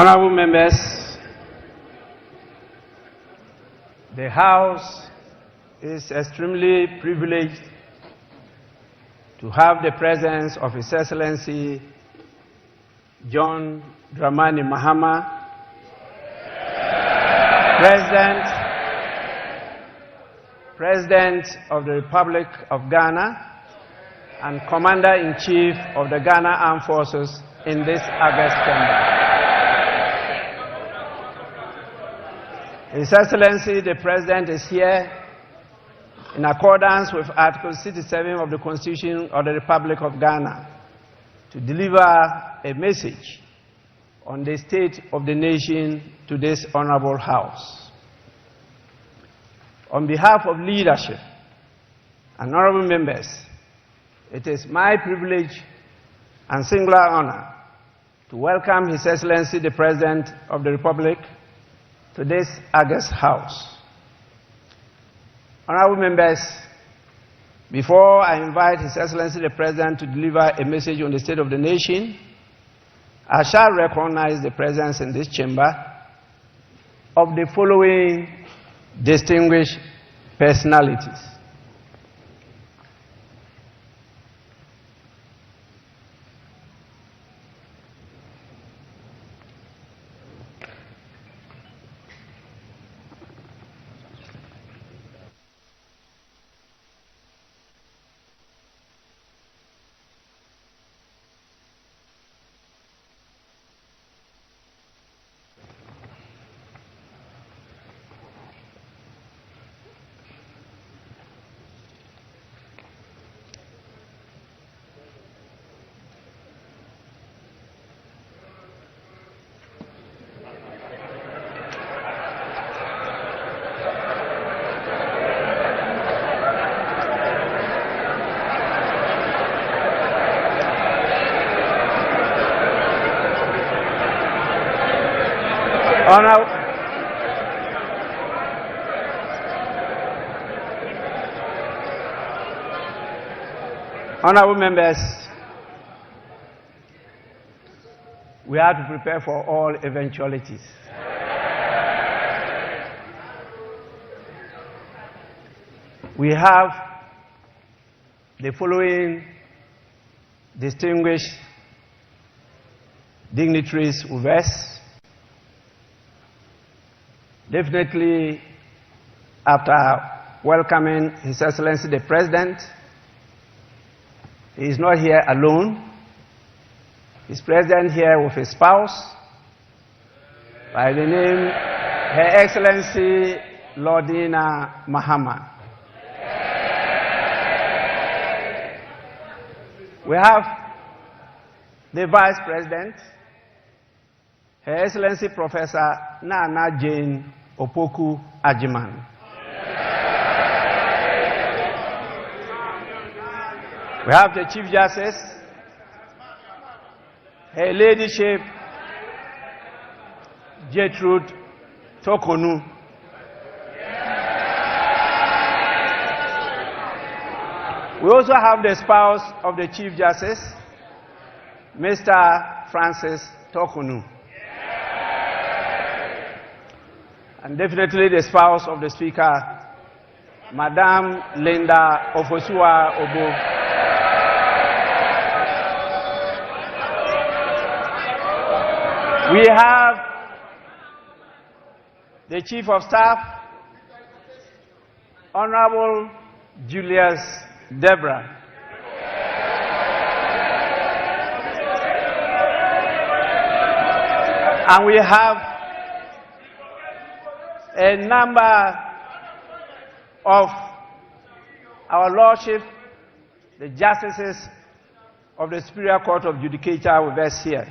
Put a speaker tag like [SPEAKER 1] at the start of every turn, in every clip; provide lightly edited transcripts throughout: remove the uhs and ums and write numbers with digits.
[SPEAKER 1] Honorable members, the House is extremely privileged to have the presence of His Excellency John Dramani Mahama, President of the Republic of Ghana and Commander-in-Chief of the Ghana Armed Forces in this August chamber. His Excellency the President is here in accordance with Article 67 of the Constitution of the Republic of Ghana to deliver a message on the state of the nation to this Honorable House. On behalf of leadership and honorable members, it is my privilege and singular honor to welcome His Excellency the President of the Republic to this August House. Honorable members, before I invite His Excellency the President to deliver a message on the state of the nation, I shall recognize the presence in this chamber of the following distinguished personalities. Honorable members, we have to prepare for all eventualities. We have the following distinguished dignitaries with us. Definitely, after welcoming His Excellency the President, he is not here alone. He's present here with his spouse, by the name Her Excellency Dramani Mahama. We have the Vice President, Her Excellency Professor Nana Jane Opoku Ajiman. We have the Chief Justice, Her Ladyship Gertrude Tokonu. We also have the spouse of the Chief Justice, Mr. Francis Tokonu. And definitely the spouse of the Speaker, Madame Linda Ofosua Obo. We have the Chief of Staff, Honorable Julius Debra. And we have a number of our Lordship, the Justices of the Superior Court of Judicature with us here.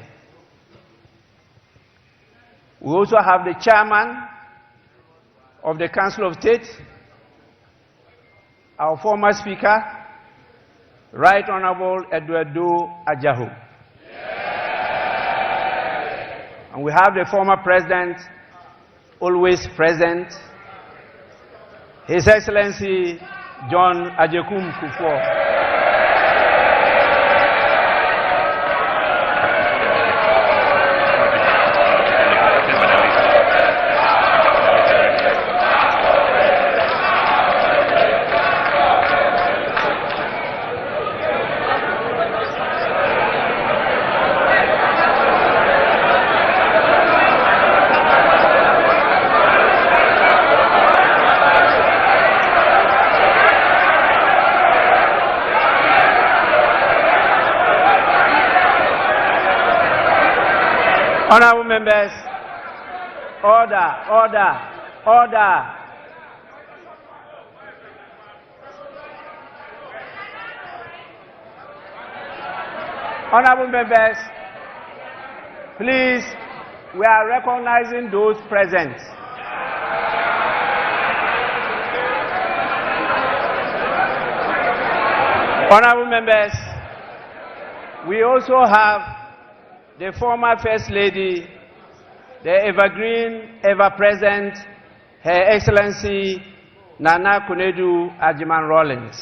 [SPEAKER 1] We also have the Chairman of the Council of State, our former Speaker, Right Honorable Eduardo Ajahu. And we have the former President, always present, His Excellency John Ajekum Kufuor. Honorable members, order, order, order. Honorable members, please, we are recognizing those present. Honorable members, we also have the former First Lady, the evergreen, ever-present, Her Excellency Nana Kunedu Ajiman Rawlings.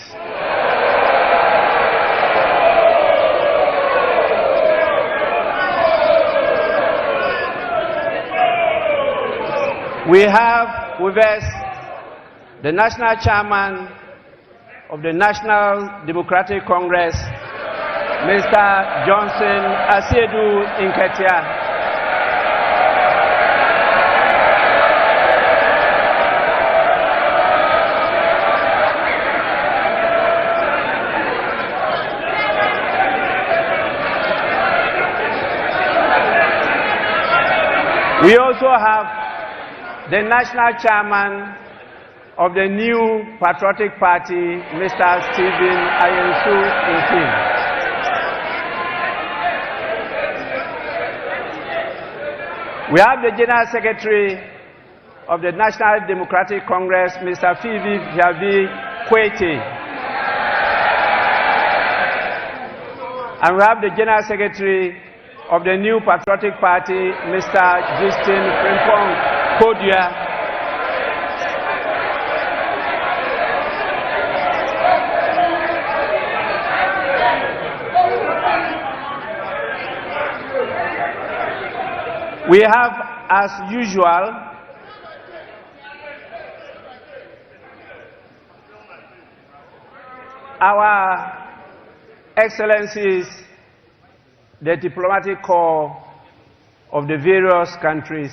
[SPEAKER 1] We have with us the National Chairman of the National Democratic Congress, Mr. Johnson Asiedu Inketia. We also have the National Chairman of the new Patriotic Party, Mr. Jphn Inketia. We have the General Secretary of the National Democratic Congress, Mr. Fivi Javi Kwete. And we have the General Secretary of the new Patriotic Party, Mr. Jphn Kodia. We have, as usual, our Excellencies, the diplomatic corps of the various countries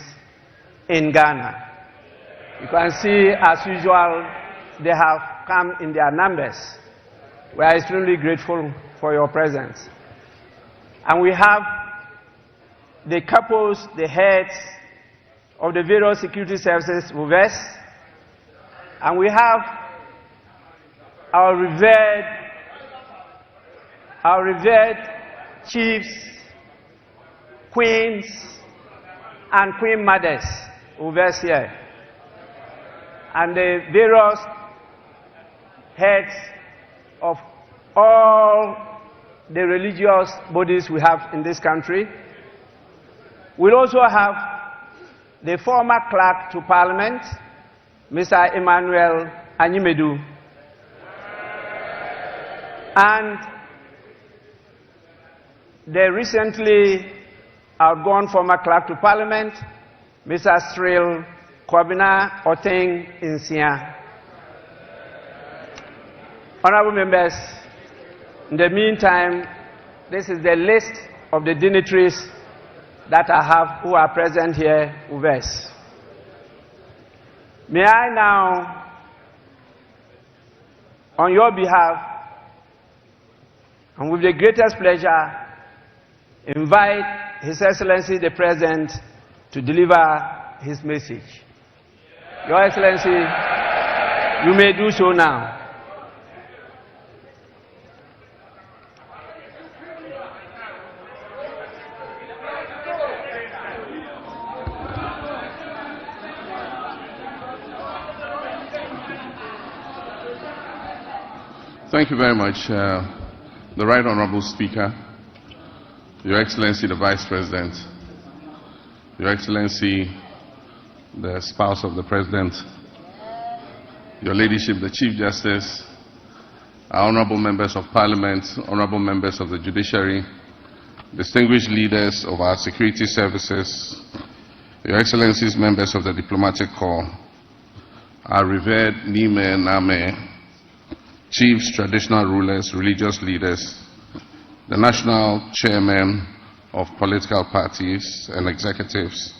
[SPEAKER 1] in Ghana. You can see, as usual, they have come in their numbers. We are extremely grateful for your presence. And we have the couples, the heads of the various security services with us. And we have our revered chiefs, queens, and queen mothers with us here. And the various heads of all the religious bodies we have in this country. We'll also have the former clerk to Parliament, Mr. Emmanuel Anyimedu, and the recently outgone former clerk to Parliament, Mr. Cyril Kwabena Oteng Insia. Honorable members, in the meantime, this is the list of the dignitaries that I have who are present here with us. May I now, on your behalf, and with the greatest pleasure, invite His Excellency the President to deliver his message. Your Excellency, you may do so now.
[SPEAKER 2] Thank you very much, the Right Honorable Speaker, Your Excellency the Vice President, Your Excellency the Spouse of the President, Your Ladyship the Chief Justice, our Honorable Members of Parliament, Honorable Members of the Judiciary, distinguished leaders of our security services, Your Excellencies, members of the Diplomatic Corps, our revered Nime Name, chiefs, traditional rulers, religious leaders, the national chairmen of political parties and executives,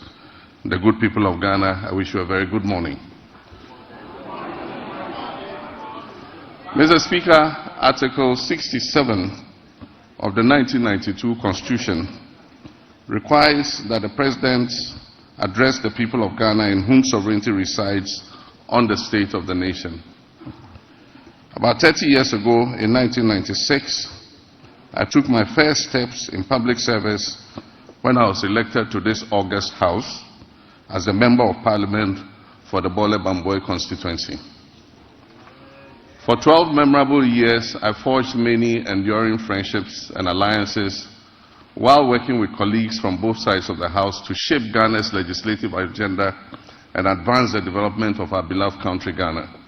[SPEAKER 2] the good people of Ghana, I wish you a very good morning. Mr. Speaker, Article 67 of the 1992 Constitution requires that the President address the people of Ghana in whom sovereignty resides on the state of the nation. About 30 years ago, in 1996, I took my first steps in public service when I was elected to this august House as a Member of Parliament for the Bole Bamboi constituency. For 12 memorable years, I forged many enduring friendships and alliances while working with colleagues from both sides of the House to shape Ghana's legislative agenda and advance the development of our beloved country, Ghana.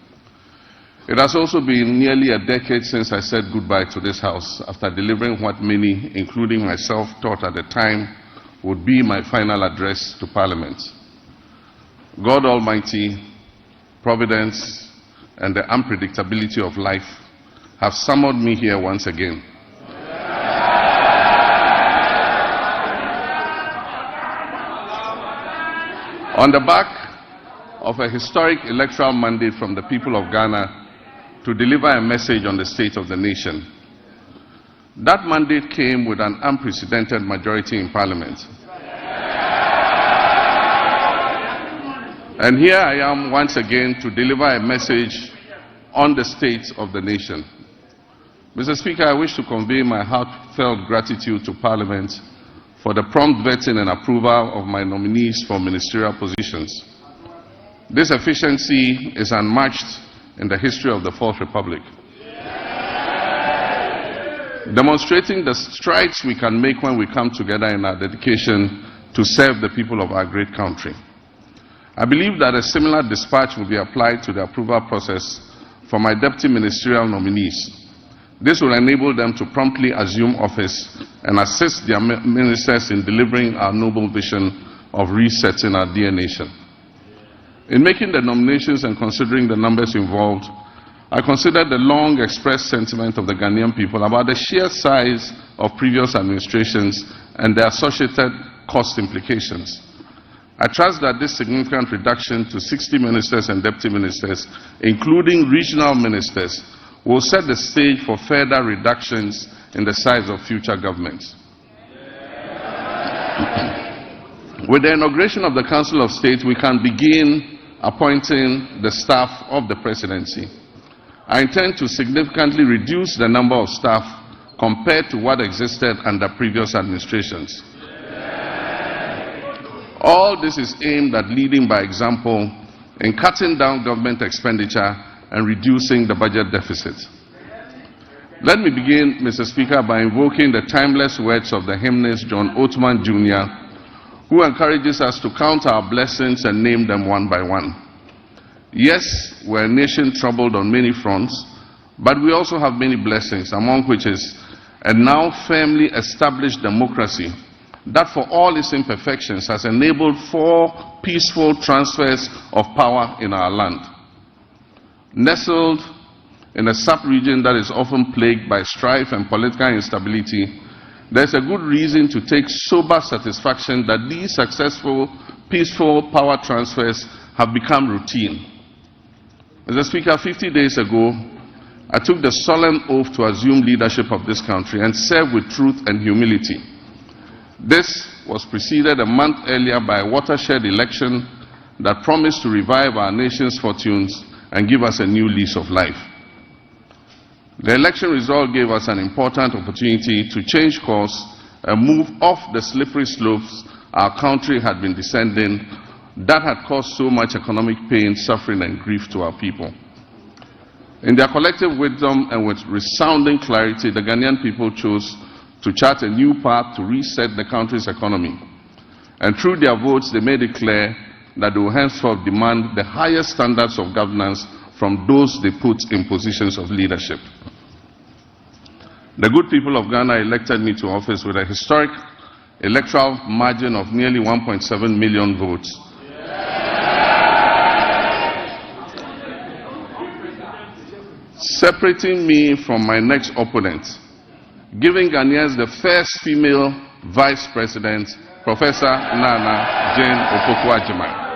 [SPEAKER 2] It has also been nearly a decade since I said goodbye to this House after delivering what many, including myself, thought at the time would be my final address to Parliament. God Almighty, Providence, and the unpredictability of life have summoned me here once again. On the back of a historic electoral mandate from the people of Ghana to deliver a message on the state of the nation. That mandate came with an unprecedented majority in Parliament. And here I am once again to deliver a message on the state of the nation. Mr. Speaker, I wish to convey my heartfelt gratitude to Parliament for the prompt vetting and approval of my nominees for ministerial positions. This efficiency is unmatched in the history of the Fourth Republic, demonstrating the strides we can make when we come together in our dedication to serve the people of our great country. I believe that a similar dispatch will be applied to the approval process for my deputy ministerial nominees. This will enable them to promptly assume office and assist their ministers in delivering our noble vision of resetting our dear nation. In making the nominations and considering the numbers involved, I considered the long expressed sentiment of the Ghanaian people about the sheer size of previous administrations and their associated cost implications. I trust that this significant reduction to 60 ministers and deputy ministers, including regional ministers, will set the stage for further reductions in the size of future governments. With the inauguration of the Council of State, we can begin appointing the staff of the presidency. I intend to significantly reduce the number of staff compared to what existed under previous administrations. All this is aimed at leading by example in cutting down government expenditure and reducing the budget deficit. Let me begin, Mr. Speaker, by invoking the timeless words of the hymnist John Othman Jr., who encourages us to count our blessings and name them one by one. Yes, we're a nation troubled on many fronts, but we also have many blessings, among which is a now firmly established democracy that, for all its imperfections, has enabled 4 peaceful transfers of power in our land. Nestled in a sub-region that is often plagued by strife and political instability, there's a good reason to take sober satisfaction that these successful, peaceful power transfers have become routine. Mr. Speaker, 50 days ago, I took the solemn oath to assume leadership of this country and serve with truth and humility. This was preceded a month earlier by a watershed election that promised to revive our nation's fortunes and give us a new lease of life. The election result gave us an important opportunity to change course and move off the slippery slopes our country had been descending that had caused so much economic pain, suffering, and grief to our people. In their collective wisdom and with resounding clarity, the Ghanaian people chose to chart a new path to reset the country's economy. And through their votes, they made it clear that they will henceforth demand the highest standards of governance from those they put in positions of leadership. The good people of Ghana elected me to office with a historic electoral margin of nearly 1.7 million votes. Separating me from my next opponent, giving Ghanaians the first female vice president, Professor Nana Jane Opoku-Agyeman.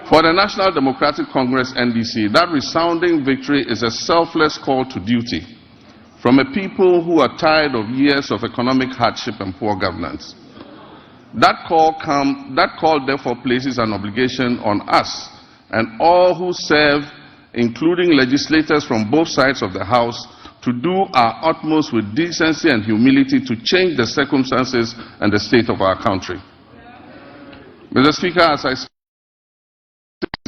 [SPEAKER 2] For the National Democratic Congress, NDC, that resounding victory is a selfless call to duty from a people who are tired of years of economic hardship and poor governance. That call therefore places an obligation on us and all who serve, including legislators from both sides of the House, to do our utmost with decency and humility to change the circumstances and the state of our country. Mr. Speaker, as I said,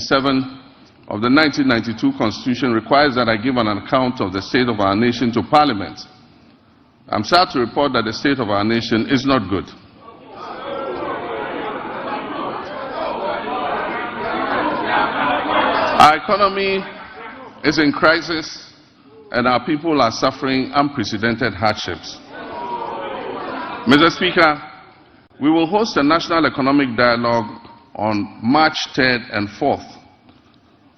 [SPEAKER 2] 7 of the 1992 Constitution requires that I give an account of the state of our nation to Parliament. I'm sad to report that the state of our nation is not good. Our economy is in crisis and our people are suffering unprecedented hardships. Mr. Speaker, we will host a national economic dialogue on March 3rd and 4th.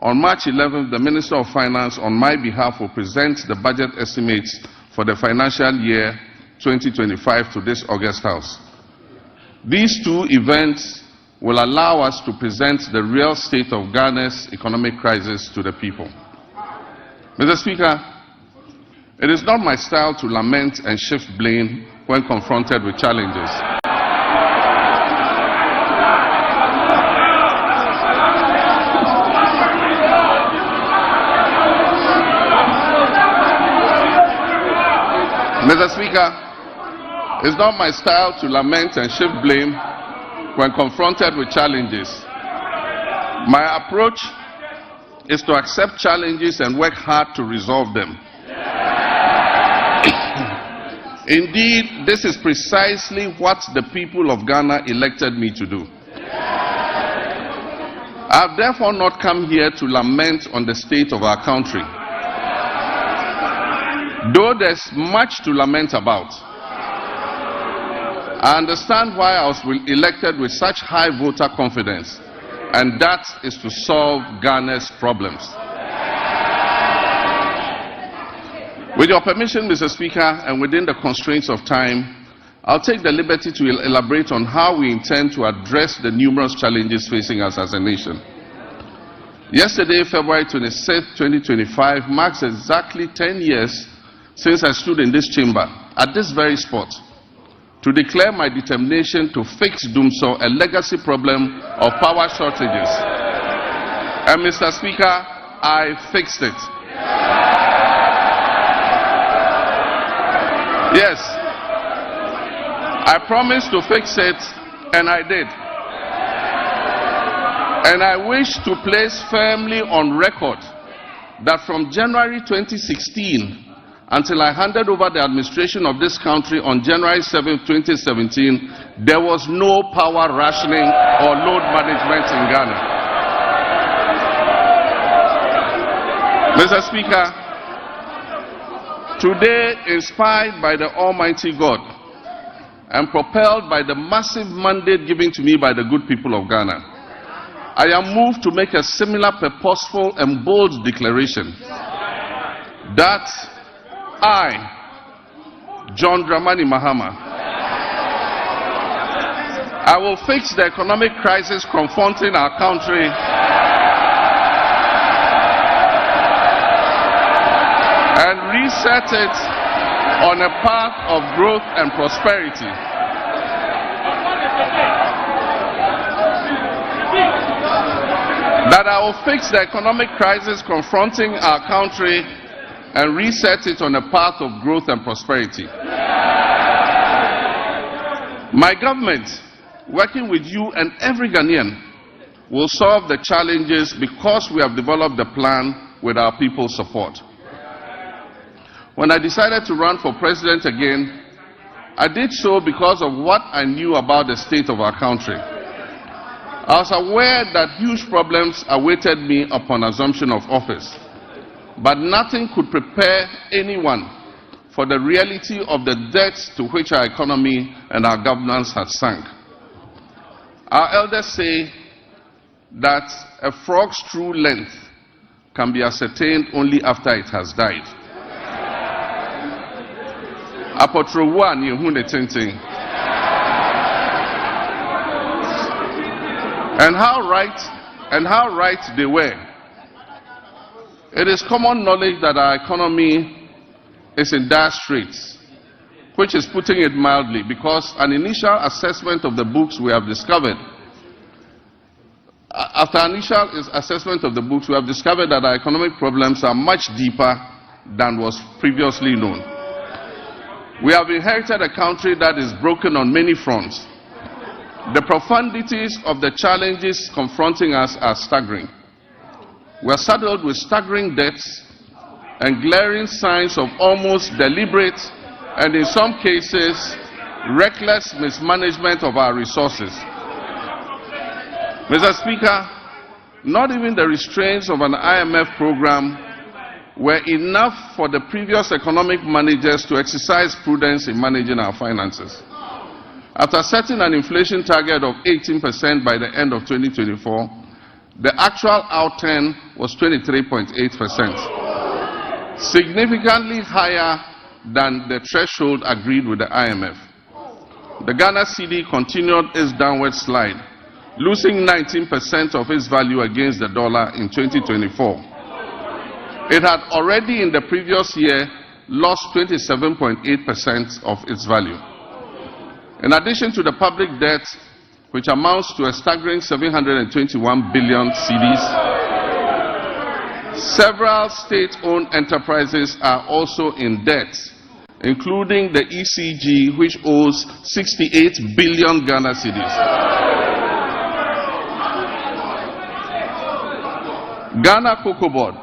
[SPEAKER 2] On March 11th, the Minister of Finance, on my behalf, will present the budget estimates for the financial year 2025 to this August House. These two events will allow us to present the real state of Ghana's economic crisis to the people. Mr. Speaker, it is not my style to lament and shift blame when confronted with challenges. Mr. Speaker, it's not my style to lament and shift blame when confronted with challenges. My approach is to accept challenges and work hard to resolve them. Indeed, this is precisely what the people of Ghana elected me to do. I have therefore not come here to lament on the state of our country, though there's much to lament about. I understand why I was elected with such high voter confidence, and that is to solve Ghana's problems. With your permission, Mr. Speaker, and within the constraints of time, I'll take the liberty to elaborate on how we intend to address the numerous challenges facing us as a nation. Yesterday, February 26, 2025, marks exactly 10 years since I stood in this chamber, at this very spot, to declare my determination to fix Dumso, a legacy problem of power shortages. And Mr. Speaker, I fixed it. Yes, I promised to fix it, and I did. And I wish to place firmly on record that from January 2016 until I handed over the administration of this country on January 7, 2017, there was no power rationing or load management in Ghana. Mr. Speaker, today, inspired by the Almighty God and propelled by the massive mandate given to me by the good people of Ghana, I am moved to make a similar purposeful and bold declaration that I, John Dramani Mahama, I will fix the economic crisis confronting our country and reset it on a path of growth and prosperity. That I will fix the economic crisis confronting our country and reset it on a path of growth and prosperity. My government, working with you and every Ghanaian, will solve the challenges because we have developed the plan with our people's support. When I decided to run for president again, I did so because of what I knew about the state of our country. I was aware that huge problems awaited me upon assumption of office, but nothing could prepare anyone for the reality of the depths to which our economy and our governance had sunk. Our elders say that a frog's true length can be ascertained only after it has died. Apotrowa ni ehune tenten. And how right they were. It is common knowledge that our economy is in dire straits, which is putting it mildly, because an initial assessment of the books we have discovered, after initial assessment of the books, we have discovered that our economic problems are much deeper than was previously known. We have inherited a country that is broken on many fronts. The profundities of the challenges confronting us are staggering. We are saddled with staggering debts and glaring signs of almost deliberate and, in some cases, reckless mismanagement of our resources. Mr. Speaker, not even the restraints of an IMF program were enough for the previous economic managers to exercise prudence in managing our finances. After setting an inflation target of 18% by the end of 2024, the actual outturn was 23.8%, significantly higher than the threshold agreed with the IMF. The Ghana cedi continued its downward slide, losing 19% of its value against the dollar in 2024. It had already in the previous year lost 27.8% of its value. In addition to the public debt, which amounts to a staggering 721 billion cedis, several state-owned enterprises are also in debt, including the ECG, which owes 68 billion Ghana cedis. Ghana Cocoa Board,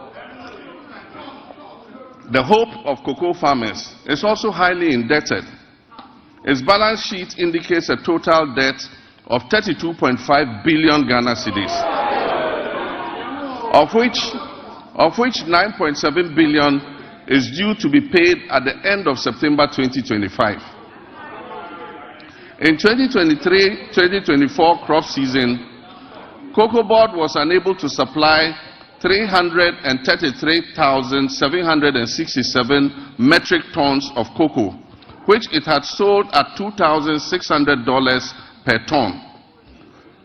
[SPEAKER 2] the hope of cocoa farmers, is also highly indebted. Its balance sheet indicates a total debt of 32.5 billion Ghana cedis, of which 9.7 billion is due to be paid at the end of September 2025. In 2023-2024 crop season, Cocoa Board was unable to supply 333,767 metric tons of cocoa, which it had sold at $2,600 per ton.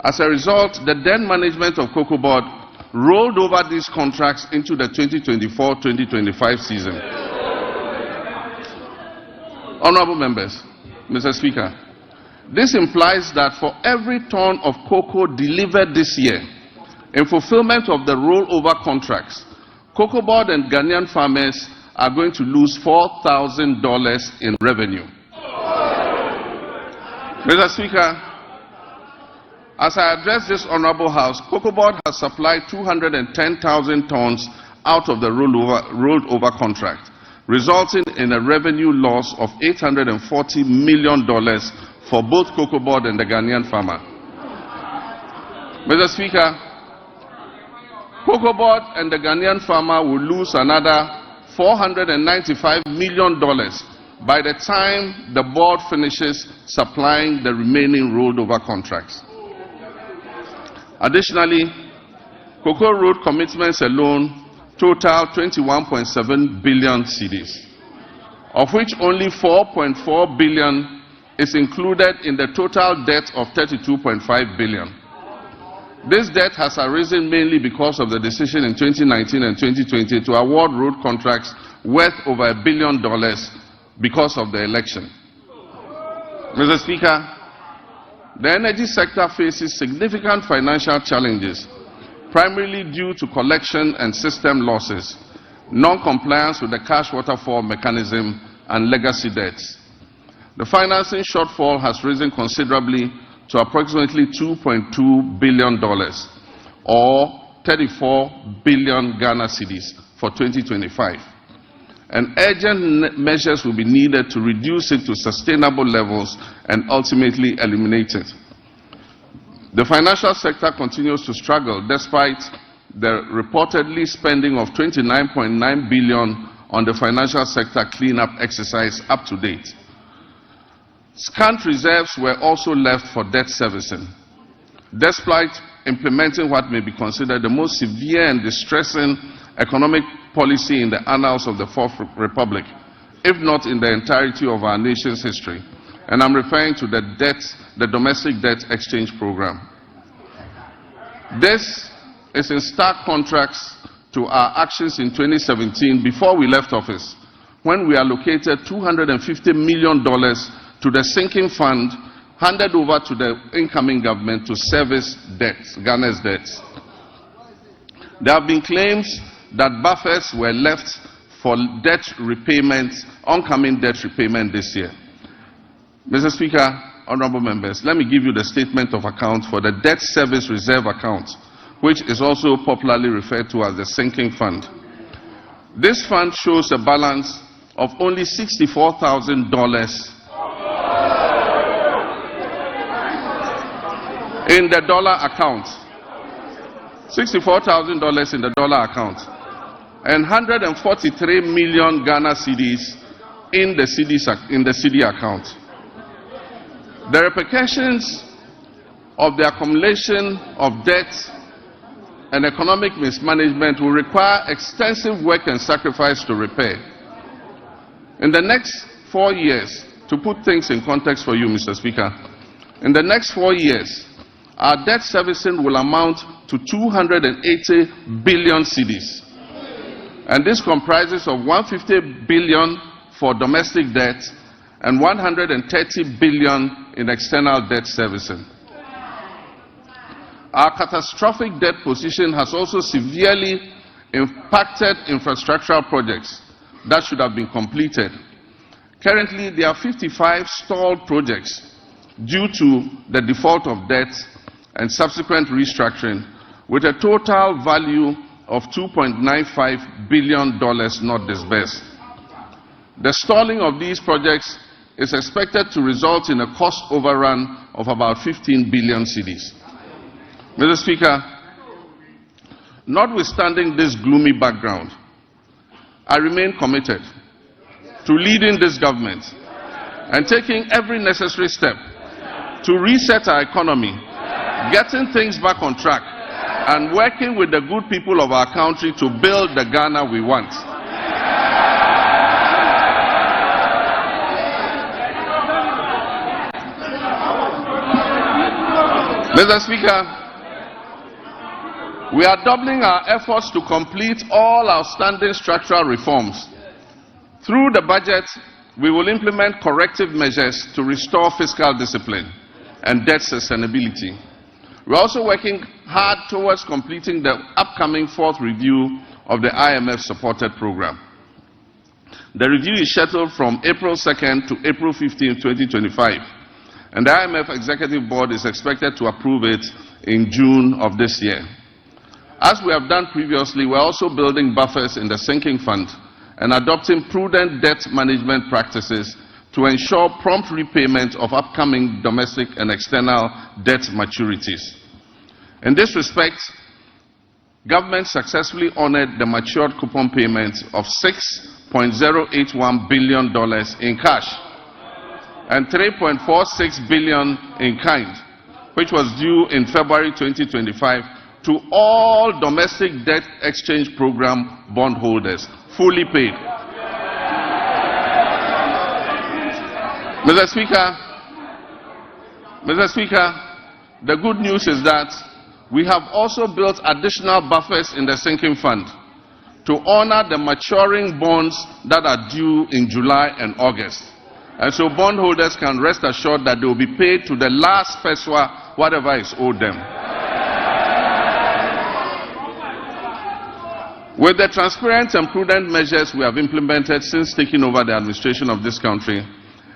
[SPEAKER 2] As a result, the then management of Cocoa Board rolled over these contracts into the 2024-2025 season. Honorable members, Mr. Speaker, this implies that for every ton of cocoa delivered this year, in fulfillment of the rollover contracts, Cocoa Board and Ghanaian farmers are going to lose $4,000 in revenue. Mr. Speaker, as I address this Honorable House, Cocoa Board has supplied 210,000 tons out of the rolled over contract, resulting in a revenue loss of $840 million for both Cocoa Board and the Ghanaian farmer. Mr. Speaker, Cocoa Board and the Ghanaian farmer will lose another $495 million by the time the board finishes supplying the remaining rolled over contracts. Additionally, Cocoa Road commitments alone total 21.7 billion cedis, of which only 4.4 billion is included in the total debt of 32.5 billion. This debt has arisen mainly because of the decision in 2019 and 2020 to award road contracts worth over $1 billion because of the election. Mr. Speaker, the energy sector faces significant financial challenges, primarily due to collection and system losses, non-compliance with the cash waterfall mechanism, and legacy debts. The financing shortfall has risen considerably to approximately $2.2 billion, or 34 billion Ghana cedis for 2025. And urgent measures will be needed to reduce it to sustainable levels and ultimately eliminate it. The financial sector continues to struggle despite the reportedly spending of $29.9 billion on the financial sector cleanup exercise up to date. Scant reserves were also left for debt servicing, despite implementing what may be considered the most severe and distressing economic policy in the annals of the Fourth Republic, if not in the entirety of our nation's history. And I'm referring to the domestic debt exchange program. This is in stark contrast to our actions in 2017 before we left office, when we allocated $250 million to the sinking fund handed over to the incoming government to service debts, Ghana's debts. There have been claims that buffers were left for debt repayment, oncoming debt repayment this year. Mr. Speaker, honorable members, let me give you the statement of account for the debt service reserve account, which is also popularly referred to as the sinking fund. This fund shows a balance of only $64,000 in the dollar account. $64,000 in the dollar account. And 143 million Ghana cedis in the CD account. The repercussions of the accumulation of debt and economic mismanagement will require extensive work and sacrifice to repair. In the next 4 years, to put things in context for you, Mr. Speaker, in the next 4 years, our debt servicing will amount to 280 billion cedis. And this comprises of 150 billion for domestic debt and 130 billion in external debt servicing. Our catastrophic debt position has also severely impacted infrastructural projects that should have been completed. Currently, there are 55 stalled projects due to the default of debt and subsequent restructuring, with a total value of $2.95 billion not disbursed. The stalling of these projects is expected to result in a cost overrun of about 15 billion cedis. Mr. Speaker, notwithstanding this gloomy background, I remain committed to leading this government and taking every necessary step to reset our economy, getting things back on track, and working with the good people of our country to build the Ghana we want. Mr. Speaker, we are doubling our efforts to complete all outstanding structural reforms. Through the budget, we will implement corrective measures to restore fiscal discipline and debt sustainability. We are also working hard towards completing the upcoming 4th review of the IMF-supported program. The review is scheduled from April 2nd to April 15, 2025, and the IMF Executive Board is expected to approve it in June of this year. As we have done previously, we are also building buffers in the sinking fund and adopting prudent debt management practices to ensure prompt repayment of upcoming domestic and external debt maturities. In this respect, government successfully honored the matured coupon payment of $6.081 billion in cash and $3.46 billion in kind, which was due in February 2025 to all domestic debt exchange program bondholders, fully paid. Mr. Speaker, the good news is that we have also built additional buffers in the sinking fund to honor the maturing bonds that are due in July and August. And so bondholders can rest assured that they will be paid to the last peswa, whatever is owed them. With the transparent and prudent measures we have implemented since taking over the administration of this country,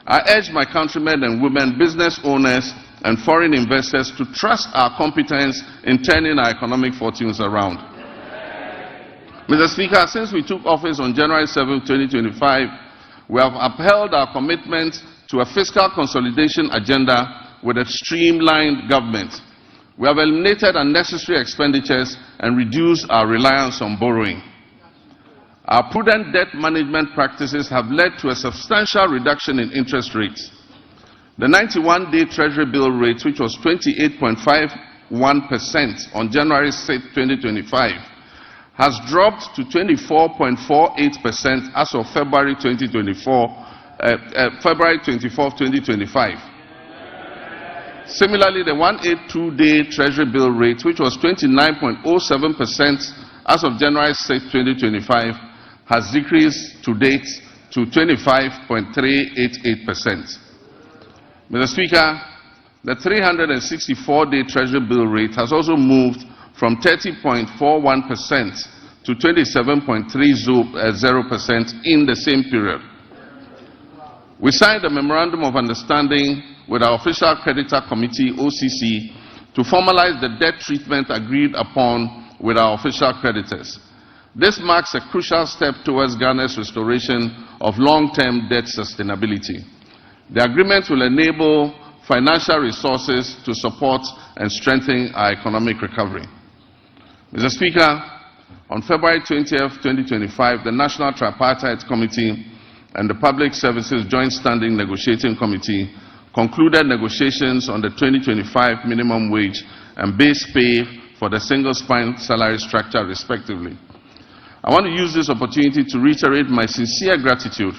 [SPEAKER 2] I urge my countrymen and women, business owners, and foreign investors to trust our competence in turning our economic fortunes around. Mr. Speaker, since we took office on January 7, 2025, we have upheld our commitment to a fiscal consolidation agenda with a streamlined government. We have eliminated unnecessary expenditures and reduced our reliance on borrowing. Our prudent debt management practices have led to a substantial reduction in interest rates. The 91-day Treasury bill rate, which was 28.51% on January 6, 2025, has dropped to 24.48% as of February 24, 2025. Similarly, the 182-day Treasury bill rate, which was 29.07% as of January 6, 2025, has decreased to date to 25.388%. Mr. Speaker, the 364-day Treasury bill rate has also moved from 30.41% to 27.30% in the same period. We signed a Memorandum of Understanding with our Official Creditor Committee, OCC, to formalize the debt treatment agreed upon with our official creditors. This marks a crucial step towards Ghana's restoration of long-term debt sustainability. The agreement will enable financial resources to support and strengthen our economic recovery. Mr. Speaker, on February 20th, 2025, the National Tripartite Committee and the Public Services Joint Standing Negotiating Committee concluded negotiations on the 2025 minimum wage and base pay for the single-spine salary structure, respectively. I want to use this opportunity to reiterate my sincere gratitude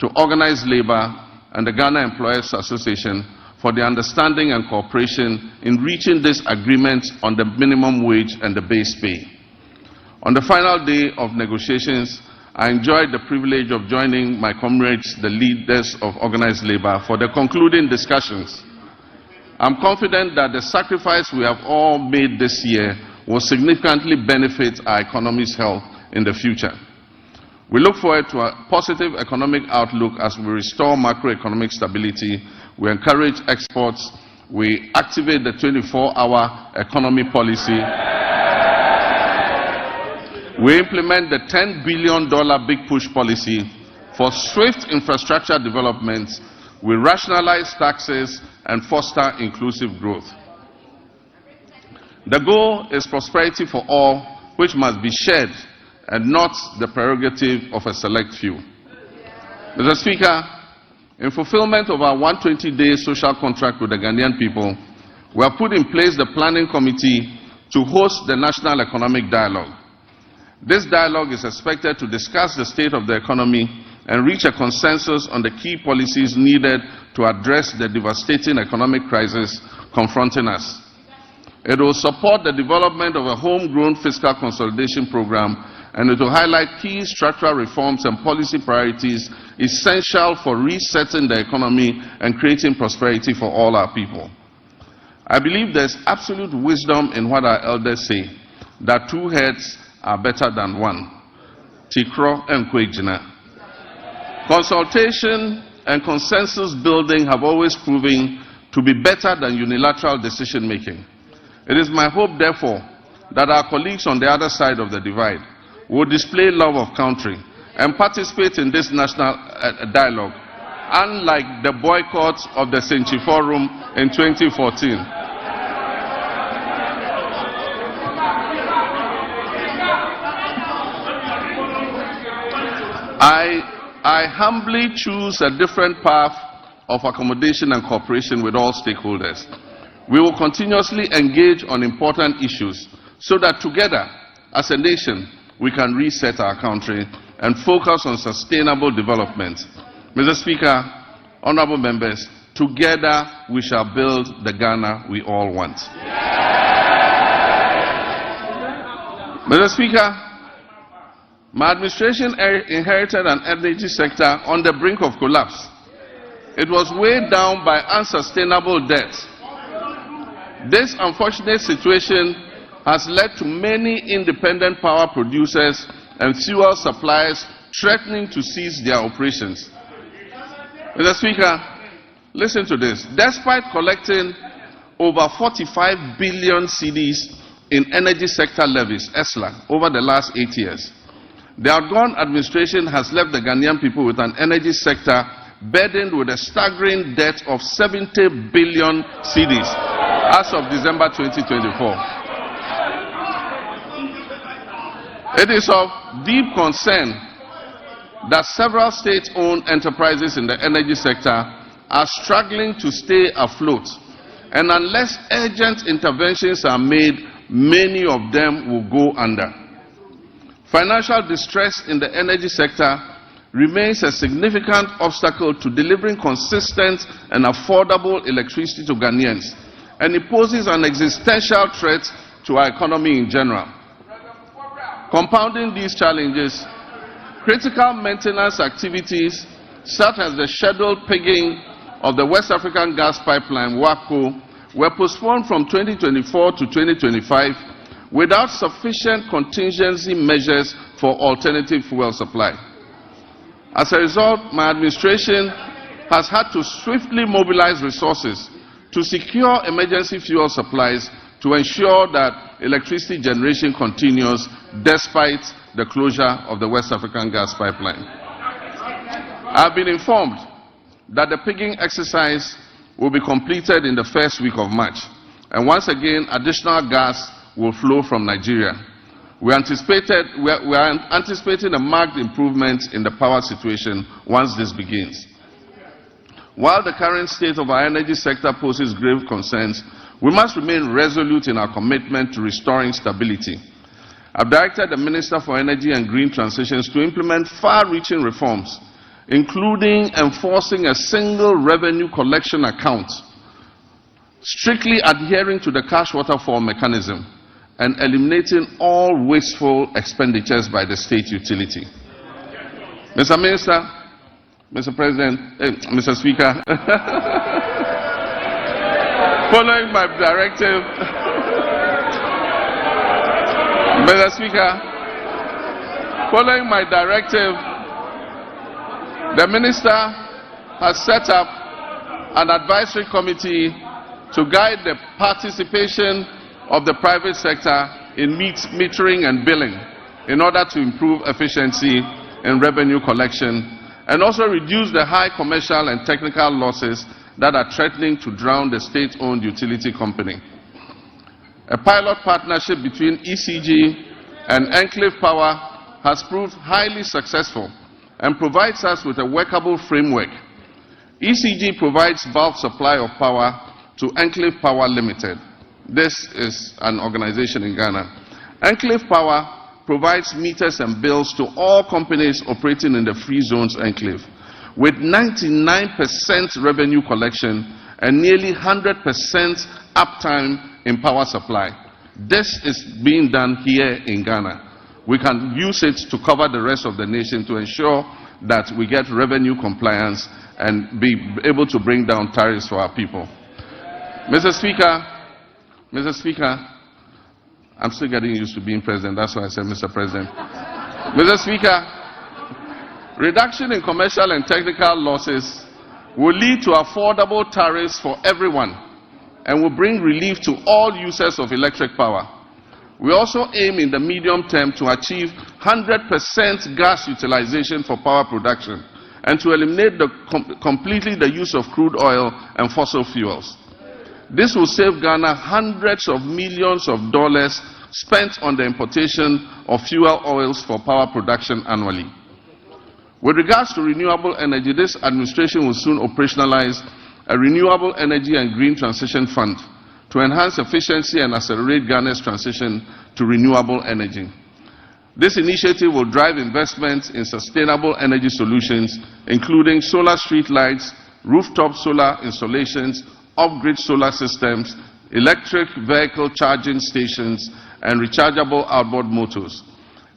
[SPEAKER 2] to organized labor and the Ghana Employers Association for their understanding and cooperation in reaching this agreement on the minimum wage and the base pay. On the final day of negotiations, I enjoyed the privilege of joining my comrades, the leaders of organized labor, for the concluding discussions. I'm confident that the sacrifice we have all made this year will significantly benefit our economy's health in the future. We look forward to a positive economic outlook as we restore macroeconomic stability, we encourage exports, we activate the 24-hour economy policy, we implement the $10 billion Big Push policy for swift infrastructure development, we rationalize taxes and foster inclusive growth. The goal is prosperity for all, which must be shared and not the prerogative of a select few. Mr. Speaker, in fulfillment of our 120-day social contract with the Ghanaian people, we have put in place the Planning Committee to host the National Economic Dialogue. This dialogue is expected to discuss the state of the economy and reach a consensus on the key policies needed to address the devastating economic crisis confronting us. It will support the development of a homegrown fiscal consolidation program, and it will highlight key structural reforms and policy priorities essential for resetting the economy and creating prosperity for all our people. I believe there is absolute wisdom in what our elders say, that two heads are better than one. Tikro and Kwejina. Consultation and consensus building have always proven to be better than unilateral decision making. It is my hope, therefore, that our colleagues on the other side of the divide will display love of country and participate in this national dialogue, unlike the boycott of the St. Forum in 2014. I humbly choose a different path of accommodation and cooperation with all stakeholders. We will continuously engage on important issues so that together, as a nation, we can reset our country and focus on sustainable development. Mr. Speaker, honorable members, together we shall build the Ghana we all want. Mr. Speaker, my administration inherited an energy sector on the brink of collapse. It was weighed down by unsustainable debt. This unfortunate situation has led to many independent power producers and fuel suppliers threatening to cease their operations. Mr. Speaker, listen to this. Despite collecting over 45 billion cedis in energy sector levies, ESLA, over the last 8 years, the outgone administration has left the Ghanaian people with an energy sector burdened with a staggering debt of 70 billion cedis as of December 2024. It is of deep concern that several state-owned enterprises in the energy sector are struggling to stay afloat, and unless urgent interventions are made, many of them will go under. Financial distress in the energy sector remains a significant obstacle to delivering consistent and affordable electricity to Ghanaians, and it poses an existential threat to our economy in general. Compounding these challenges, Critical maintenance activities such as the scheduled pigging of the West African gas pipeline, WACO, were postponed from 2024 to 2025 without sufficient contingency measures for alternative fuel supply. As a result, my administration has had to swiftly mobilize resources to secure emergency fuel supplies to ensure that electricity generation continues despite the closure of the West African gas pipeline. I have been informed that the pigging exercise will be completed in the first week of March, and once again additional gas will flow from Nigeria. We are anticipating a marked improvement in the power situation once this begins. While the current state of our energy sector poses grave concerns, we must remain resolute in our commitment to restoring stability. I've directed the Minister for Energy and Green Transitions to implement far-reaching reforms, including enforcing a single revenue collection account, strictly adhering to the cash waterfall mechanism, and eliminating all wasteful expenditures by the state utility. Mr. Minister, Mr. President, Mr. Speaker, following my directive, Mr. Speaker, following my directive, the Minister has set up an advisory committee to guide the participation of the private sector in metering and billing in order to improve efficiency in revenue collection and also reduce the high commercial and technical losses that are threatening to drown the state-owned utility company. A pilot partnership between ECG and Enclave Power has proved highly successful and provides us with a workable framework. ECG provides bulk supply of power to Enclave Power Limited. This is an organization in Ghana. Enclave Power provides meters and bills to all companies operating in the free zones enclave, with 99% revenue collection and nearly 100% uptime in power supply. This is being done here in Ghana. We can use it to cover the rest of the nation to ensure that we get revenue compliance and be able to bring down tariffs for our people. Mr. Speaker, I'm still getting used to being president, that's why I said Mr. President. Mr. Speaker, reduction in commercial and technical losses will lead to affordable tariffs for everyone and will bring relief to all users of electric power. We also aim in the medium term to achieve 100% gas utilization for power production and to eliminate completely the use of crude oil and fossil fuels. This will save Ghana hundreds of millions of dollars spent on the importation of fuel oils for power production annually. With regards to renewable energy, this administration will soon operationalize a Renewable Energy and Green Transition Fund to enhance efficiency and accelerate Ghana's transition to renewable energy. This initiative will drive investments in sustainable energy solutions, including solar street lights, rooftop solar installations, off-grid solar systems, electric vehicle charging stations, and rechargeable outboard motors.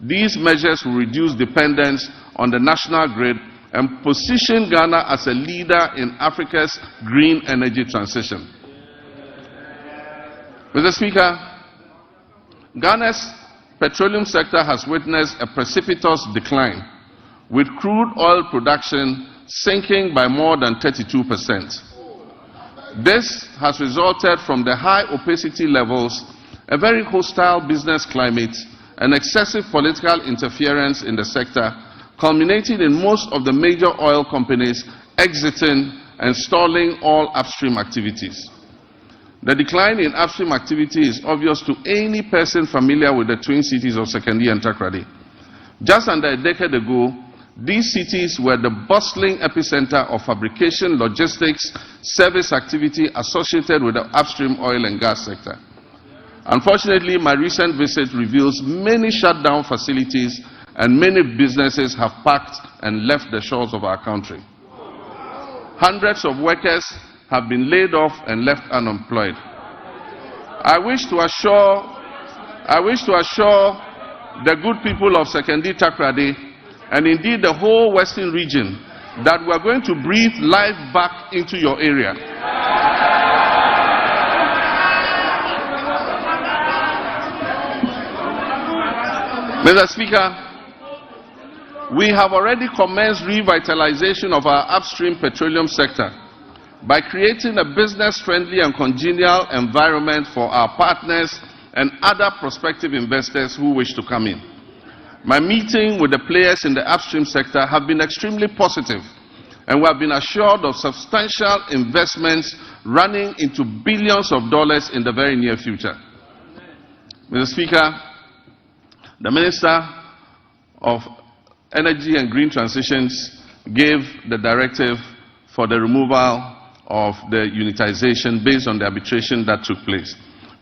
[SPEAKER 2] These measures will reduce dependence on the national grid and position Ghana as a leader in Africa's green energy transition. Mr. Speaker, Ghana's petroleum sector has witnessed a precipitous decline, with crude oil production sinking by more than 32%. This has resulted from the high opacity levels, a very hostile business climate, and excessive political interference in the sector, culminating in most of the major oil companies exiting and stalling all upstream activities. The decline in upstream activity is obvious to any person familiar with the twin cities of Sekondi and Takoradi. Just under a decade ago, these cities were the bustling epicenter of fabrication, logistics, service activity associated with the upstream oil and gas sector. Unfortunately, my recent visit reveals many shut down facilities and many businesses have packed and left the shores of our country. Hundreds of workers have been laid off and left unemployed. I wish to assure the good people of Sekondi Takoradi and indeed the whole Western region, that we are going to breathe life back into your area. Mr. Speaker, we have already commenced revitalization of our upstream petroleum sector by creating a business-friendly and congenial environment for our partners and other prospective investors who wish to come in. My meeting with the players in the upstream sector have been extremely positive, and we have been assured of substantial investments running into billions of dollars in the very near future. Mr. Speaker, the Minister of Energy and Green Transitions gave the directive for the removal of the unitization based on the arbitration that took place.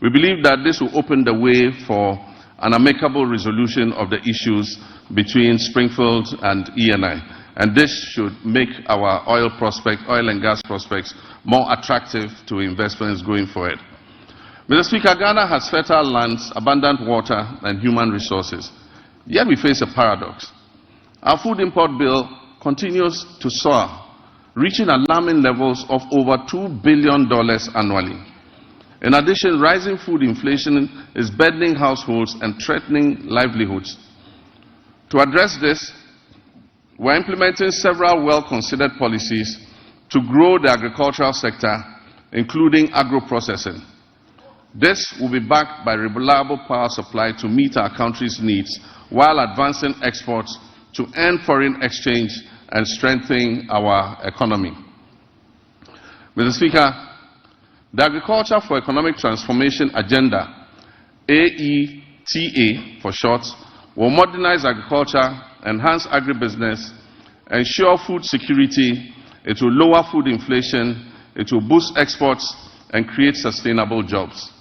[SPEAKER 2] We believe that this will open the way for an amicable resolution of the issues between Springfield and ENI. And this should make our oil and gas prospects more attractive to investments going forward. Mr. Speaker, Ghana has fertile lands, abundant water, and human resources. Yet we face a paradox. Our food import bill continues to soar, reaching alarming levels of over $2 billion annually. In addition, rising food inflation is burdening households and threatening livelihoods. To address this, we are implementing several well-considered policies to grow the agricultural sector, including agro-processing. This will be backed by reliable power supply to meet our country's needs while advancing exports to earn foreign exchange and strengthen our economy. Mr. Speaker, the Agriculture for Economic Transformation Agenda, AETA for short, will modernize agriculture, enhance agribusiness, ensure food security, it will lower food inflation, it will boost exports, and create sustainable jobs.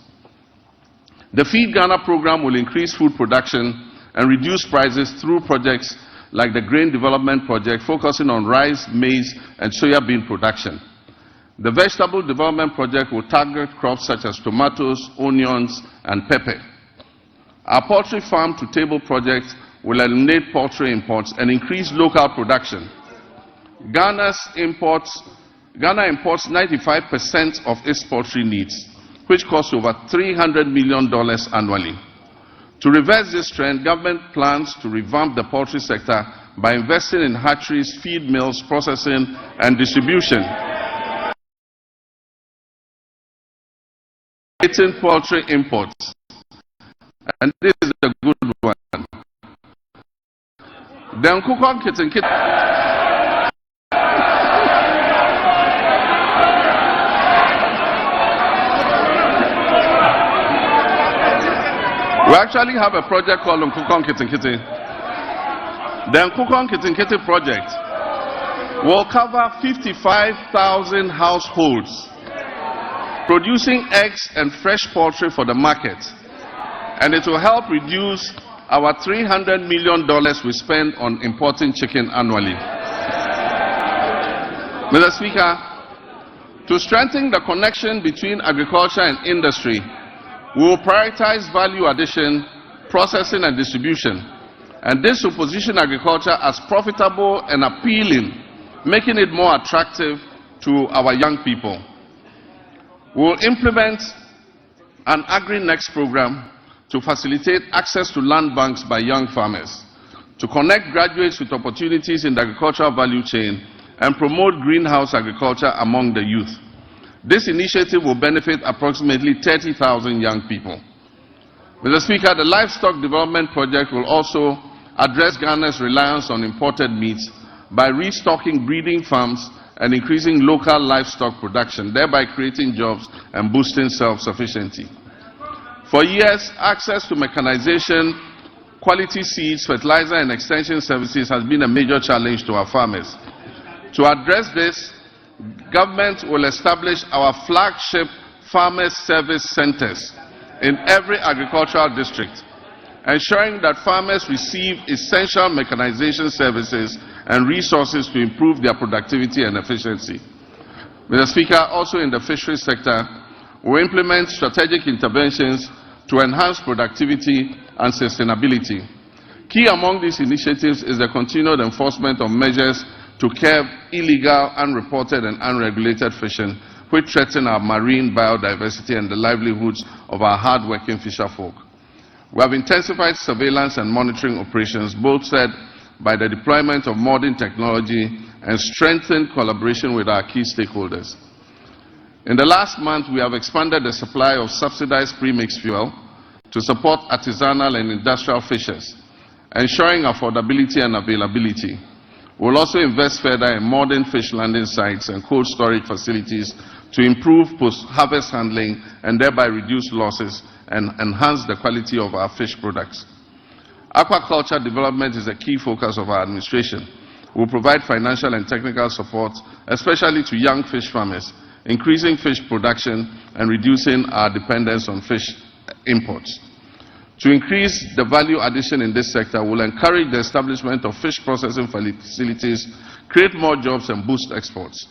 [SPEAKER 2] The Feed Ghana program will increase food production and reduce prices through projects like the Grain Development Project, focusing on rice, maize, and soya bean production. The Vegetable Development Project will target crops such as tomatoes, onions, and pepper. Our Poultry Farm to Table project will eliminate poultry imports and increase local production. Ghana imports 95% of its poultry needs, which costs over $300 million annually. To reverse this trend, government plans to revamp the poultry sector by investing in hatcheries, feed mills, processing, and distribution. Poultry imports, and this is a good one. Then cook on kitten. We actually have a project called Nkukon Kitten Kitty. The Nkukon Kitten Kitty project will cover 55,000 households producing eggs and fresh poultry for the market. And it will help reduce our $300 million we spend on importing chicken annually. Mr. Speaker, to strengthen the connection between agriculture and industry, we will prioritize value addition, processing, and distribution. And this will position agriculture as profitable and appealing, making it more attractive to our young people. We will implement an Agri-Next program to facilitate access to land banks by young farmers, to connect graduates with opportunities in the agricultural value chain, and promote greenhouse agriculture among the youth. This initiative will benefit approximately 30,000 young people. Mr. Speaker, the Livestock Development Project will also address Ghana's reliance on imported meats by restocking breeding farms and increasing local livestock production, thereby creating jobs and boosting self-sufficiency. For years, access to mechanization, quality seeds, fertilizer, and extension services has been a major challenge to our farmers. To address this, government will establish our flagship farmers service centers in every agricultural district, ensuring that farmers receive essential mechanization services and resources to improve their productivity and efficiency. Mr. Speaker, also in the fisheries sector, we implement strategic interventions to enhance productivity and sustainability. Key among these initiatives is the continued enforcement of measures to curb illegal, unreported and unregulated fishing, which threaten our marine biodiversity and the livelihoods of our hard-working fisherfolk. We have intensified surveillance and monitoring operations, bolstered by the deployment of modern technology and strengthened collaboration with our key stakeholders. In the last month, we have expanded the supply of subsidized premixed fuel to support artisanal and industrial fishers, ensuring affordability and availability. We will also invest further in modern fish landing sites and cold storage facilities to improve post-harvest handling and thereby reduce losses and enhance the quality of our fish products. Aquaculture development is a key focus of our administration. We will provide financial and technical support, especially to young fish farmers, increasing fish production and reducing our dependence on fish imports. To increase the value addition in this sector, we will encourage the establishment of fish processing facilities, create more jobs and boost exports.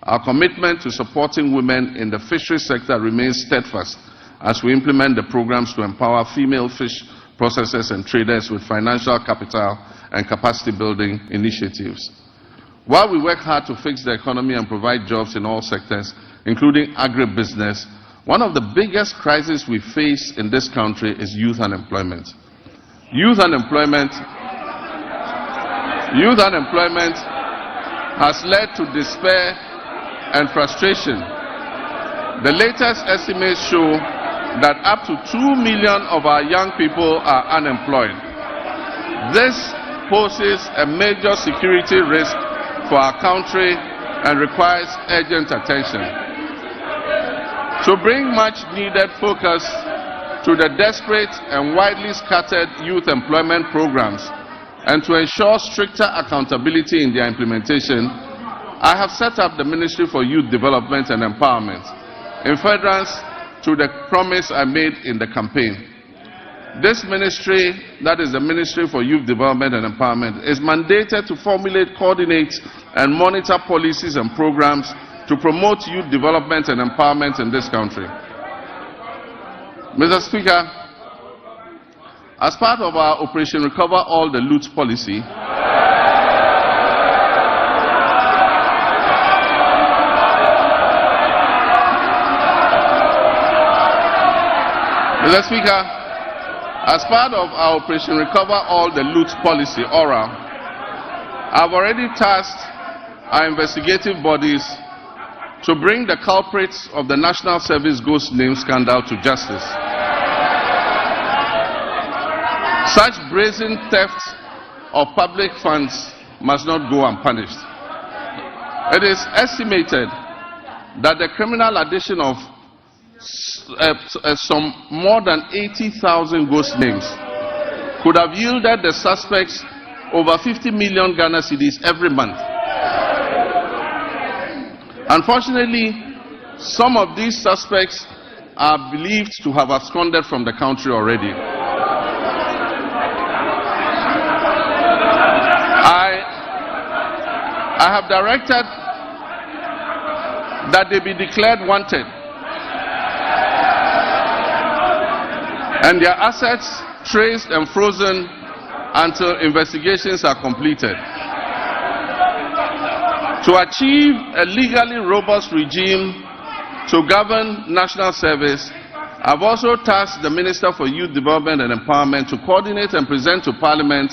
[SPEAKER 2] Our commitment to supporting women in the fishery sector remains steadfast as we implement the programs to empower female fish processors and traders with financial capital and capacity building initiatives. While we work hard to fix the economy and provide jobs in all sectors, including agribusiness, one of the biggest crises we face in this country is youth unemployment. Youth unemployment has led to despair and frustration. The latest estimates show that up to 2 million of our young people are unemployed. This poses a major security risk for our country and requires urgent attention. To bring much needed focus to the desperate and widely scattered youth employment programs and to ensure stricter accountability in their implementation, I have set up the Ministry for Youth Development and Empowerment in furtherance to the promise I made in the campaign. This ministry, that is the Ministry for Youth Development and Empowerment, is mandated to formulate, coordinate, and monitor policies and programs to promote youth development and empowerment in this country. Mr. Speaker, as part of our Operation Recover All the Loot policy, Mr. Speaker, as part of our Operation Recover All the Loot policy, ORA, I've already tasked our investigative bodies to bring the culprits of the National Service Ghost Name scandal to justice. Such brazen theft of public funds must not go unpunished. It is estimated that the criminal addition of some more than 80,000 ghost names could have yielded the suspects over 50 million Ghana cedis every month. Unfortunately, some of these suspects are believed to have absconded from the country already. I have directed that they be declared wanted and their assets traced and frozen until investigations are completed. To achieve a legally robust regime to govern national service, I've also tasked the Minister for Youth Development and Empowerment to coordinate and present to Parliament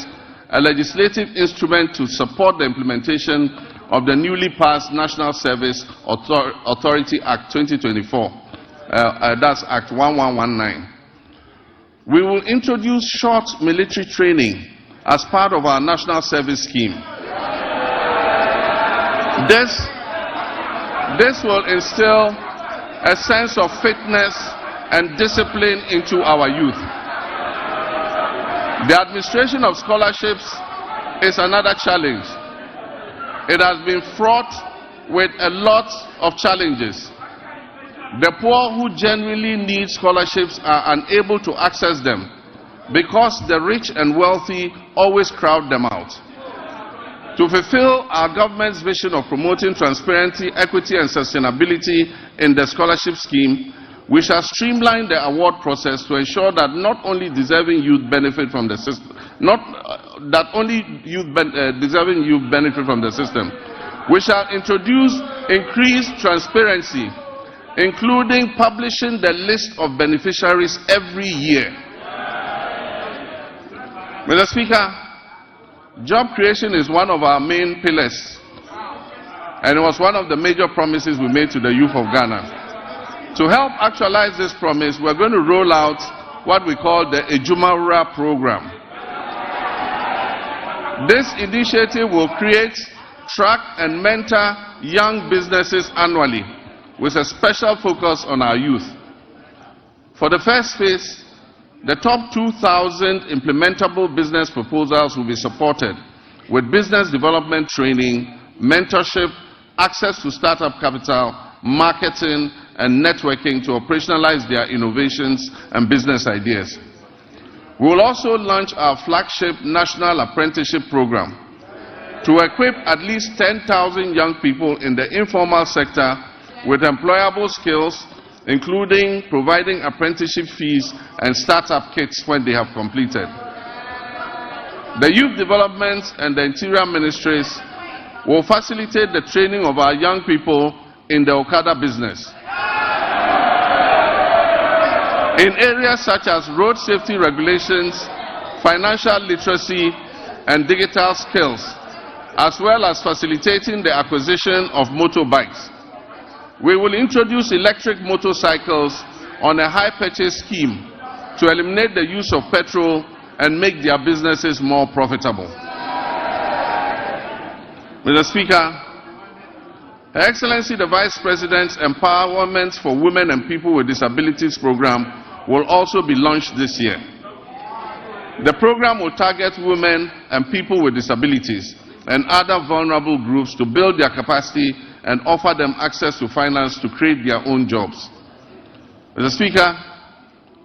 [SPEAKER 2] a legislative instrument to support the implementation of the newly passed National Service Authority Act 2024. That's Act 1119. We will introduce short military training as part of our national service scheme. This will instill a sense of fitness and discipline into our youth. The administration of scholarships is another challenge. It has been fraught with a lot of challenges. The poor who genuinely need scholarships are unable to access them because the rich and wealthy always crowd them out. To fulfill our government's vision of promoting transparency, equity and sustainability in the scholarship scheme, we shall streamline the award process to ensure that not only deserving youth benefit from the that only deserving youth benefit from the system. We shall introduce increased transparency, including publishing the list of beneficiaries every year. Mr. Speaker, job creation is one of our main pillars, and it was one of the major promises we made to the youth of Ghana. To help actualize this promise, we're going to roll out what we call the Ejumawura program. This initiative will create, track, and mentor young businesses annually, with a special focus on our youth. For the first phase, the top 2,000 implementable business proposals will be supported with business development training, mentorship, access to startup capital, marketing, and networking to operationalize their innovations and business ideas. We will also launch our flagship National Apprenticeship Program to equip at least 10,000 young people in the informal sector with employable skills, including providing apprenticeship fees and startup kits when they have completed. The Youth Development and the Interior Ministries will facilitate the training of our young people in the Okada business in areas such as road safety regulations, financial literacy, and digital skills, as well as facilitating the acquisition of motorbikes. We will introduce electric motorcycles on a high purchase scheme to eliminate the use of petrol and make their businesses more profitable. Mr. Speaker, Her Excellency the Vice President's Empowerment for Women and People with Disabilities program will also be launched this year. The program will target women and people with disabilities and other vulnerable groups to build their capacity and offer them access to finance to create their own jobs. Mr. Speaker,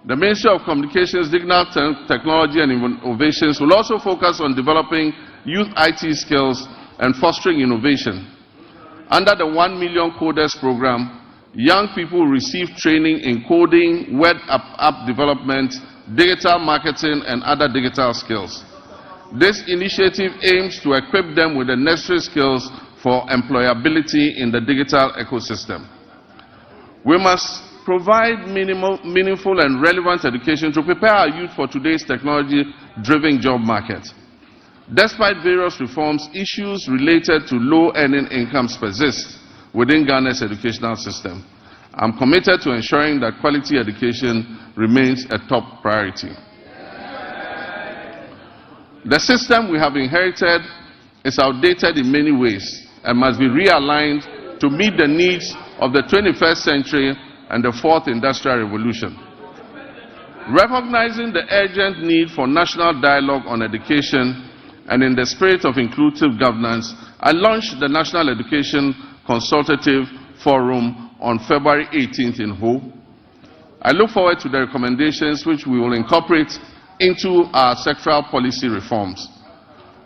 [SPEAKER 2] the Ministry of Communications, Digital Technology and Innovations will also focus on developing youth IT skills and fostering innovation. Under the 1 Million Coders program, young people will receive training in coding, web app development, digital marketing, and other digital skills. This initiative aims to equip them with the necessary skills for employability in the digital ecosystem. We must provide meaningful and relevant education to prepare our youth for today's technology-driven job market. Despite various reforms, issues related to low-earning incomes persist within Ghana's educational system. I'm committed to ensuring that quality education remains a top priority. The system we have inherited is outdated in many ways and must be realigned to meet the needs of the 21st century and the fourth industrial revolution. Recognizing the urgent need for national dialogue on education and in the spirit of inclusive governance, I launched the National Education Consultative Forum on February 18th in Ho. I look forward to the recommendations which we will incorporate into our sectoral policy reforms.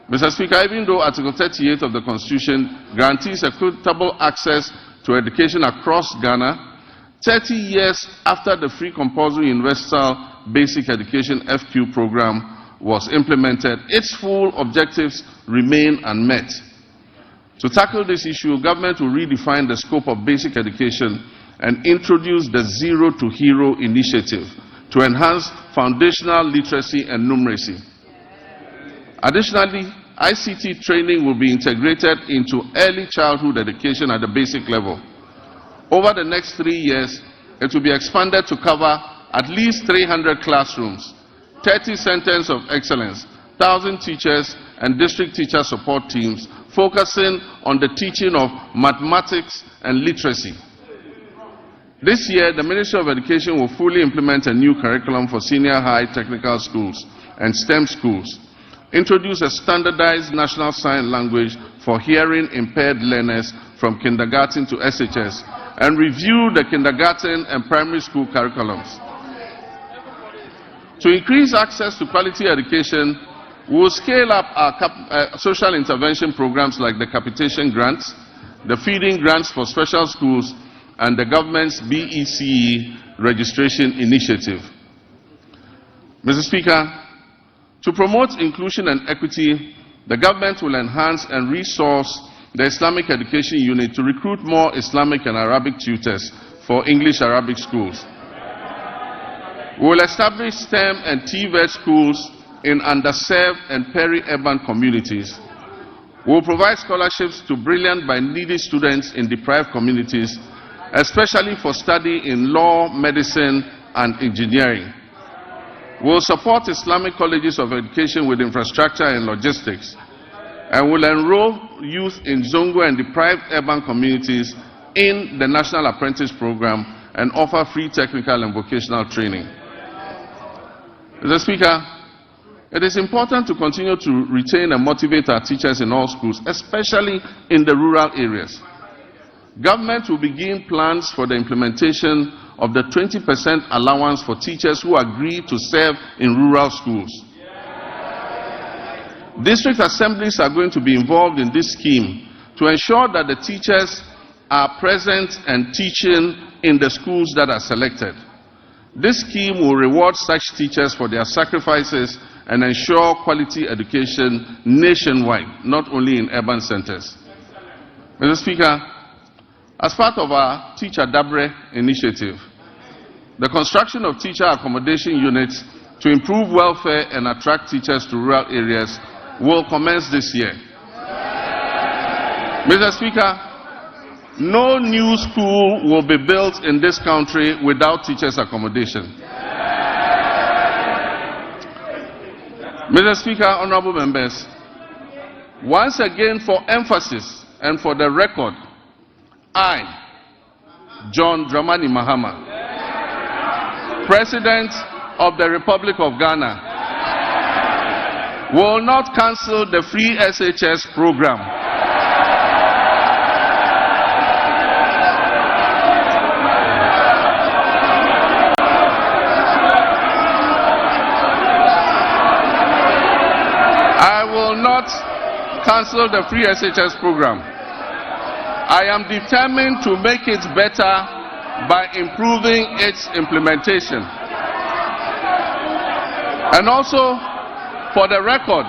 [SPEAKER 2] Mr. Speaker, even though Article 38 of the Constitution guarantees equitable access to education across Ghana, 30 years after the Free Compulsory Universal Basic Education FQ program was implemented, its full objectives remain unmet. To tackle this issue, government will redefine the scope of basic education and introduce the Zero to Hero initiative to enhance foundational literacy and numeracy. Additionally, ICT training will be integrated into early childhood education at the basic level. Over the next 3 years, it will be expanded to cover at least 300 classrooms, 30 centers of excellence, 1,000 teachers and district teacher support teams focusing on the teaching of mathematics and literacy. This year, the Ministry of Education will fully implement a new curriculum for senior high technical schools and STEM schools, introduce a standardized national sign language for hearing impaired learners from kindergarten to SHS, and review the kindergarten and primary school curriculums. To increase access to quality education, we will scale up our social intervention programs like the capitation grants, the feeding grants for special schools, and the government's BECE registration initiative. Mr. Speaker, To promote inclusion and equity, the government will enhance and resource the Islamic Education Unit to recruit more Islamic and Arabic tutors for English-Arabic schools. We will establish STEM and TVET schools in underserved and peri-urban communities. We will provide scholarships to brilliant but needy students in deprived communities, especially for study in law, medicine, and engineering. We will support Islamic colleges of education with infrastructure and logistics, and will enroll youth in Zongo and deprived urban communities in the National Apprentice Program and offer free technical and vocational training. Mr. Speaker, it is important to continue to retain and motivate our teachers in all schools, especially in the rural areas. Government will begin plans for the implementation of the 20% allowance for teachers who agree to serve in rural schools. District assemblies are going to be involved in this scheme to ensure that the teachers are present and teaching in the schools that are selected. This scheme will reward such teachers for their sacrifices and ensure quality education nationwide, not only in urban centers. Mr. Speaker, as part of our Teacher Dabre initiative, the construction of teacher accommodation units to improve welfare and attract teachers to rural areas will commence this year. Mr. Speaker, no new school will be built in this country without teachers' accommodation. Mr. Speaker, honorable members, once again for emphasis and for the record, I, Dramani Mahama, President of the Republic of Ghana, will not cancel the free SHS program. I will not cancel the free SHS program. I am determined to make it better by improving its implementation. And also, for the record,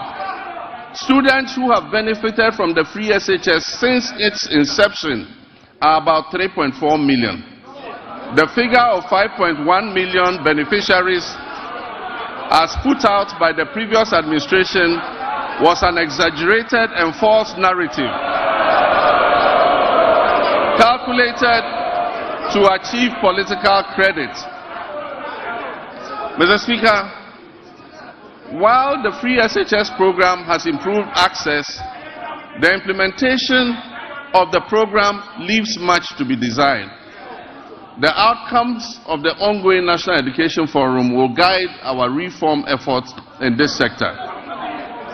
[SPEAKER 2] students who have benefited from the free SHS since its inception are about 3.4 million. The figure of 5.1 million beneficiaries, as put out by the previous administration, was an exaggerated and false narrative calculated to achieve political credit. Mr. Speaker, while the free SHS program has improved access, the implementation of the program leaves much to be desired. The outcomes of the ongoing National Education Forum will guide our reform efforts in this sector.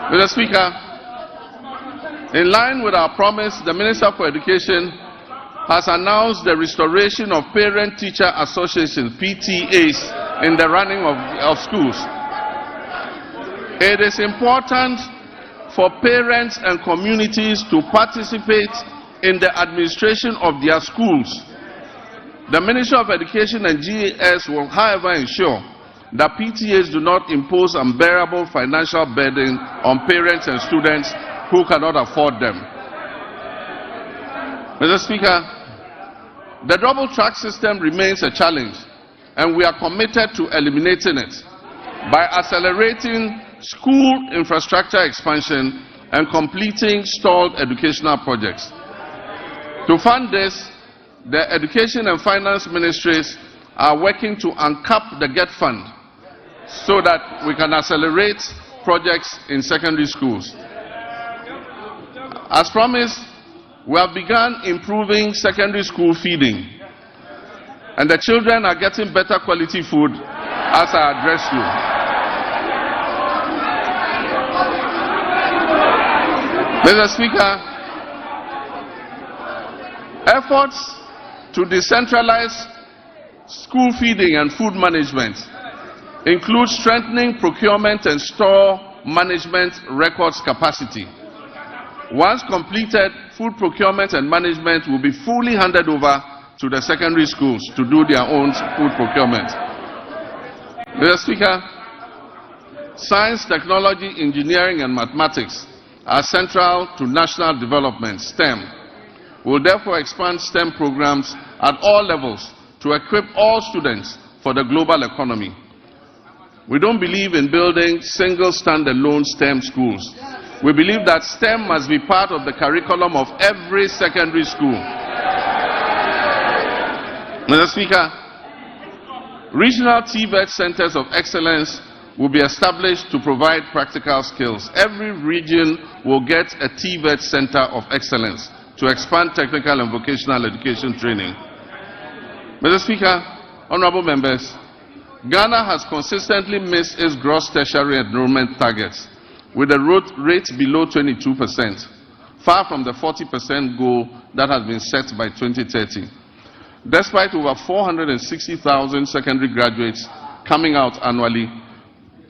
[SPEAKER 2] Mr. Speaker, in line with our promise, the Minister for Education has announced the restoration of Parent-Teacher Associations, PTAs, in the running of schools. It is important for parents and communities to participate in the administration of their schools. The Ministry of Education and GAS will, however, ensure that PTAs do not impose unbearable financial burden on parents and students who cannot afford them. Mr. Speaker, the double track system remains a challenge, and we are committed to eliminating it by accelerating school infrastructure expansion and completing stalled educational projects. To fund this, the Education and Finance Ministries are working to uncap the GET fund so that we can accelerate projects in secondary schools. As promised, we have begun improving secondary school feeding, and the children are getting better quality food as I address you. Mr. Speaker, efforts to decentralize school feeding and food management include strengthening procurement and store management records capacity. Once completed, food procurement and management will be fully handed over to the secondary schools to do their own food procurement. Mr. Speaker, Science, technology, engineering, and mathematics are central to national development, STEM. We will therefore expand STEM programs at all levels to equip all students for the global economy. We don't believe in building single standalone STEM schools. We believe that STEM must be part of the curriculum of every secondary school. Mr. Speaker, regional TVET centers of excellence will be established to provide practical skills. Every region will get a TVET center of excellence to expand technical and vocational education training. Mr. Speaker, honorable members, Ghana has consistently missed its gross tertiary enrollment targets with a rate below 22%, far from the 40% goal that has been set by 2030. Despite over 460,000 secondary graduates coming out annually,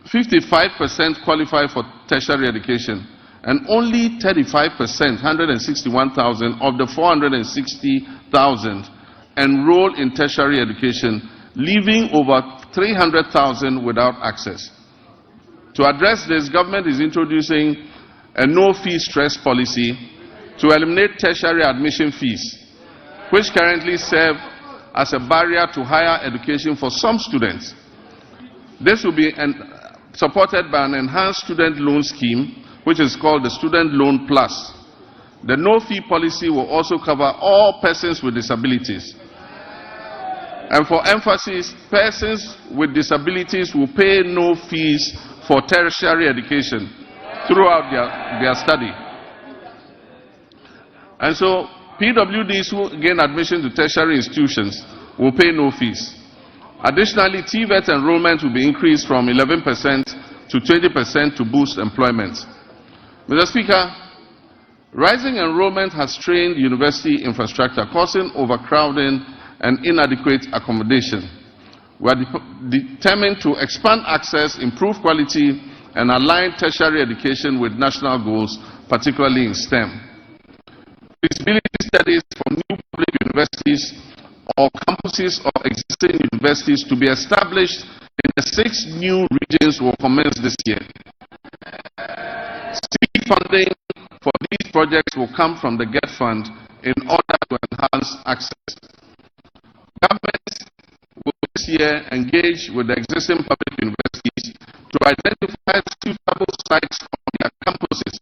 [SPEAKER 2] 55% qualify for tertiary education, and only 35%, 161,000 of the 460,000 enroll in tertiary education, leaving over 300,000 without access. To address this, government is introducing a no-fee stress policy to eliminate tertiary admission fees, which currently serve as a barrier to higher education for some students. This will be supported by an enhanced student loan scheme, which is called the Student Loan Plus. The no-fee policy will also cover all persons with disabilities. And for emphasis, persons with disabilities will pay no fees for tertiary education throughout their study. And so, PWDs who gain admission to tertiary institutions will pay no fees. Additionally, TVET enrollment will be increased from 11% to 20% to boost employment. Mr. Speaker, rising enrollment has strained university infrastructure, causing overcrowding and inadequate accommodation. We are determined to expand access, improve quality, and align tertiary education with national goals, particularly in STEM. Feasibility studies for new public universities or campuses of existing universities to be established in the 6 new regions will commence this year. Seed funding for these projects will come from the GET Fund in order to enhance access. Government will this year engage with the existing public universities to identify suitable sites on their campuses,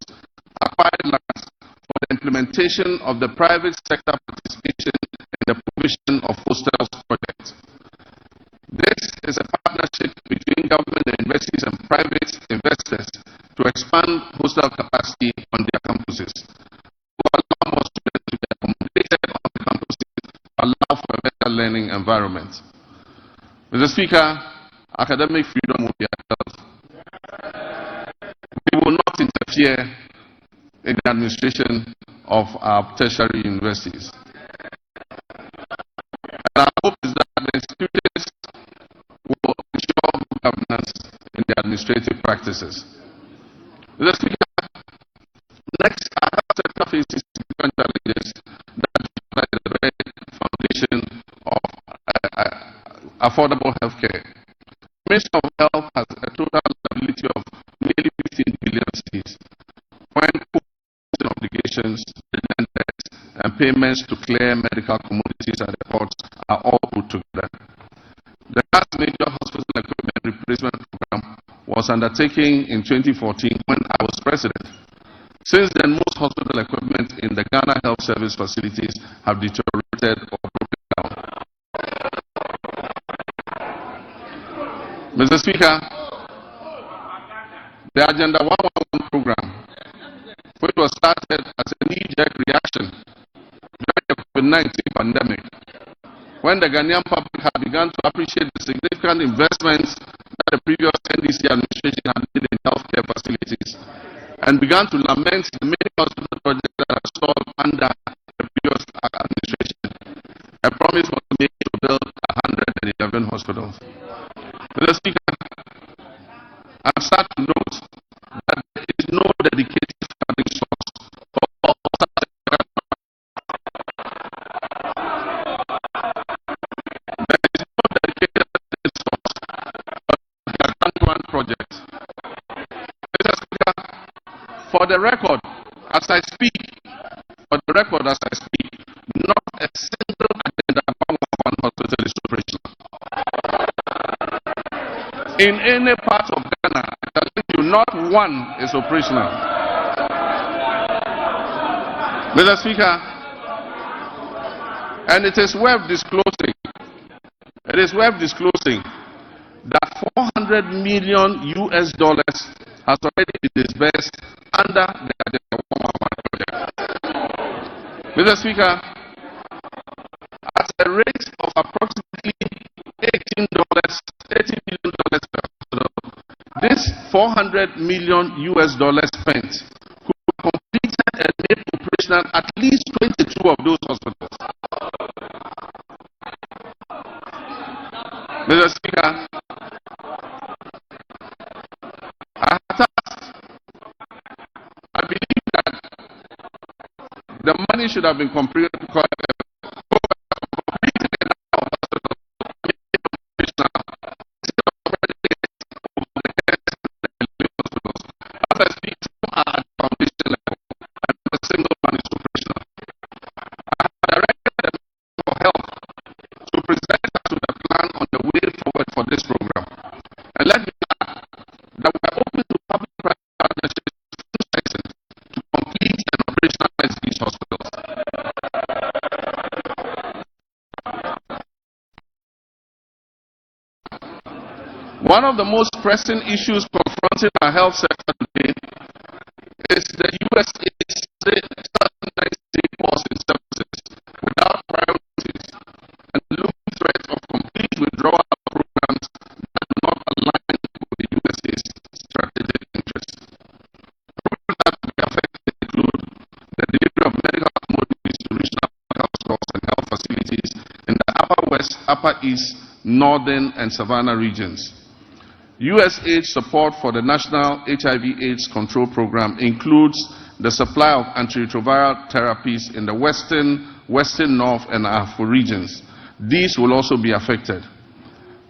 [SPEAKER 2] acquired lands, for the implementation of the private sector participation in the provision of hostels project. This is a partnership between government and universities and private investors to expand hostel capacity on their campuses, to allow more students to be accommodated on the campuses, allow for a better learning environment. Mr. Speaker, academic freedom will be upheld. We will not interfere in the administration of our tertiary universities. And our hope is that the institutions will ensure good governance in the administrative practices. Mr. Speaker, next, our health sector faces significant challenges that provide the very foundation of affordable health care. The Ministry of Health has a total liability of nearly 15 billion cedis, when obligations, and payments to clear medical commodities and reports are all put together. The last major hospital equipment replacement program was undertaken in 2014 when I was president. Since then, most hospital equipment in the Ghana Health Service facilities have deteriorated or broken down. Mr. Speaker, the Agenda 111 program, which was started as a knee-jerk reaction during the COVID-19 pandemic, when the Ghanaian public had begun to appreciate the significant investments that the previous NDC administration had made in healthcare facilities, and began to lament the many hospital projects that are stalled under the previous administration. A promise was made to build 111 hospitals. Mr. Speaker, I'm sad to note that there is no dedicated funding source for all such. There is no dedicated funding source for the Gargantuan project. For the record, as I speak, not a single agenda about one hospital is operational. In any part of Ghana, I tell you, not one is operational. Mr. Speaker, and it is worth disclosing, that $400 million US has already been disbursed under the Agenda project. Mr. Speaker, at a rate of approximately $18 million per hospital, this $400 million US spent could have completed and made operational at least 22 of those hospitals. Mr. Speaker, I believe that the money should have been completed. One of the most pressing issues confronting our health sector today is the USAID's pause in services without priorities and the looming threat of complete withdrawal of programs that do not align with the USAID's strategic interests. Programs that will be affected include the delivery of medical commodities to regional health stores and health facilities in the Upper West, Upper East, Northern, and Savannah regions. USAID support for the National HIV/AIDS Control Program includes the supply of antiretroviral therapies in the Western, North, and Afro regions. These will also be affected.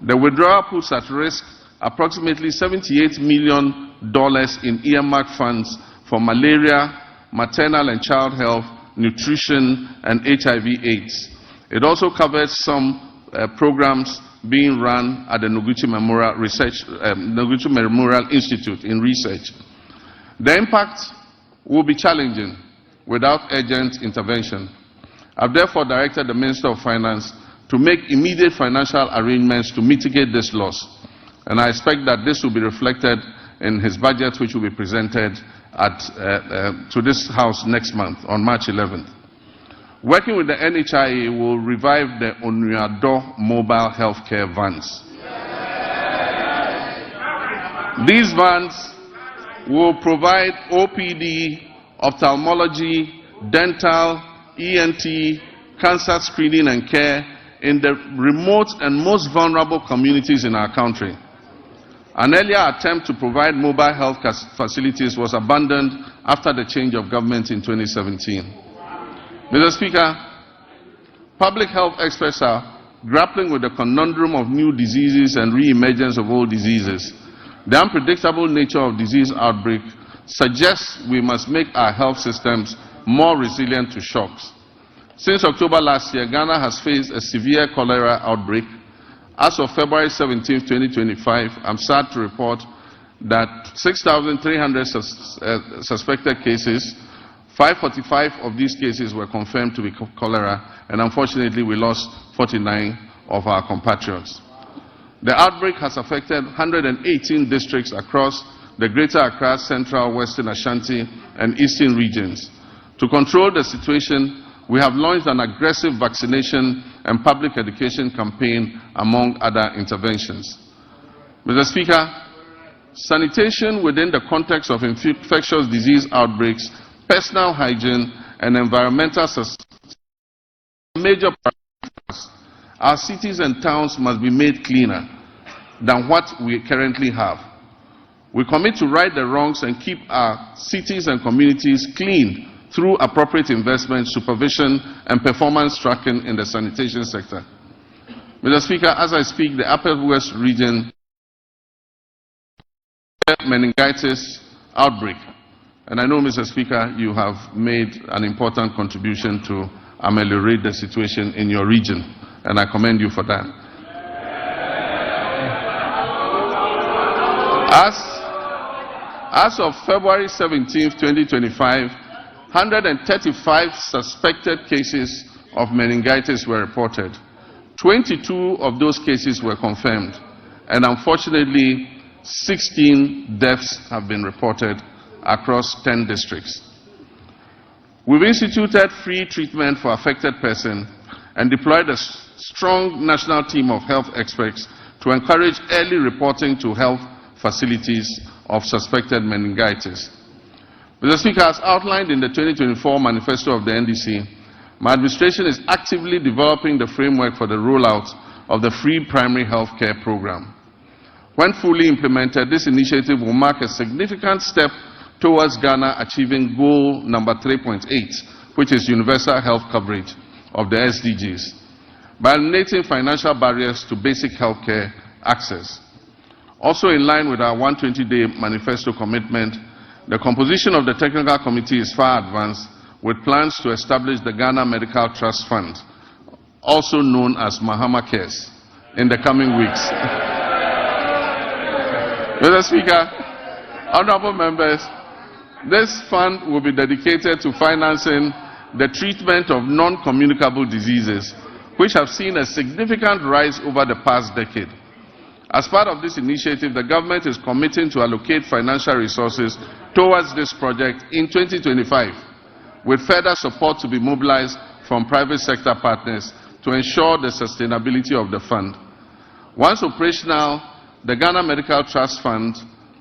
[SPEAKER 2] The withdrawal puts at risk approximately $78 million in earmarked funds for malaria, maternal and child health, nutrition, and HIV/AIDS. It also covers some programs being run at the Noguchi Memorial Institute in research. The impact will be challenging without urgent intervention. I've therefore directed the Minister of Finance to make immediate financial arrangements to mitigate this loss, and I expect that this will be reflected in his budget, which will be presented to this House next month on March 11th. Working with the NHIA will revive the Onuado mobile healthcare vans. These vans will provide OPD, ophthalmology, dental, ENT, cancer screening and care in the remote and most vulnerable communities in our country. An earlier attempt to provide mobile health facilities was abandoned after the change of government in 2017. Mr. Speaker, public health experts are grappling with the conundrum of new diseases and re-emergence of old diseases. The unpredictable nature of disease outbreak suggests we must make our health systems more resilient to shocks. Since October last year, Ghana has faced a severe cholera outbreak. As of February 17, 2025, I'm sad to report that 6,300 suspected cases, 545 of these cases were confirmed to be cholera, and unfortunately we lost 49 of our compatriots. The outbreak has affected 118 districts across the Greater Accra, Central, Western Ashanti, and Eastern regions. To control the situation, we have launched an aggressive vaccination and public education campaign, among other interventions. Mr. Speaker, sanitation within the context of infectious disease outbreaks, personal hygiene, and environmental major priorities. Our cities and towns must be made cleaner than what we currently have. We commit to right the wrongs and keep our cities and communities clean through appropriate investment, supervision, and performance tracking in the sanitation sector. Mr. Speaker, as I speak, the Upper West region meningitis outbreak. And I know, Mr. Speaker, you have made an important contribution to ameliorate the situation in your region, and I commend you for that. As of February 17, 2025, 135 suspected cases of meningitis were reported. 22 of those cases were confirmed, and unfortunately, 16 deaths have been reported across 10 districts. We've instituted free treatment for affected persons and deployed a strong national team of health experts to encourage early reporting to health facilities of suspected meningitis. Mr. Speaker, as outlined in the 2024 manifesto of the NDC, my administration is actively developing the framework for the rollout of the free primary health care program. When fully implemented, this initiative will mark a significant step towards Ghana achieving goal number 3.8, which is universal health coverage of the SDGs, by eliminating financial barriers to basic health care access. Also in line with our 120-day manifesto commitment, the composition of the technical committee is far advanced, with plans to establish the Ghana Medical Trust Fund, also known as Mahama Cares, in the coming weeks. Mr. Speaker, honorable members, this fund will be dedicated to financing the treatment of non-communicable diseases, which have seen a significant rise over the past decade. As part of this initiative, the government is committing to allocate financial resources towards this project in 2025, with further support to be mobilized from private sector partners to ensure the sustainability of the fund. Once operational, the Ghana Medical Trust Fund,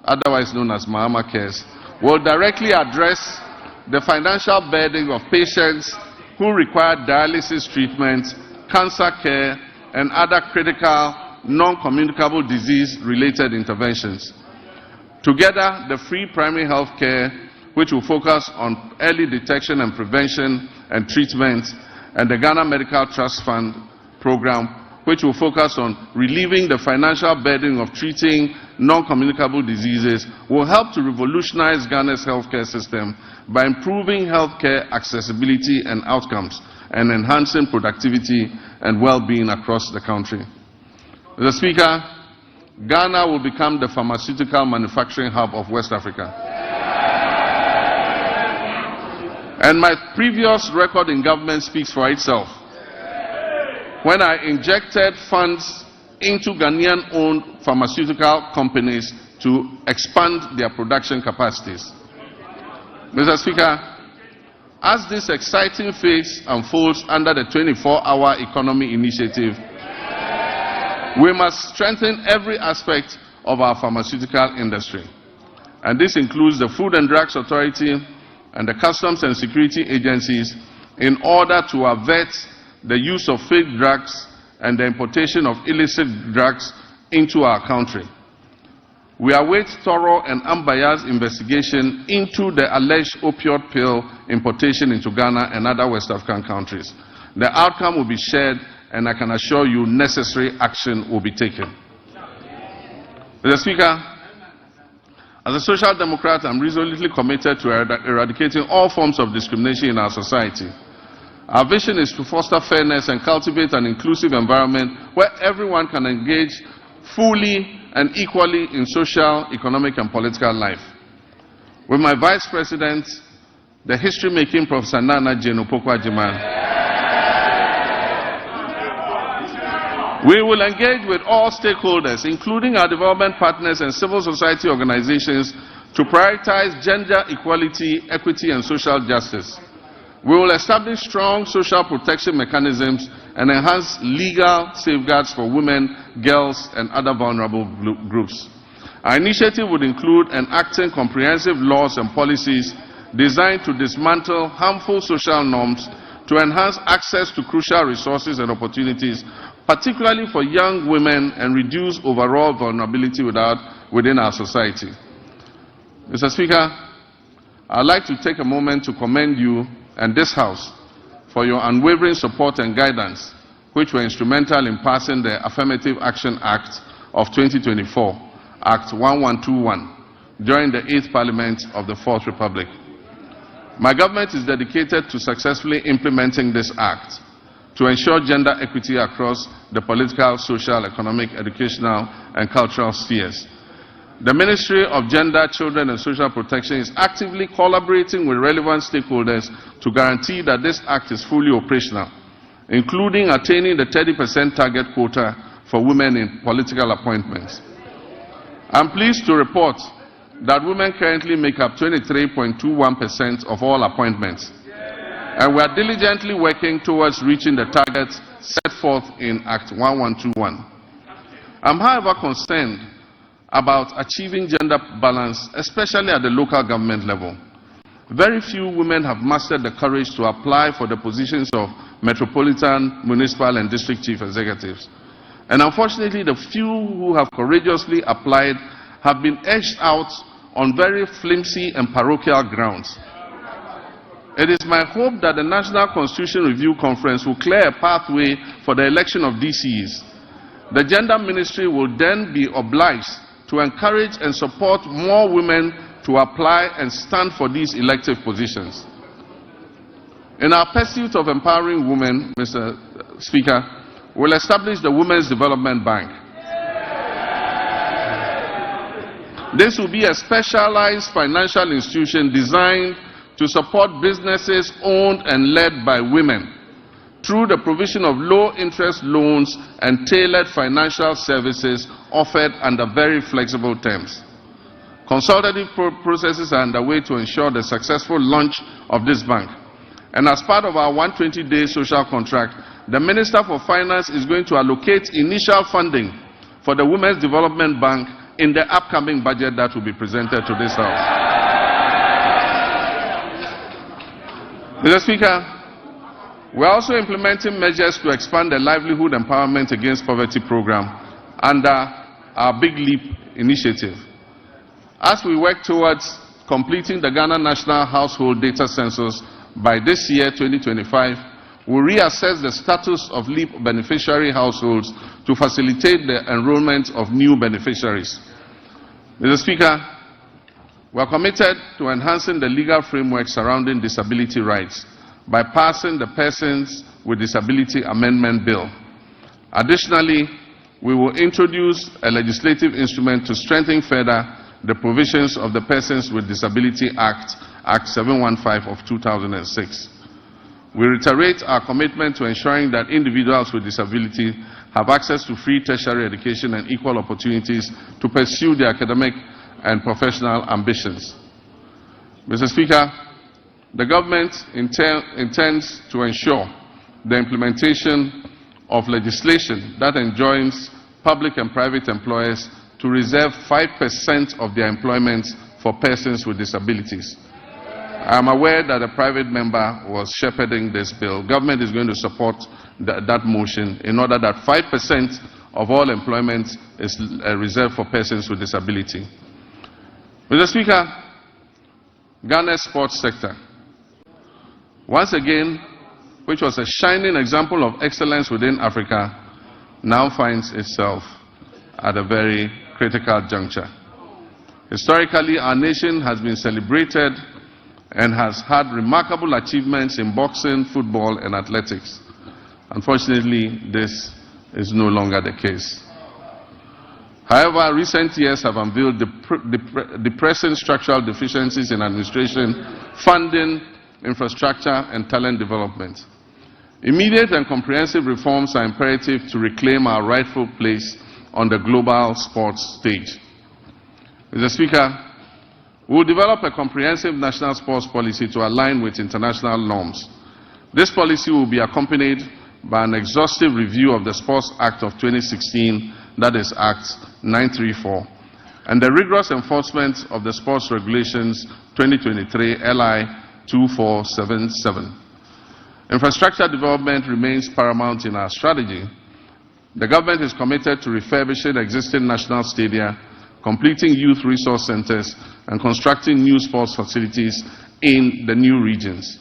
[SPEAKER 2] otherwise known as Mahama Cares, will directly address the financial burden of patients who require dialysis treatment, cancer care, and other critical non-communicable disease-related interventions. Together, the free primary health care, which will focus on early detection and prevention and treatment, and the Ghana Medical Trust Fund program, which will focus on relieving the financial burden of treating non-communicable diseases, will help to revolutionize Ghana's healthcare system by improving healthcare accessibility and outcomes and enhancing productivity and well-being across the country. Mr. Speaker, Ghana will become the pharmaceutical manufacturing hub of West Africa. And my previous record in government speaks for itself. When I injected funds into Ghanaian-owned pharmaceutical companies to expand their production capacities. Mr. Speaker, as this exciting phase unfolds under the 24-hour economy initiative, we must strengthen every aspect of our pharmaceutical industry. And this includes the Food and Drugs Authority and the Customs and Security agencies in order to avert the use of fake drugs and the importation of illicit drugs into our country. We await thorough and unbiased investigation into the alleged opioid pill importation into Ghana and other West African countries. The outcome will be shared, and I can assure you necessary action will be taken. Mr. Speaker, as a social democrat, I'm resolutely committed to eradicating all forms of discrimination in our society. Our vision is to foster fairness and cultivate an inclusive environment where everyone can engage fully and equally in social, economic, and political life. With my Vice President, the history-making Professor Nana Jane Opoku-Agyeman, we will engage with all stakeholders, including our development partners and civil society organizations, to prioritize gender equality, equity, and social justice. We will establish strong social protection mechanisms and enhance legal safeguards for women, girls, and other vulnerable groups. Our initiative would include enacting comprehensive laws and policies designed to dismantle harmful social norms to enhance access to crucial resources and opportunities, particularly for young women, and reduce overall vulnerability within our society. Mr. Speaker, I'd like to take a moment to commend you and this House for your unwavering support and guidance, which were instrumental in passing the Affirmative Action Act of 2024, Act 1121, during the 8th Parliament of the 4th Republic. My government is dedicated to successfully implementing this act to ensure gender equity across the political, social, economic, educational, and cultural spheres. The Ministry of Gender, Children and Social Protection is actively collaborating with relevant stakeholders to guarantee that this act is fully operational, including attaining the 30% target quota for women in political appointments. I'm pleased to report that women currently make up 23.21% of all appointments, and we are diligently working towards reaching the targets set forth in Act 1121. I'm, however, concerned about achieving gender balance, especially at the local government level. Very few women have mastered the courage to apply for the positions of metropolitan, municipal, and district chief executives. And unfortunately, the few who have courageously applied have been edged out on very flimsy and parochial grounds. It is my hope that the National Constitution Review Conference will clear a pathway for the election of DCEs. The Gender Ministry will then be obliged to encourage and support more women to apply and stand for these elective positions. In our pursuit of empowering women, Mr. Speaker, we'll establish the Women's Development Bank. This will be a specialized financial institution designed to support businesses owned and led by women through the provision of low-interest loans and tailored financial services offered under very flexible terms. Consultative processes are underway to ensure the successful launch of this bank. And as part of our 120-day social contract, the Minister for Finance is going to allocate initial funding for the Women's Development Bank in the upcoming budget that will be presented to this House. Mr. Speaker, we are also implementing measures to expand the Livelihood Empowerment Against Poverty program under our Big Leap initiative. As we work towards completing the Ghana National Household Data Census by this year, 2025, we'll reassess the status of LEAP beneficiary households to facilitate the enrollment of new beneficiaries. Mr. Speaker, we are committed to enhancing the legal framework surrounding disability rights by passing the Persons with Disability Amendment Bill. Additionally, we will introduce a legislative instrument to strengthen further the provisions of the Persons with Disability Act, Act 715 of 2006. We reiterate our commitment to ensuring that individuals with disability have access to free tertiary education and equal opportunities to pursue their academic and professional ambitions. Mr. Speaker, the government intends to ensure the implementation of legislation that enjoins public and private employers to reserve 5% of their employment for persons with disabilities. I am aware that a private member was shepherding this bill. Government is going to support that motion in order that 5% of all employment is reserved for persons with disability. Mr. Speaker, Ghana's sports sector, once again, which was a shining example of excellence within Africa, now finds itself at a very critical juncture. Historically, our nation has been celebrated and has had remarkable achievements in boxing, football, and athletics. Unfortunately, this is no longer the case. However, recent years have unveiled depressing structural deficiencies in administration, funding, infrastructure, and talent development. Immediate and comprehensive reforms are imperative to reclaim our rightful place on the global sports stage. Mr. Speaker, we will develop a comprehensive national sports policy to align with international norms. This policy will be accompanied by an exhaustive review of the Sports Act of 2016, that is Act 934, and the rigorous enforcement of the Sports Regulations 2023 LI 2477. Infrastructure development remains paramount in our strategy. The government is committed to refurbishing existing national stadia, completing youth resource centers, and constructing new sports facilities in the new regions.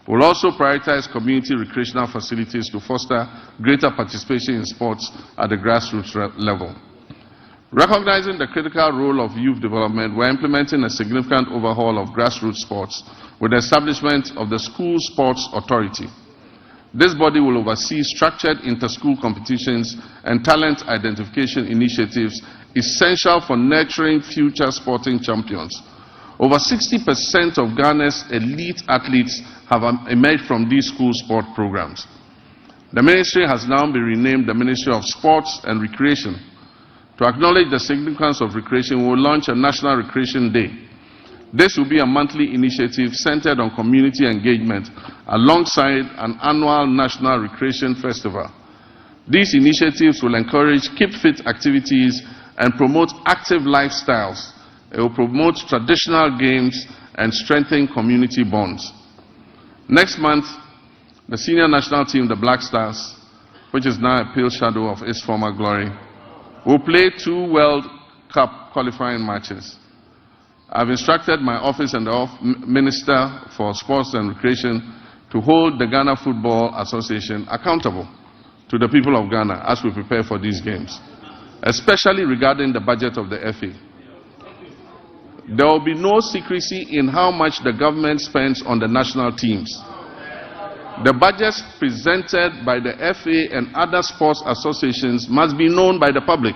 [SPEAKER 2] We'll also prioritize community recreational facilities to foster greater participation in sports at the grassroots level. Recognizing the critical role of youth development, we are implementing a significant overhaul of grassroots sports with the establishment of the School Sports Authority. This body will oversee structured inter-school competitions and talent identification initiatives essential for nurturing future sporting champions. Over 60% of Ghana's elite athletes have emerged from these school sport programs. The ministry has now been renamed the Ministry of Sports and Recreation. To acknowledge the significance of recreation, we will launch a National Recreation Day. This will be a monthly initiative centered on community engagement alongside an annual National Recreation Festival. These initiatives will encourage keep fit activities and promote active lifestyles. It will promote traditional games and strengthen community bonds. Next month, the senior national team, the Black Stars, which is now a pale shadow of its former glory, will play 2 World Cup qualifying matches. I've instructed my office and the Minister for Sports and Recreation to hold the Ghana Football Association accountable to the people of Ghana as we prepare for these games, especially regarding the budget of the FA. There will be no secrecy in how much the government spends on the national teams. The budgets presented by the FA and other sports associations must be known by the public.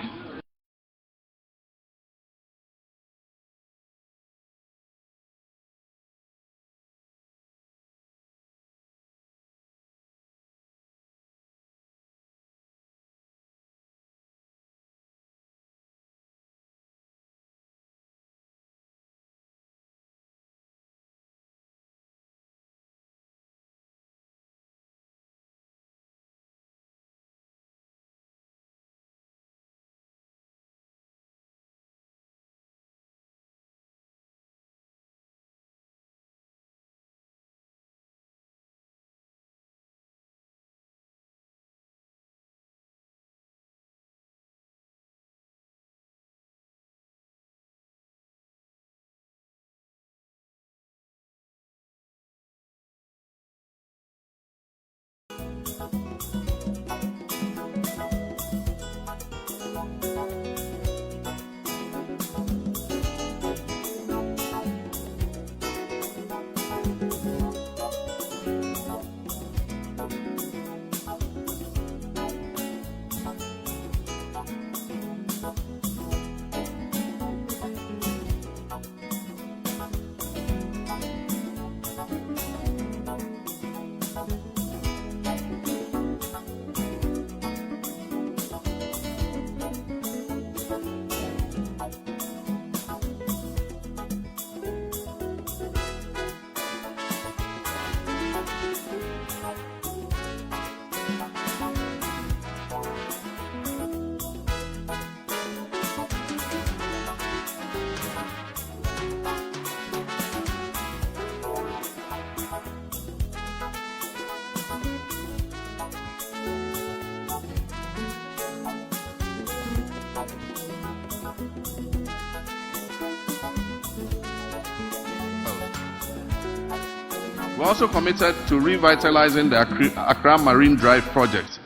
[SPEAKER 2] We're also committed to revitalizing the Accra Marine Drive project,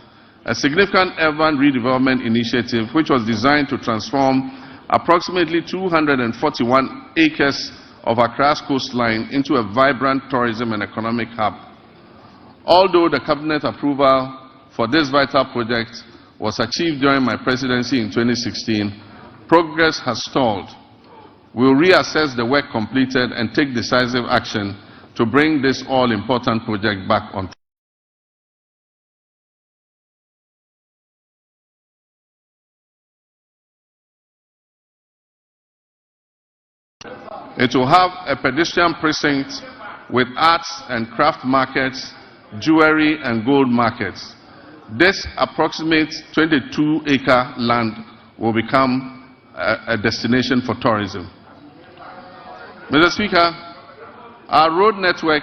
[SPEAKER 2] a significant urban redevelopment initiative which was designed to transform approximately 241 acres of Accra's coastline into a vibrant tourism and economic hub. Although the cabinet approval for this vital project was achieved during my presidency in 2016, progress has stalled. We will reassess the work completed and take decisive action to bring this all-important project back on track. It will have a pedestrian precinct with arts and craft markets, jewelry and gold markets. This approximate 22-acre land will become a destination for tourism. Mr. Speaker, our road network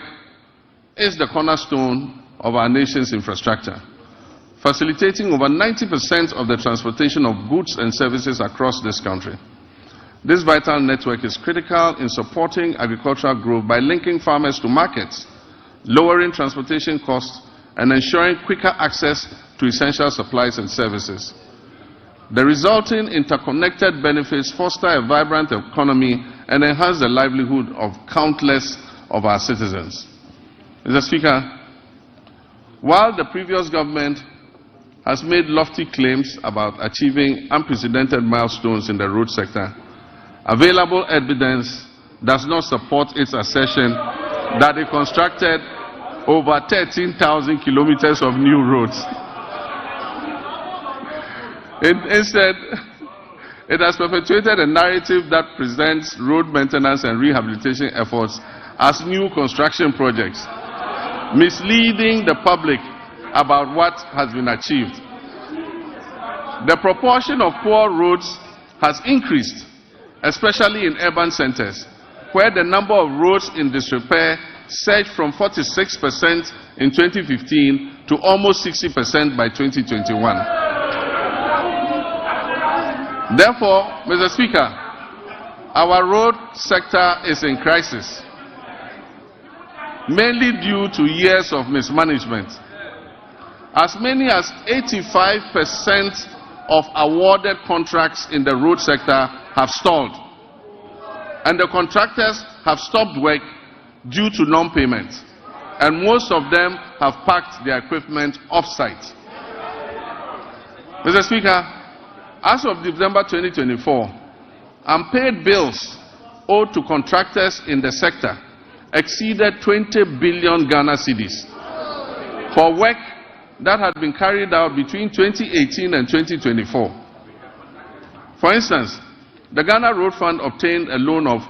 [SPEAKER 2] is the cornerstone of our nation's infrastructure, facilitating over 90% of the transportation of goods and services across this country. This vital network is critical in supporting agricultural growth by linking farmers to markets, lowering transportation costs, and ensuring quicker access to essential supplies and services. The resulting interconnected benefits foster a vibrant economy and enhance the livelihood of countless of our citizens. Mr. Speaker, while the previous government has made lofty claims about achieving unprecedented milestones in the road sector, available evidence does not support its assertion that it constructed over 13,000 kilometers of new roads. Instead, it has perpetuated a narrative that presents road maintenance and rehabilitation efforts as new construction projects, misleading the public about what has been achieved. The proportion of poor roads has increased, especially in urban centers, where the number of roads in disrepair surged from 46% in 2015 to almost 60% by 2021. Therefore, Mr. Speaker, our road sector is in crisis, mainly due to years of mismanagement. As many as 85% of awarded contracts in the road sector have stalled, and the contractors have stopped work due to non-payment, and most of them have parked their equipment off-site. Mr. Speaker, as of December 2024, unpaid bills owed to contractors in the sector exceeded 20 billion Ghana cedis for work that had been carried out between 2018 and 2024. For instance, the Ghana Road Fund obtained a loan of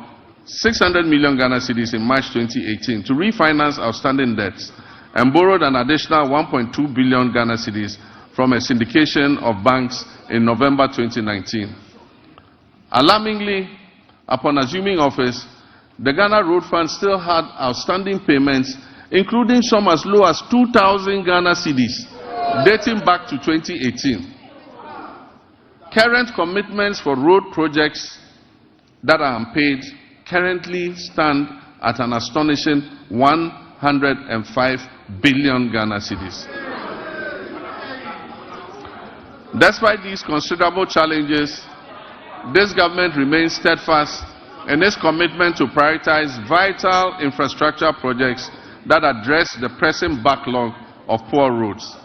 [SPEAKER 2] 600 million Ghana cedis in March 2018 to refinance outstanding debts and borrowed an additional 1.2 billion Ghana cedis from a syndication of banks in November 2019. Alarmingly, upon assuming office, the Ghana Road Fund still had outstanding payments, including some as low as 2,000 Ghana cedis, dating back to 2018. Current commitments for road projects that are unpaid currently stand at an astonishing 105 billion Ghana cedis. Despite these considerable challenges, this government remains steadfast in its commitment to prioritize vital infrastructure projects that address the pressing backlog of poor roads.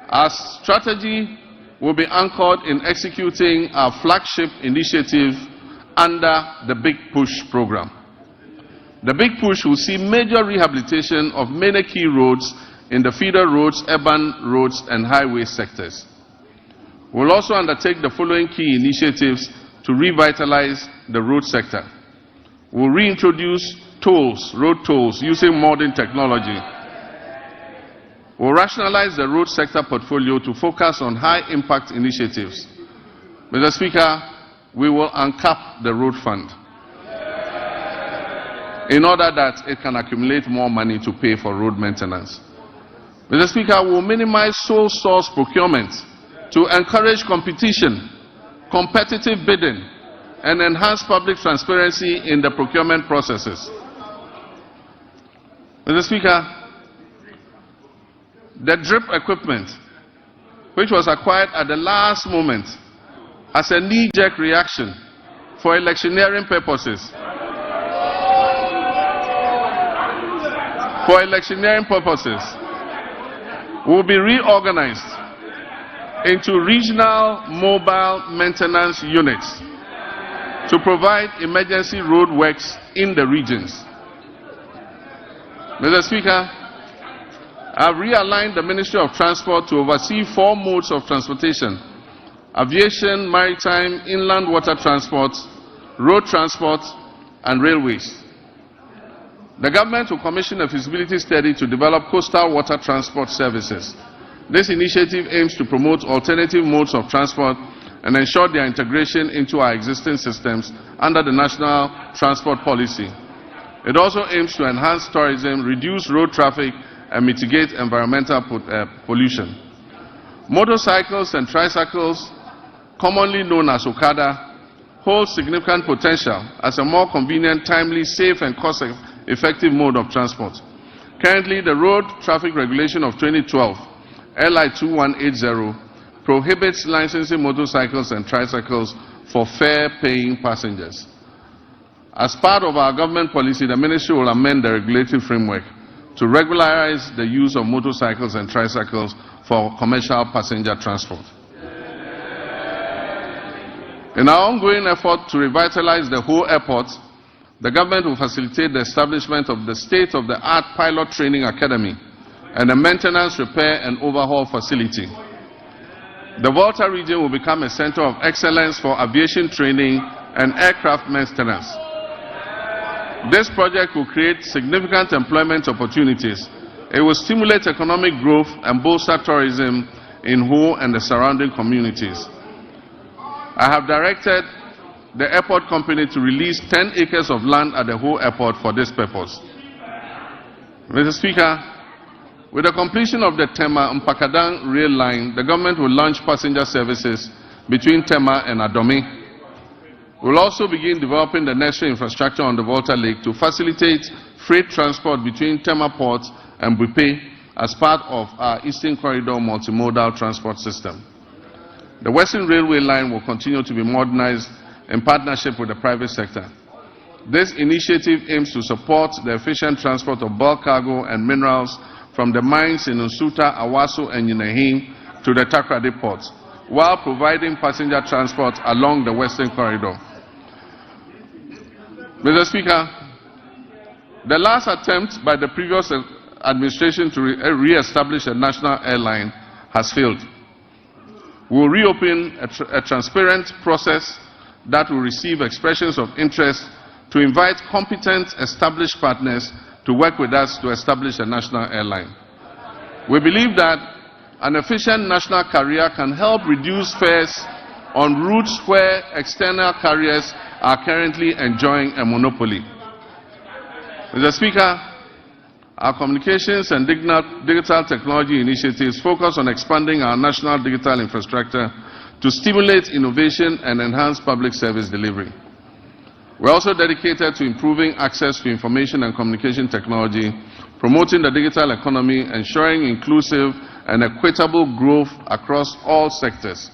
[SPEAKER 2] Our strategy will be anchored in executing our flagship initiative under the Big Push program. The Big Push will see major rehabilitation of many key roads in the feeder roads, urban roads, and highway sectors. We will also undertake the following key initiatives to revitalize the road sector. We will reintroduce tolls, road tolls, using modern technology. We will rationalize the road sector portfolio to focus on high-impact initiatives. Mr. Speaker, we will uncap the road fund in order that it can accumulate more money to pay for road maintenance. Mr. Speaker, we will minimize sole source procurement to encourage competition, competitive bidding, and enhance public transparency in the procurement processes. Mr. Speaker, the drip equipment, which was acquired at the last moment as a knee-jerk reaction for electioneering purposes, will be reorganized into regional mobile maintenance units to provide emergency road works in the regions. Mr. Speaker, I have realigned the Ministry of Transport to oversee 4 modes of transportation: aviation, maritime, inland water transport, road transport, and railways. The government will commission a feasibility study to develop coastal water transport services. This initiative aims to promote alternative modes of transport and ensure their integration into our existing systems under the National Transport Policy. It also aims to enhance tourism, reduce road traffic, and mitigate environmental pollution. Motorcycles and tricycles, commonly known as Okada, hold significant potential as a more convenient, timely, safe, and cost-effective mode of transport. Currently, the Road Traffic Regulation of 2012, LI 2180, prohibits licensing motorcycles and tricycles for fare-paying passengers. As part of our government policy, the Ministry will amend the regulatory framework to regularize the use of motorcycles and tricycles for commercial passenger transport. In our ongoing effort to revitalize the whole airport, the government will facilitate the establishment of the state-of-the-art pilot training academy and a maintenance, repair, and overhaul facility. The Volta region will become a center of excellence for aviation training and aircraft maintenance. This project will create significant employment opportunities. It will stimulate economic growth and bolster tourism in Ho and the surrounding communities. I have directed the airport company to release 10 acres of land at the Ho airport for this purpose. Mr. Speaker, with the completion of the Tema-Mpakadan rail line, the government will launch passenger services between Tema and Adome. We will also begin developing the necessary infrastructure on the Volta Lake to facilitate freight transport between Tema Port and Bupe as part of our Eastern Corridor multimodal transport system. The Western Railway line will continue to be modernized in partnership with the private sector. This initiative aims to support the efficient transport of bulk cargo and minerals from the mines in Nsuta, Awaso, and Yinahim to the Takoradi ports, while providing passenger transport along the Western Corridor. Mr. Speaker, the last attempt by the previous administration to re-establish a national airline has failed. We will reopen a transparent process that will receive expressions of interest to invite competent established partners to work with us to establish a national airline. We believe that an efficient national carrier can help reduce fares on routes where external carriers are currently enjoying a monopoly. Mr. Speaker, our communications and digital technology initiatives focus on expanding our national digital infrastructure to stimulate innovation and enhance public service delivery. We are also dedicated to improving access to information and communication technology, promoting the digital economy, ensuring inclusive and equitable growth across all sectors.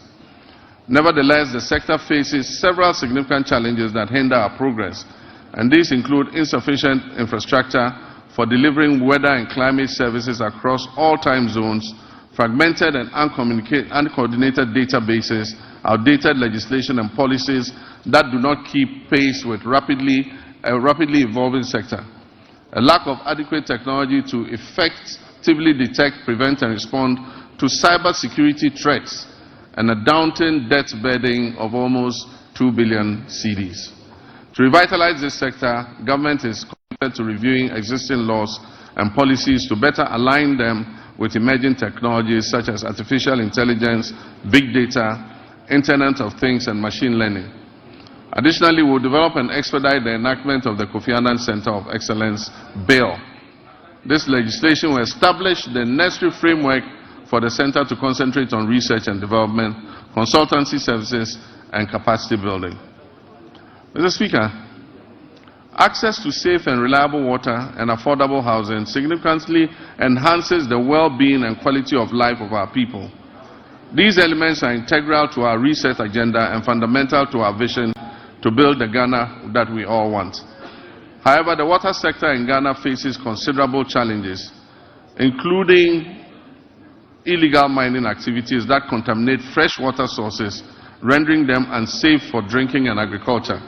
[SPEAKER 2] Nevertheless, the sector faces several significant challenges that hinder our progress, and these include insufficient infrastructure for delivering weather and climate services across all time zones, fragmented and uncoordinated databases, outdated legislation and policies that do not keep pace with a rapidly evolving sector, a lack of adequate technology to effectively detect, prevent, and respond to cybersecurity threats, and a daunting debt burden of almost 2 billion cedis. To revitalize this sector, government is committed to reviewing existing laws and policies to better align them with emerging technologies such as artificial intelligence, big data, Internet of Things, and machine learning. Additionally, we will develop and expedite the enactment of the Kofi Annan Center of Excellence Bill. This legislation will establish the necessary framework for the center to concentrate on research and development, consultancy services, and capacity building. Mr. Speaker, access to safe and reliable water and affordable housing significantly enhances the well-being and quality of life of our people. These elements are integral to our research agenda and fundamental to our vision to build the Ghana that we all want. However, the water sector in Ghana faces considerable challenges, including illegal mining activities that contaminate fresh water sources, rendering them unsafe for drinking and agriculture.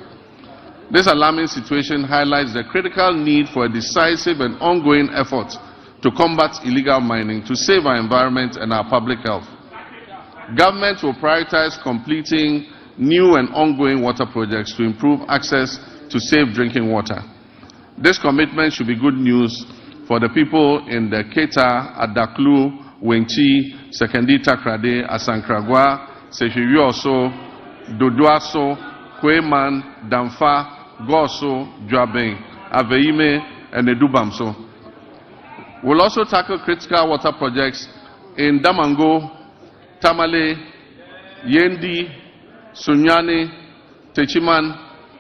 [SPEAKER 2] This alarming situation highlights the critical need for a decisive and ongoing effort to combat illegal mining to save our environment and our public health. Government will prioritize completing new and ongoing water projects to improve access to safe drinking water. This commitment should be good news for the people in the Keta, Adaklu, Wenchi, Sekendi Takrade, Asankragwa, Sehiyuoso, Dodoaso, Kweman, Damfa, Goso, Dwabeng, Aveime, and Edubamso. We'll also tackle critical water projects in Damango, Tamale, Yendi, Sunyani, Techiman,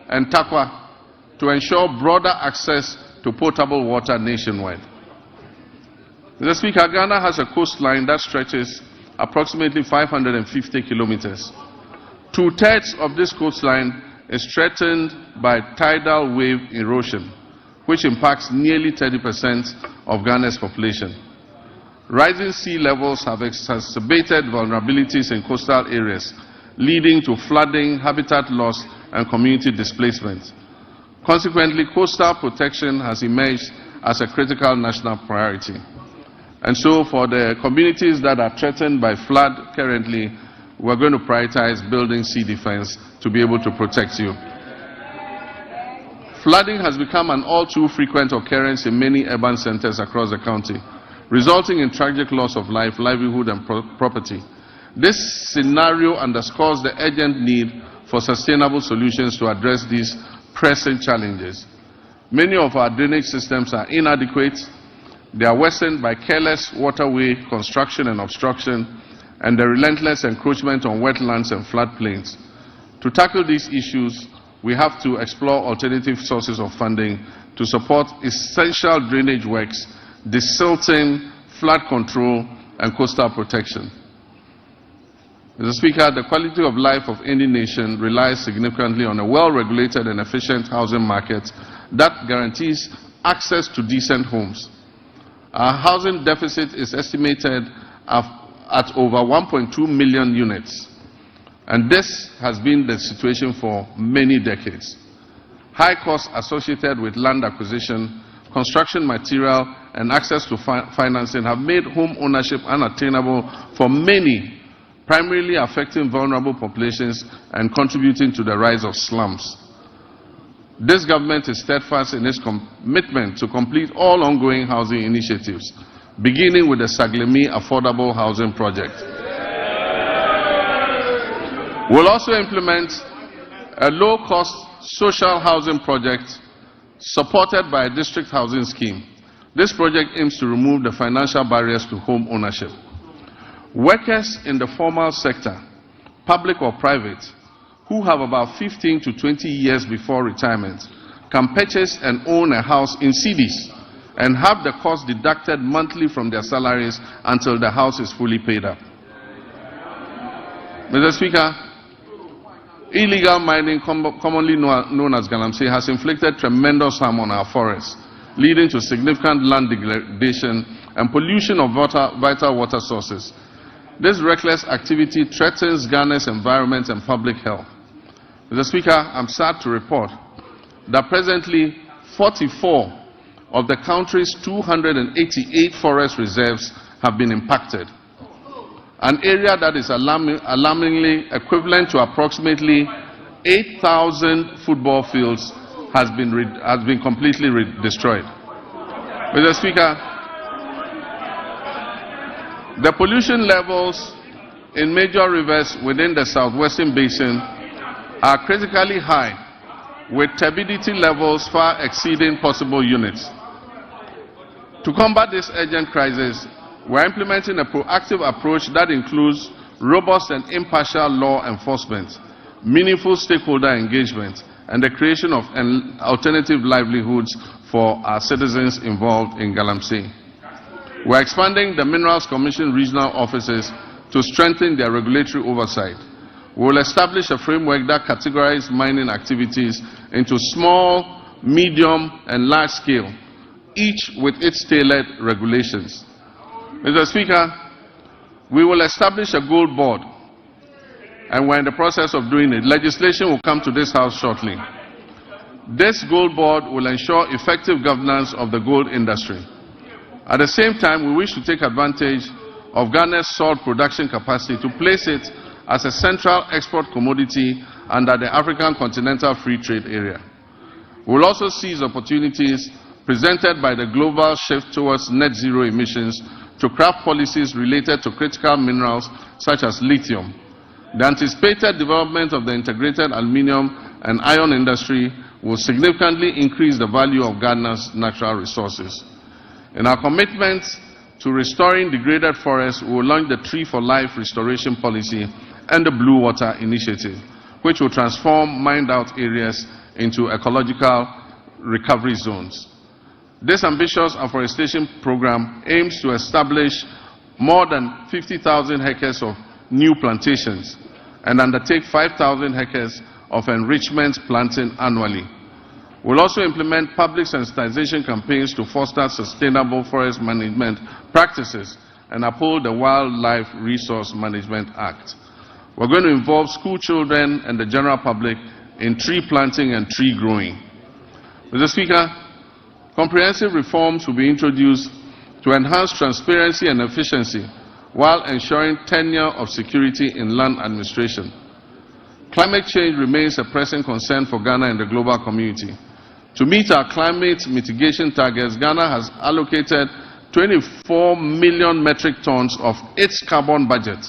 [SPEAKER 2] and Takwa to ensure broader access to potable water nationwide. Mr. Speaker, Ghana has a coastline that stretches approximately 550 kilometers. 2/3 of this coastline is threatened by tidal wave erosion, which impacts nearly 30% of Ghana's population. Rising sea levels have exacerbated vulnerabilities in coastal areas, leading to flooding, habitat loss, and community displacement. Consequently, coastal protection has emerged as a critical national priority. And so, for the communities that are threatened by flood currently, we're going to prioritize building sea defense to be able to protect you. Flooding has become an all too frequent occurrence in many urban centers across the country, resulting in tragic loss of life, livelihood, and property. This scenario underscores the urgent need for sustainable solutions to address these pressing challenges. Many of our drainage systems are inadequate. They are worsened by careless waterway construction and obstruction, and the relentless encroachment on wetlands and floodplains. To tackle these issues, we have to explore alternative sources of funding to support essential drainage works, desilting, flood control, and coastal protection. Mr. Speaker, the quality of life of any nation relies significantly on a well-regulated and efficient housing market that guarantees access to decent homes. Our housing deficit is estimated at over 1.2 million units, and this has been the situation for many decades. High costs associated with land acquisition, construction material, and access to financing have made home ownership unattainable for many, primarily affecting vulnerable populations and contributing to the rise of slums. This government is steadfast in its commitment to complete all ongoing housing initiatives, beginning with the Saglemi Affordable Housing Project. We'll also implement a low-cost social housing project supported by a district housing scheme. This project aims to remove the financial barriers to home ownership. Workers in the formal sector, public or private, who have about 15 to 20 years before retirement, can purchase and own a house in cedis and have the cost deducted monthly from their salaries until the house is fully paid up. Mr. Speaker, illegal mining, commonly known as Galamsey, has inflicted tremendous harm on our forests, leading to significant land degradation and pollution of vital water sources. This reckless activity threatens Ghana's environment and public health. Mr. Speaker, I'm sad to report that presently 44 of the country's 288 forest reserves have been impacted. An area that is alarmingly equivalent to approximately 8,000 football fields has been completely destroyed. Mr. Speaker, the pollution levels in major rivers within the southwestern basin are critically high, with turbidity levels far exceeding possible units. To combat this urgent crisis, we are implementing a proactive approach that includes robust and impartial law enforcement, meaningful stakeholder engagement, and the creation of alternative livelihoods for our citizens involved in Galamsey. We are expanding the Minerals Commission regional offices to strengthen their regulatory oversight. We will establish a framework that categorizes mining activities into small, medium, and large scale, each with its tailored regulations. Mr. Speaker, we will establish a gold board, and we're in the process of doing it. Legislation will come to this House shortly. This gold board will ensure effective governance of the gold industry. At the same time, we wish to take advantage of Ghana's salt production capacity to place it as a central export commodity under the African Continental Free Trade Area. We will also seize opportunities presented by the global shift towards net zero emissions to craft policies related to critical minerals such as lithium. The anticipated development of the integrated aluminium and iron industry will significantly increase the value of Ghana's natural resources. In our commitment to restoring degraded forests, we will launch the Tree for Life restoration policy and the Blue Water Initiative, which will transform mined-out areas into ecological recovery zones. This ambitious afforestation program aims to establish more than 50,000 hectares of new plantations and undertake 5,000 hectares of enrichment planting annually. We'll also implement public sensitization campaigns to foster sustainable forest management practices and uphold the Wildlife Resource Management Act. We're going to involve school children and the general public in tree planting and tree growing. Mr. Speaker, comprehensive reforms will be introduced to enhance transparency and efficiency while ensuring tenure of security in land administration. Climate change remains a pressing concern for Ghana and the global community. To meet our climate mitigation targets, Ghana has allocated 24 million metric tons of its carbon budget,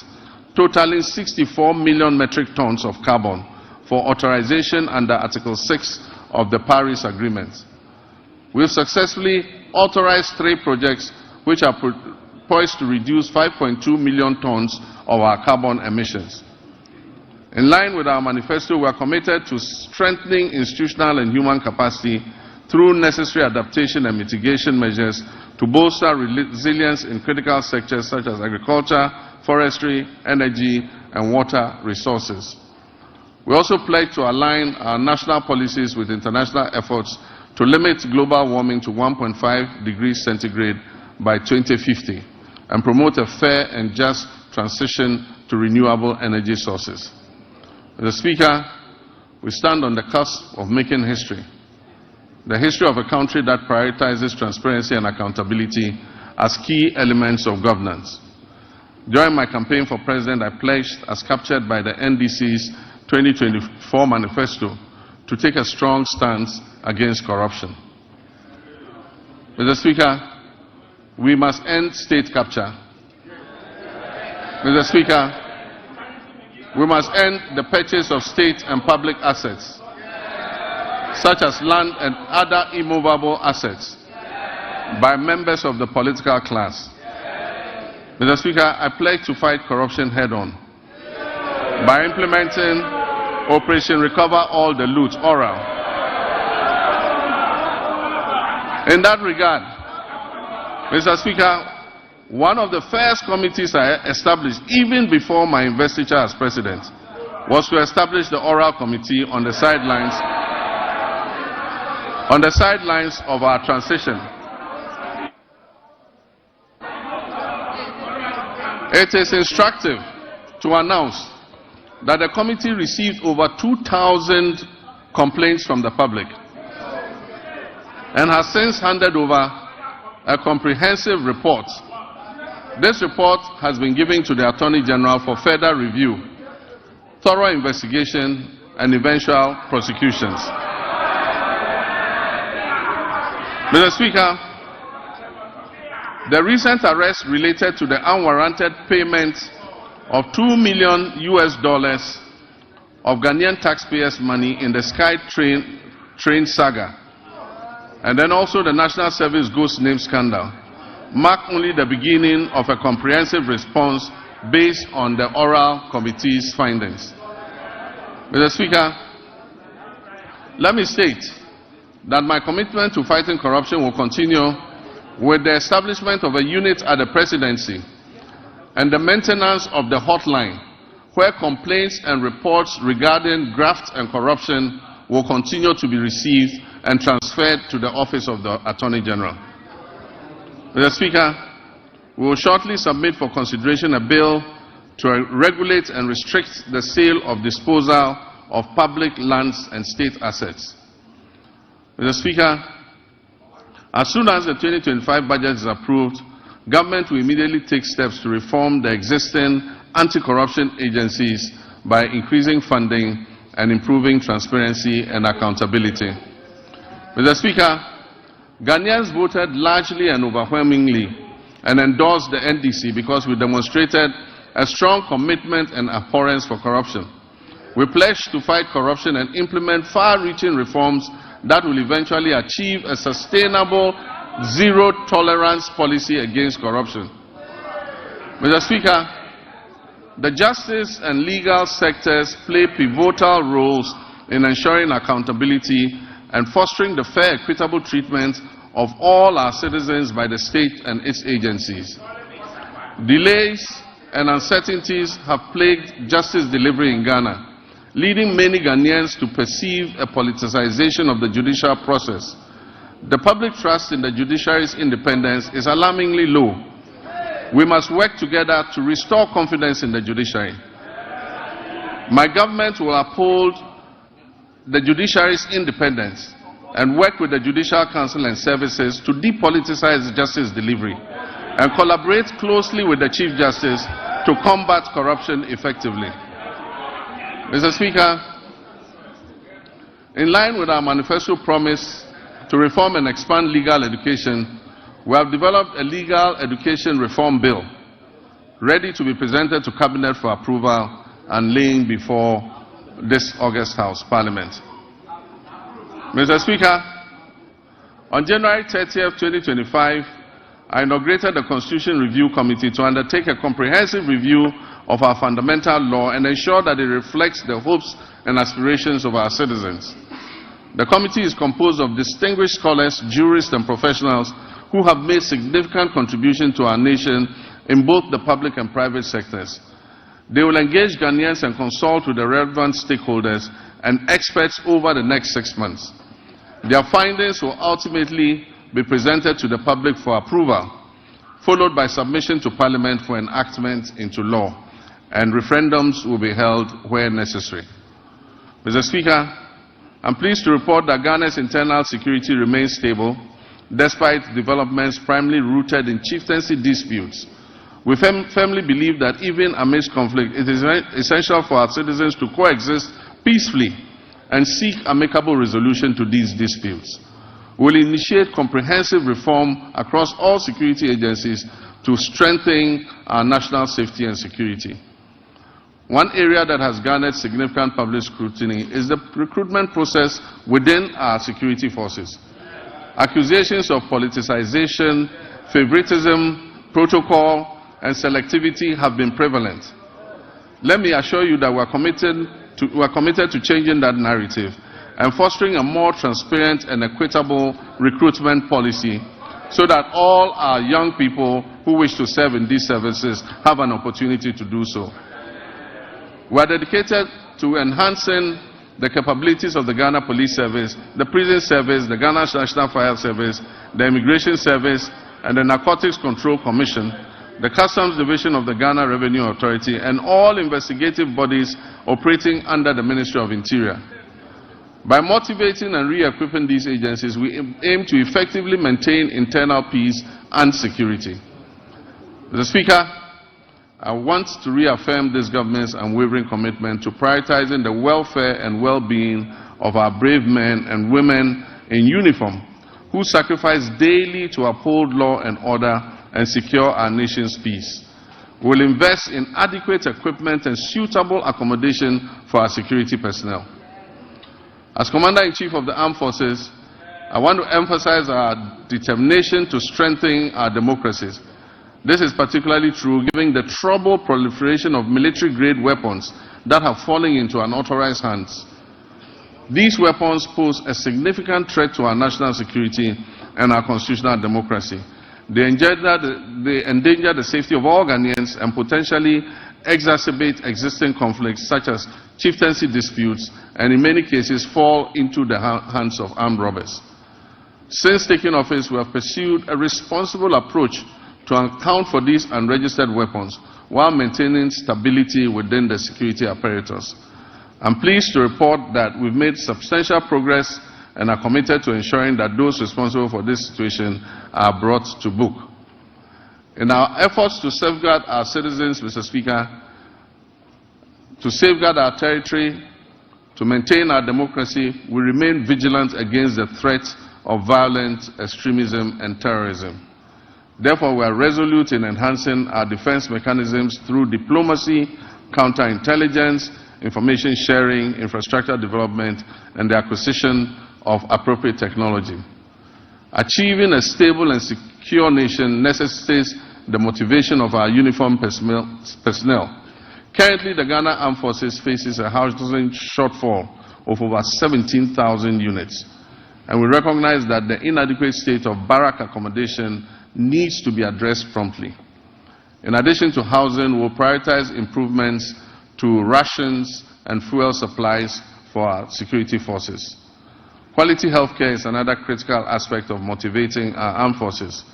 [SPEAKER 2] totaling 64 million metric tons of carbon for authorization under Article 6 of the Paris Agreement. We have successfully authorized 3 projects which are poised to reduce 5.2 million tons of our carbon emissions. In line with our manifesto, we are committed to strengthening institutional and human capacity through necessary adaptation and mitigation measures to bolster resilience in critical sectors such as agriculture, forestry, energy, and water resources. We also pledge to align our national policies with international efforts to limit global warming to 1.5 degrees centigrade by 2050 and promote a fair and just transition to renewable energy sources. Mr. Speaker, we stand on the cusp of making history. The history of a country that prioritizes transparency and accountability as key elements of governance. During my campaign for president, I pledged, as captured by the NDC's 2024 manifesto, to take a strong stance against corruption. Mr. Speaker, we must end state capture. Mr. Speaker, we must end the purchase of state and public assets, such as land and other immovable assets, by members of the political class. Mr. Speaker, I pledge to fight corruption head-on by implementing Operation Recover All the Loot, oral. In that regard, Mr. Speaker, one of the first committees I established, even before my investiture as president, was to establish the oral committee on the sidelines of our transition. It is instructive to announce that the committee received over 2,000 complaints from the public and has since handed over a comprehensive report. This report has been given to the Attorney General for further review, thorough investigation, and eventual prosecutions. Mr. Speaker, the recent arrest related to the unwarranted payment of $2 million of Ghanaian taxpayers' money in the Sky train saga, and then also the National Service Ghost Name scandal, mark only the beginning of a comprehensive response based on the oral committee's findings. Mr. Speaker, let me state that my commitment to fighting corruption will continue with the establishment of a unit at the presidency and the maintenance of the hotline, where complaints and reports regarding graft and corruption will continue to be received and transferred to the Office of the Attorney General. Mr. Speaker, we will shortly submit for consideration a bill to regulate and restrict the sale of disposal of public lands and state assets. Mr. Speaker, as soon as the 2025 budget is approved, government will immediately take steps to reform the existing anti-corruption agencies by increasing funding and improving transparency and accountability. Mr. Speaker, Ghanaians voted largely and overwhelmingly and endorsed the NDC because we demonstrated a strong commitment and abhorrence for corruption. We pledged to fight corruption and implement far-reaching reforms that will eventually achieve a sustainable zero-tolerance policy against corruption. Mr. Speaker, the justice and legal sectors play pivotal roles in ensuring accountability and fostering the fair, equitable treatment of all our citizens by the state and its agencies. Delays and uncertainties have plagued justice delivery in Ghana, leading many Ghanaians to perceive a politicization of the judicial process. The public trust in the judiciary's independence is alarmingly low. We must work together to restore confidence in the judiciary. My government will uphold the judiciary's independence and work with the Judicial Council and services to depoliticize justice delivery and collaborate closely with the Chief Justice to combat corruption effectively. Mr. Speaker, in line with our manifesto promise to reform and expand legal education, we have developed a legal education reform bill ready to be presented to Cabinet for approval and laying before this August House Parliament. Mr. Speaker, on January 30th, 2025, I inaugurated the Constitution Review Committee to undertake a comprehensive review of our fundamental law and ensure that it reflects the hopes and aspirations of our citizens. The committee is composed of distinguished scholars, jurists, and professionals who have made significant contributions to our nation in both the public and private sectors. They will engage Ghanaians and consult with the relevant stakeholders and experts over the next 6 months. Their findings will ultimately be presented to the public for approval, followed by submission to Parliament for enactment into law, and referendums will be held where necessary. Mr. Speaker, I'm pleased to report that Ghana's internal security remains stable, despite developments primarily rooted in chieftaincy disputes. We firmly believe that even amidst conflict, it is essential for our citizens to coexist peacefully and seek amicable resolution to these disputes. We will initiate comprehensive reform across all security agencies to strengthen our national safety and security. One area that has garnered significant public scrutiny is the recruitment process within our security forces. Accusations of politicization, favoritism, protocol, and selectivity have been prevalent. Let me assure you that we are committed to changing that narrative and fostering a more transparent and equitable recruitment policy so that all our young people who wish to serve in these services have an opportunity to do so. We are dedicated to enhancing the capabilities of the Ghana Police Service, the Prison Service, the Ghana National Fire Service, the Immigration Service, and the Narcotics Control Commission, the Customs Division of the Ghana Revenue Authority, and all investigative bodies operating under the Ministry of Interior. By motivating and re-equipping these agencies, we aim to effectively maintain internal peace and security. Mr. Speaker, I want to reaffirm this government's unwavering commitment to prioritizing the welfare and well-being of our brave men and women in uniform who sacrifice daily to uphold law and order and secure our nation's peace. We will invest in adequate equipment and suitable accommodation for our security personnel. As Commander-in-Chief of the Armed Forces, I want to emphasize our determination to strengthen our democracies. This is particularly true given the troubled proliferation of military-grade weapons that have fallen into unauthorized hands. These weapons pose a significant threat to our national security and our constitutional democracy. They endanger the safety of all Ghanaians and potentially exacerbate existing conflicts such as chieftaincy disputes, and in many cases fall into the hands of armed robbers. Since taking office, we have pursued a responsible approach to account for these unregistered weapons while maintaining stability within the security apparatus. I'm pleased to report that we've made substantial progress and are committed to ensuring that those responsible for this situation are brought to book. In our efforts to safeguard our citizens, Mr. Speaker, to safeguard our territory, to maintain our democracy, we remain vigilant against the threat of violent extremism and terrorism. Therefore, we are resolute in enhancing our defense mechanisms through diplomacy, counterintelligence, information sharing, infrastructure development, and the acquisition of appropriate technology. Achieving a stable and secure nation necessitates the motivation of our uniformed personnel. Currently, the Ghana Armed Forces faces a housing shortfall of over 17,000 units, and we recognize that the inadequate state of barrack accommodation needs to be addressed promptly. In addition to housing, we'll prioritize improvements to rations and fuel supplies for our security forces. Quality healthcare is another critical aspect of motivating our armed forces.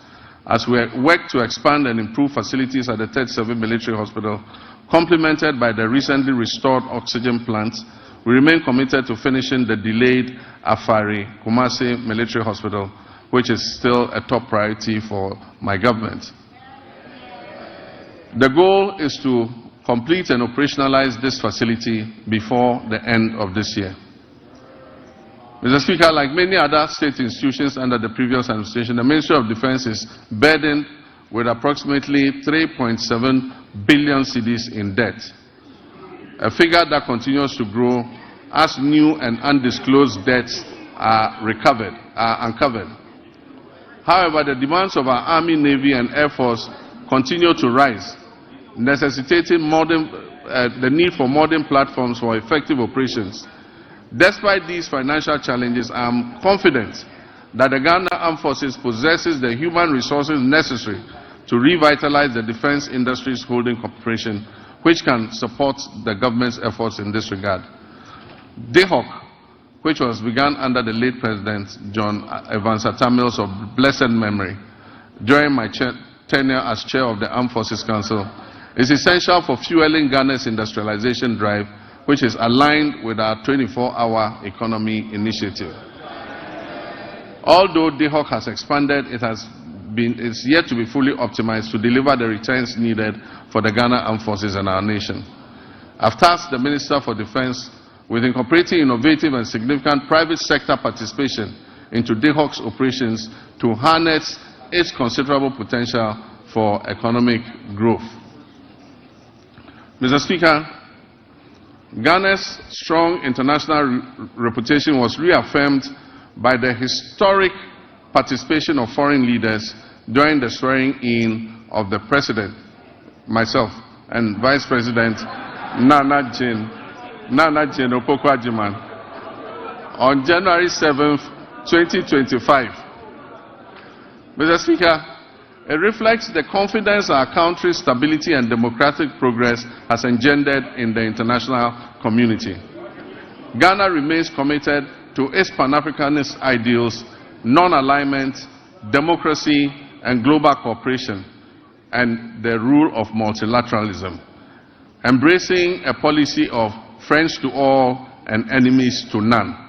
[SPEAKER 2] As we work to expand and improve facilities at the 37 Military Hospital, complemented by the recently restored oxygen plants, we remain committed to finishing the delayed Afari Kumasi Military Hospital, which is still a top priority for my government. The goal is to complete and operationalize this facility before the end of this year. Mr. Speaker, like many other state institutions under the previous administration, the Ministry of Defense is burdened with approximately 3.7 billion cedis in debt, a figure that continues to grow as new and undisclosed debts are uncovered. However, the demands of our Army, Navy, and Air Force continue to rise, necessitating the need for modern platforms for effective operations. Despite these financial challenges, I am confident that the Ghana Armed Forces possesses the human resources necessary to revitalize the defense industry's holding corporation, which can support the government's efforts in this regard. DHOC, which was begun under the late President John Evans Atta Mills of blessed memory, during my tenure as chair of the Armed Forces Council, is essential for fueling Ghana's industrialization drive, which is aligned with our 24-hour economy initiative. Although DHOC has expanded, it's yet to be fully optimized to deliver the returns needed for the Ghana Armed Forces and our nation. I've tasked the Minister for Defense with incorporating innovative and significant private sector participation into DHOC's operations to harness its considerable potential for economic growth. Mr. Speaker, Ghana's strong international reputation was reaffirmed by the historic participation of foreign leaders during the swearing-in of the President, myself, and Vice President Nana Jane Opoku-Agyeman on January 7th, 2025. Mr. Speaker, it reflects the confidence our country's stability and democratic progress has engendered in the international community. Ghana remains committed to its Pan-Africanist ideals, non-alignment, democracy, and global cooperation, and the rule of multilateralism, embracing a policy of friends to all and enemies to none.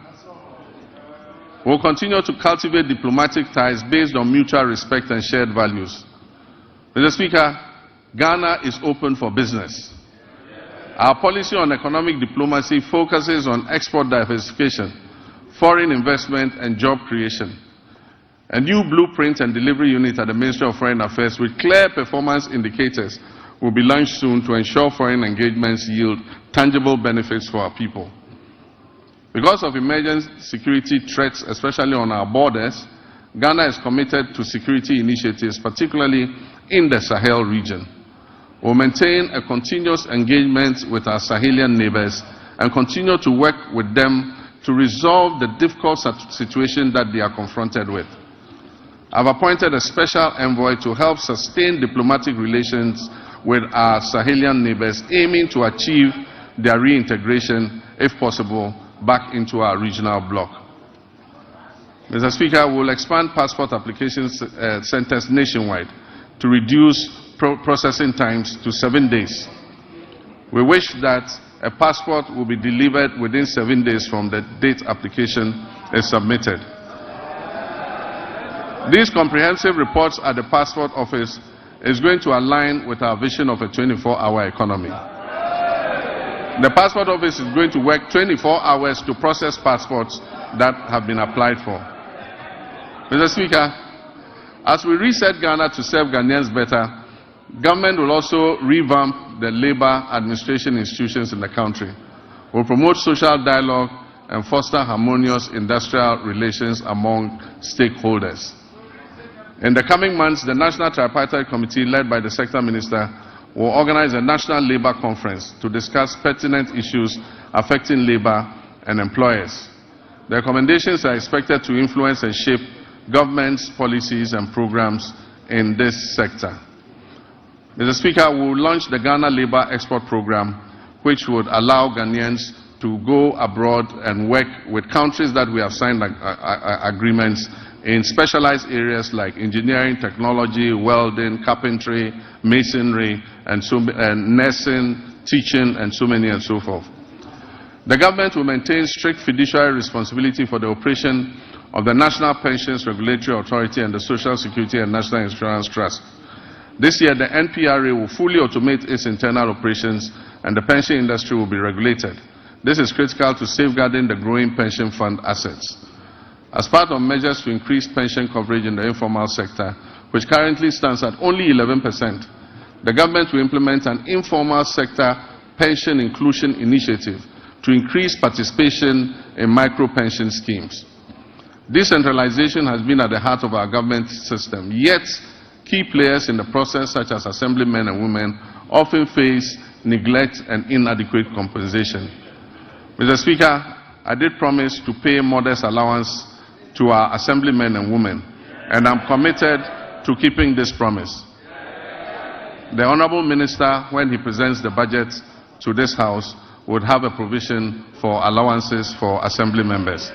[SPEAKER 2] We will continue to cultivate diplomatic ties based on mutual respect and shared values. Mr. Speaker, Ghana is open for business. Our policy on economic diplomacy focuses on export diversification, foreign investment, and job creation. A new blueprint and delivery unit at the Ministry of Foreign Affairs with clear performance indicators will be launched soon to ensure foreign engagements yield tangible benefits for our people. Because of emerging security threats, especially on our borders, Ghana is committed to security initiatives, particularly in the Sahel region. We will maintain a continuous engagement with our Sahelian neighbors and continue to work with them to resolve the difficult situation that they are confronted with. I have appointed a special envoy to help sustain diplomatic relations with our Sahelian neighbors, aiming to achieve their reintegration, if possible, back into our regional bloc. Mr. Speaker, we will expand passport application centers nationwide to reduce processing times to 7 days. We wish that a passport will be delivered within 7 days from the date application is submitted. These comprehensive reports at the passport office is going to align with our vision of a 24-hour economy. The passport office is going to work 24 hours to process passports that have been applied for. Mr. Speaker, as we reset Ghana to serve Ghanaians better, government will also revamp the labor administration institutions in the country. We will promote social dialogue and foster harmonious industrial relations among stakeholders. In the coming months, the National Tripartite Committee, led by the Sector Minister, will organize a national labor conference to discuss pertinent issues affecting labor and employers. The recommendations are expected to influence and shape government's policies and programs in this sector. Mr. Speaker, we will launch the Ghana Labour Export Program, which would allow Ghanaians to go abroad and work with countries that we have signed agreements in specialized areas like engineering, technology, welding, carpentry, masonry, and nursing, teaching, and so many and so forth. The government will maintain strict fiduciary responsibility for the operation of the National Pensions Regulatory Authority and the Social Security and National Insurance Trust. This year, the NPRA will fully automate its internal operations and the pension industry will be regulated. This is critical to safeguarding the growing pension fund assets. As part of measures to increase pension coverage in the informal sector, which currently stands at only 11%, the government will implement an informal sector pension inclusion initiative to increase participation in micro-pension schemes. Decentralization has been at the heart of our government system, yet key players in the process, such as assemblymen and women, often face neglect and inadequate compensation. Mr. Speaker, I did promise to pay modest allowance to our assemblymen and women, and I'm committed to keeping this promise. The Honourable Minister, when he presents the budget to this House, would have a provision for allowances for assembly members.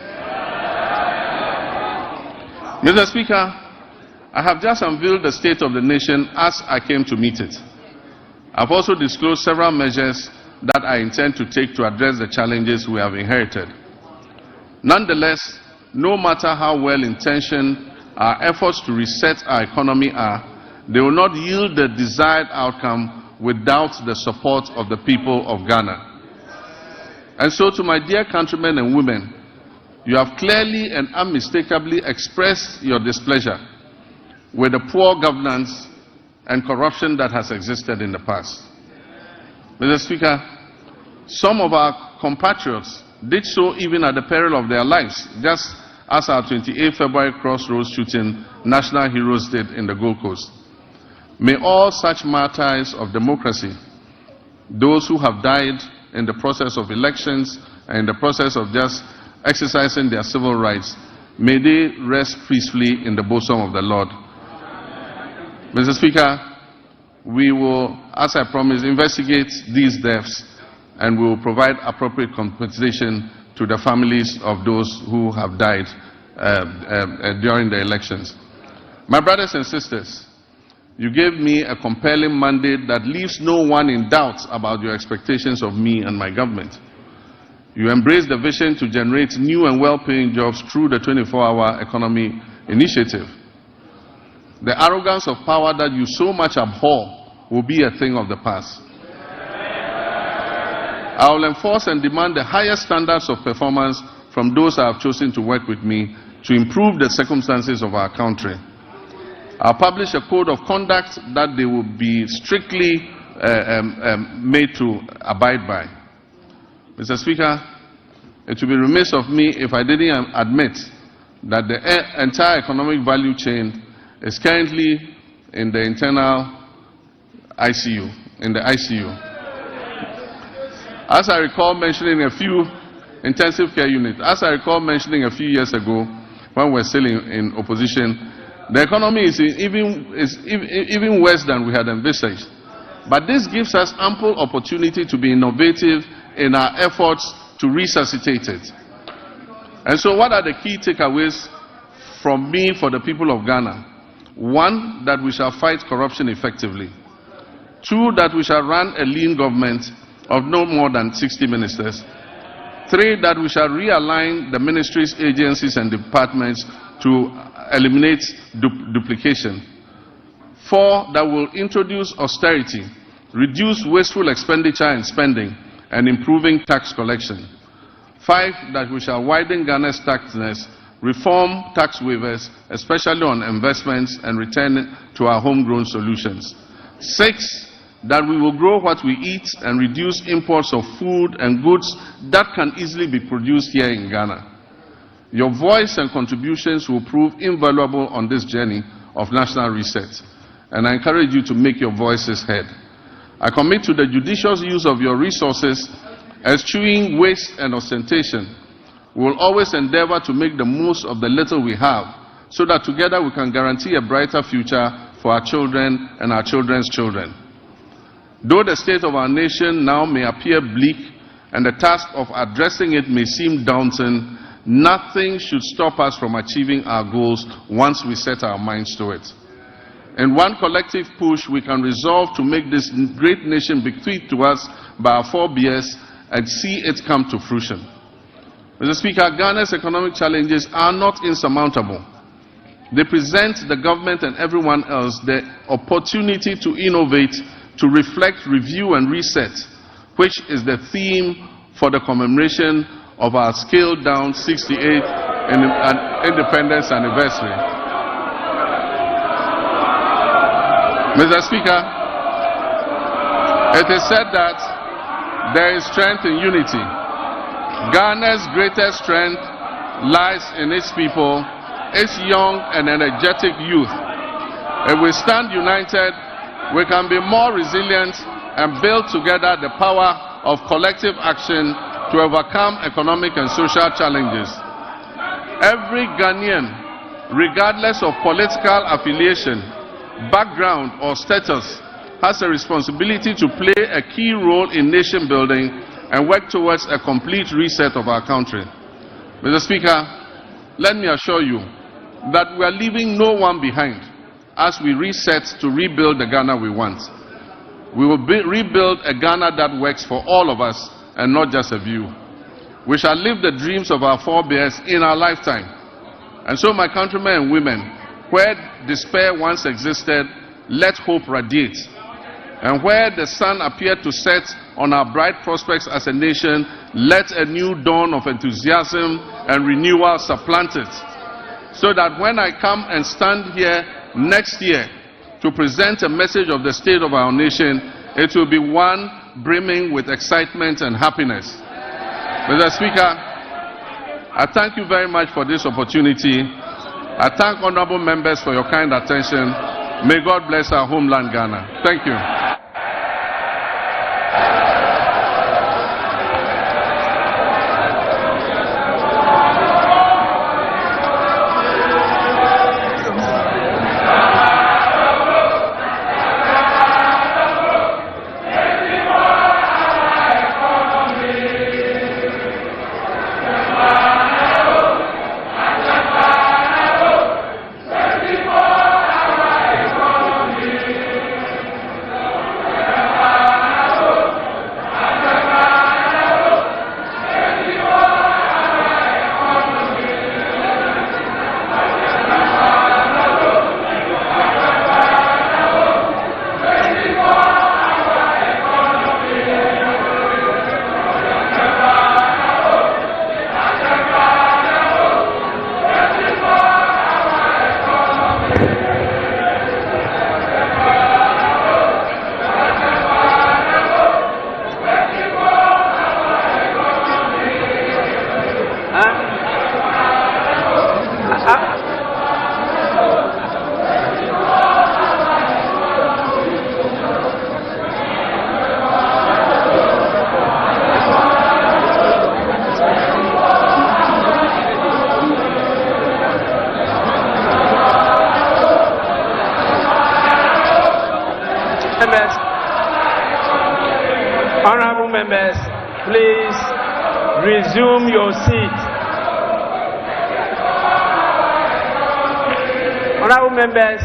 [SPEAKER 2] Mr. Speaker, I have just unveiled the state of the nation as I came to meet it. I've also disclosed several measures that I intend to take to address the challenges we have inherited. Nonetheless, no matter how well-intentioned our efforts to reset our economy are, they will not yield the desired outcome without the support of the people of Ghana. And so, to my dear countrymen and women, you have clearly and unmistakably expressed your displeasure with the poor governance and corruption that has existed in the past. Mr. Speaker, some of our compatriots did so even at the peril of their lives, just as our 28 February crossroads shooting national heroes did in the Gold Coast. May all such martyrs of democracy, those who have died in the process of elections and in the process of just exercising their civil rights, may they rest peacefully in the bosom of the Lord. Mr. Speaker, we will, as I promised, investigate these deaths and we will provide appropriate compensation to the families of those who have died during the elections. My brothers and sisters, you gave me a compelling mandate that leaves no one in doubt about your expectations of me and my government. You embraced the vision to generate new and well-paying jobs through the 24-hour economy initiative. The arrogance of power that you so much abhor will be a thing of the past. I will enforce and demand the highest standards of performance from those I have chosen to work with me to improve the circumstances of our country. I'll publish a code of conduct that they will be strictly made to abide by. Mr. Speaker, it would be remiss of me if I didn't admit that the entire economic value chain is currently in the internal ICU, As I recall mentioning a few intensive care units, as I recall mentioning a few years ago when we were still in opposition, the economy is even worse than we had envisaged. But this gives us ample opportunity to be innovative in our efforts to resuscitate it. And so what are the key takeaways from me for the people of Ghana? 1, that we shall fight corruption effectively. 2, that we shall run a lean government of no more than 60 ministers. 3, that we shall realign the ministries, agencies and departments to eliminate duplication. 4, that will introduce austerity, reduce wasteful expenditure and spending, and improving tax collection. 5, that we shall widen Ghana's tax nets, reform tax waivers, especially on investments, and return to our homegrown solutions. 6, that we will grow what we eat and reduce imports of food and goods that can easily be produced here in Ghana. Your voice and contributions will prove invaluable on this journey of national reset, and I encourage you to make your voices heard. I commit to the judicious use of your resources, eschewing waste and ostentation. We will always endeavor to make the most of the little we have, so that together we can guarantee a brighter future for our children and our children's children. Though the state of our nation now may appear bleak and the task of addressing it may seem daunting, nothing should stop us from achieving our goals once we set our minds to it. In one collective push, we can resolve to make this great nation bequeathed to us by our forebears and see it come to fruition. Mr. Speaker, Ghana's economic challenges are not insurmountable. They present the government and everyone else the opportunity to innovate, to reflect, review, and reset, which is the theme for the commemoration of our scaled-down 68th independence anniversary. Mr. Speaker, it is said that there is strength in unity. Ghana's greatest strength lies in its people, its young and energetic youth. If we stand united, we can be more resilient and build together the power of collective action to overcome economic and social challenges. Every Ghanaian, regardless of political affiliation, background, or status, has a responsibility to play a key role in nation building and work towards a complete reset of our country. Mr. Speaker, let me assure you that we are leaving no one behind as we reset to rebuild the Ghana we want. We will rebuild a Ghana that works for all of us and not just a few. We shall live the dreams of our forebears in our lifetime. And so, my countrymen and women, where despair once existed, let hope radiate. And where the sun appeared to set on our bright prospects as a nation, let a new dawn of enthusiasm and renewal supplant it. So that when I come and stand here next year to present a message of the state of our nation, it will be one brimming with excitement and happiness. Mr. Speaker, I thank you very much for this opportunity. I thank honorable members for your kind attention. May God bless our homeland, Ghana. Thank you.
[SPEAKER 1] Honorable members, please resume your seat. Honorable members,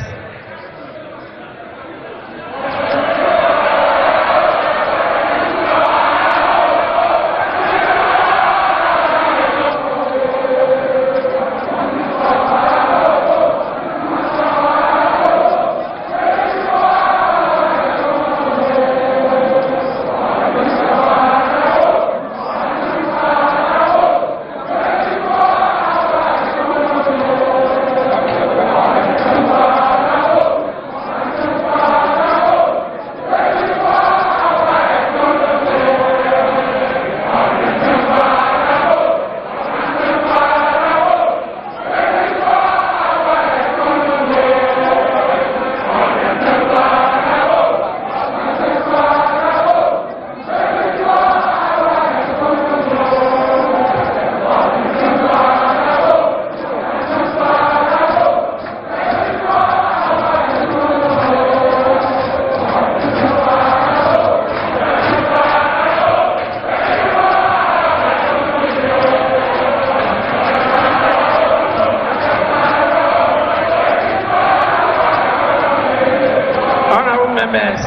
[SPEAKER 1] members.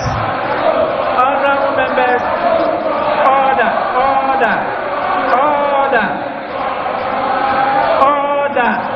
[SPEAKER 1] Honorable members. Order. Order. Order. Order.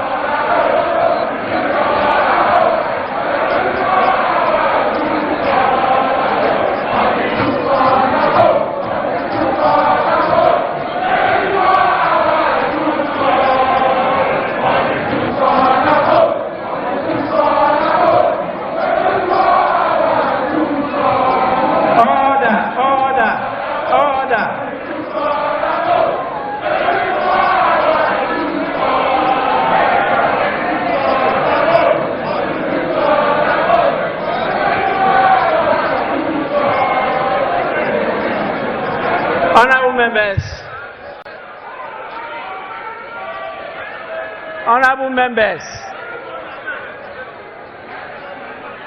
[SPEAKER 1] Honorable members,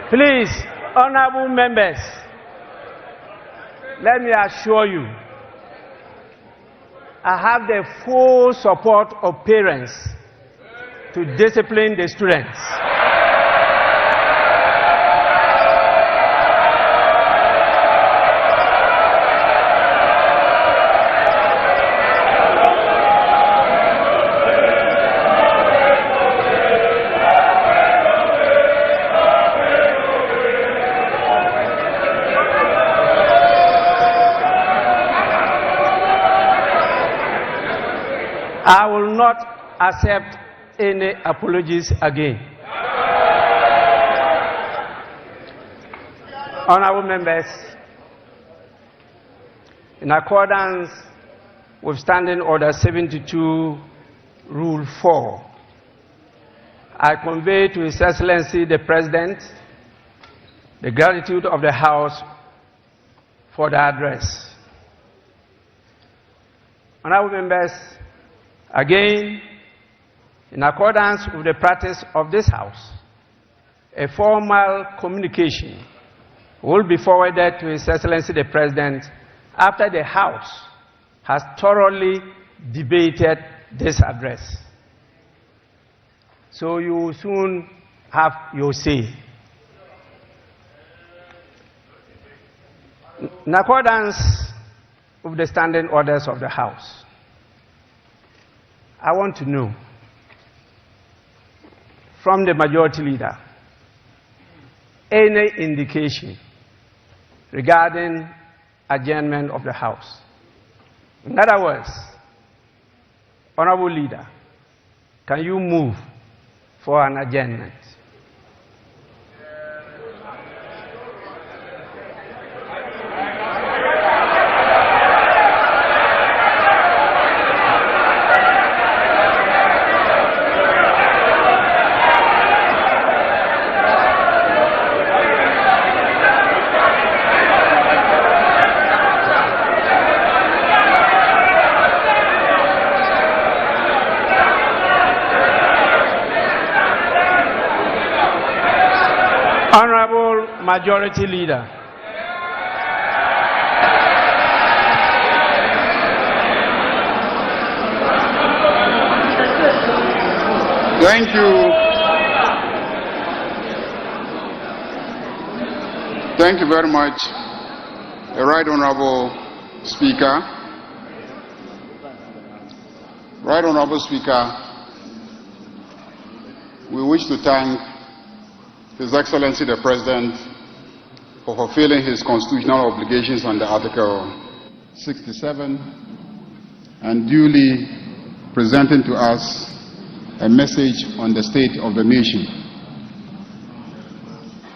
[SPEAKER 1] please, honorable members, let me assure you, I have the full support of parents to discipline the students. I will not accept any apologies again. Honorable members, in accordance with Standing Order 72, Rule 4, I convey to His Excellency the President the gratitude of the House for the address. Honorable members, again, in accordance with the practice of this House, a formal communication will be forwarded to His Excellency the President after the House has thoroughly debated this address. So you will soon have your say. In accordance with the standing orders of the House, I want to know from the Majority Leader any indication regarding adjournment of the House. In other words, Honorable Leader, can you move for an adjournment? Honorable Majority Leader.
[SPEAKER 3] Thank you. Thank you very much, the Right Honorable Speaker. Right Honorable Speaker, we wish to thank His Excellency the President for fulfilling his constitutional obligations under Article 67 and duly presenting to us a message on the state of the nation.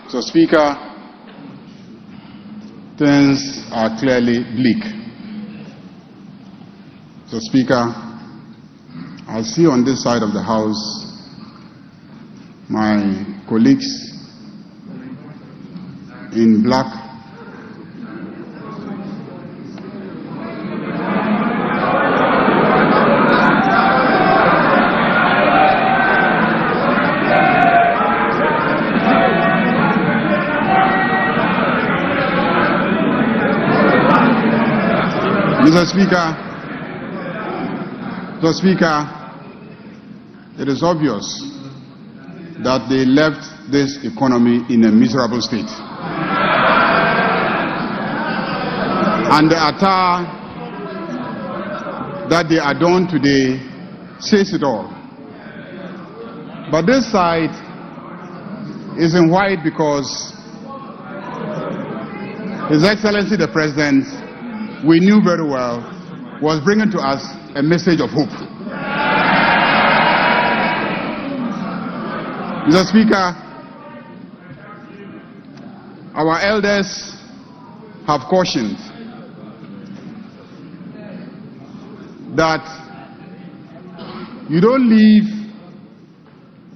[SPEAKER 3] So, Speaker, things are clearly bleak. So, Speaker, I see on this side of the House my colleagues in black Mr. Speaker, it is obvious that they left this economy in a miserable state. And the attire that they adorn today says it all. But this side is in white because His Excellency the President, we knew very well, was bringing to us a message of hope. Mr. Speaker, our elders have cautioned that you don't leave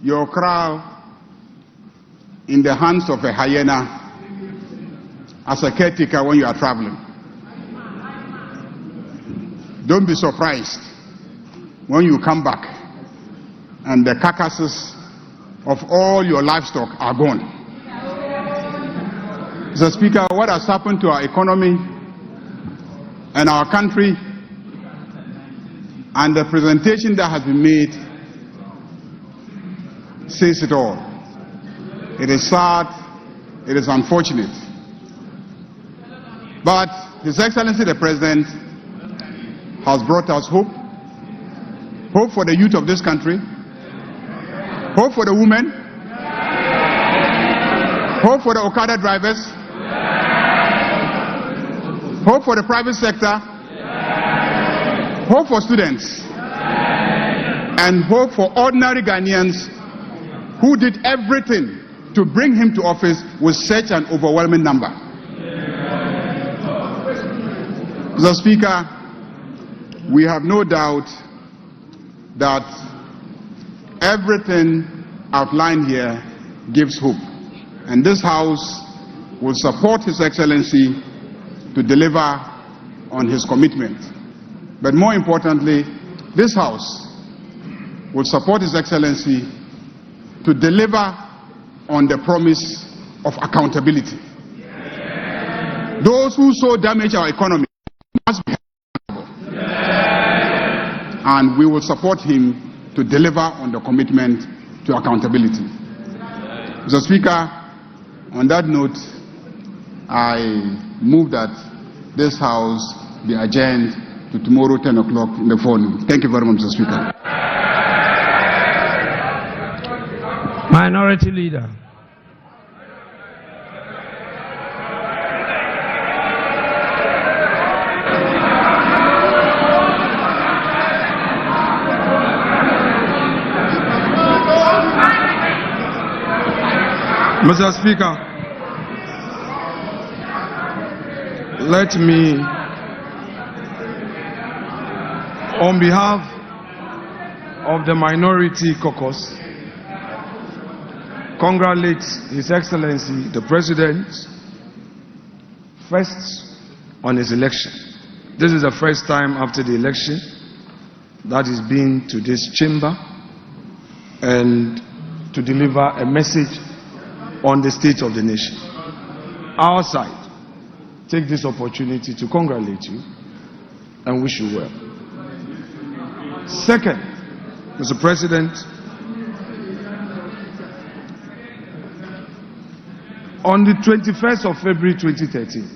[SPEAKER 3] your crown in the hands of a hyena as a caretaker when you are traveling. Don't be surprised when you come back and the carcasses of all your livestock are gone. Mr. Speaker, what has happened to our economy and our country and the presentation that has been made says it all. It is sad, it is unfortunate. But His Excellency the President has brought us hope. Hope for the youth of this country. Hope for the women. Hope for the Okada drivers. Hope for the private sector. Hope for students. And hope for ordinary Ghanaians who did everything to bring him to office with such an overwhelming number. Mr. Speaker, we have no doubt that everything outlined here gives hope. And this House will support His Excellency to deliver on his commitment. But more importantly, this House will support His Excellency to deliver on the promise of accountability. Those who so damage our economy must be accountable. And we will support him to deliver on the commitment to accountability. Mr. Speaker, on that note, I move that this House be adjourned to tomorrow 10 o'clock in the morning. Thank you very much, Mr. Speaker.
[SPEAKER 1] Minority Leader.
[SPEAKER 4] Mr. Speaker, let me, on behalf of the Minority Caucus, congratulate His Excellency the President first on his election. This is the first time after the election that he's been to this chamber and to deliver a message on the state of the nation. Our side take this opportunity to congratulate you and wish you well. Second, Mr. President, on the 21st of February 2013,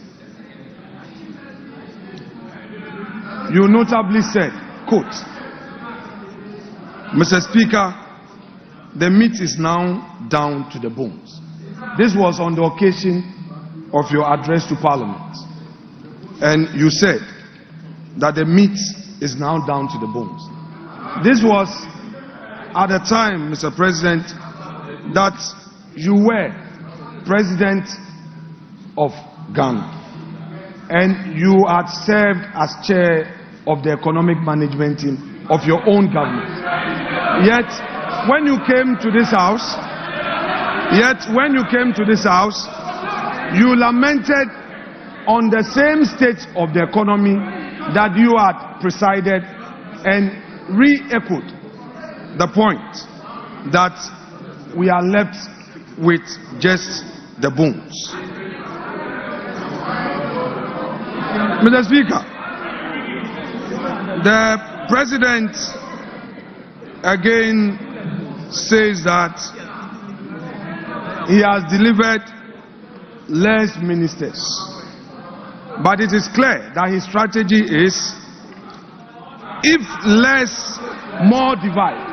[SPEAKER 4] you notably said, quote, Mr. Speaker, the meat is now down to the bones. This was on the occasion of your address to Parliament. And you said that the meat is now down to the bones. This was at the time, Mr. President, that you were President of Ghana. And you had served as chair of the economic management team of your own government. Yet, when you came to this house, you lamented on the same state of the economy that you had presided and re-echoed the point that we are left with just the bones. Mr. Speaker, the President again says that he has delivered less ministers. But it is clear that his strategy is, if less, more divide.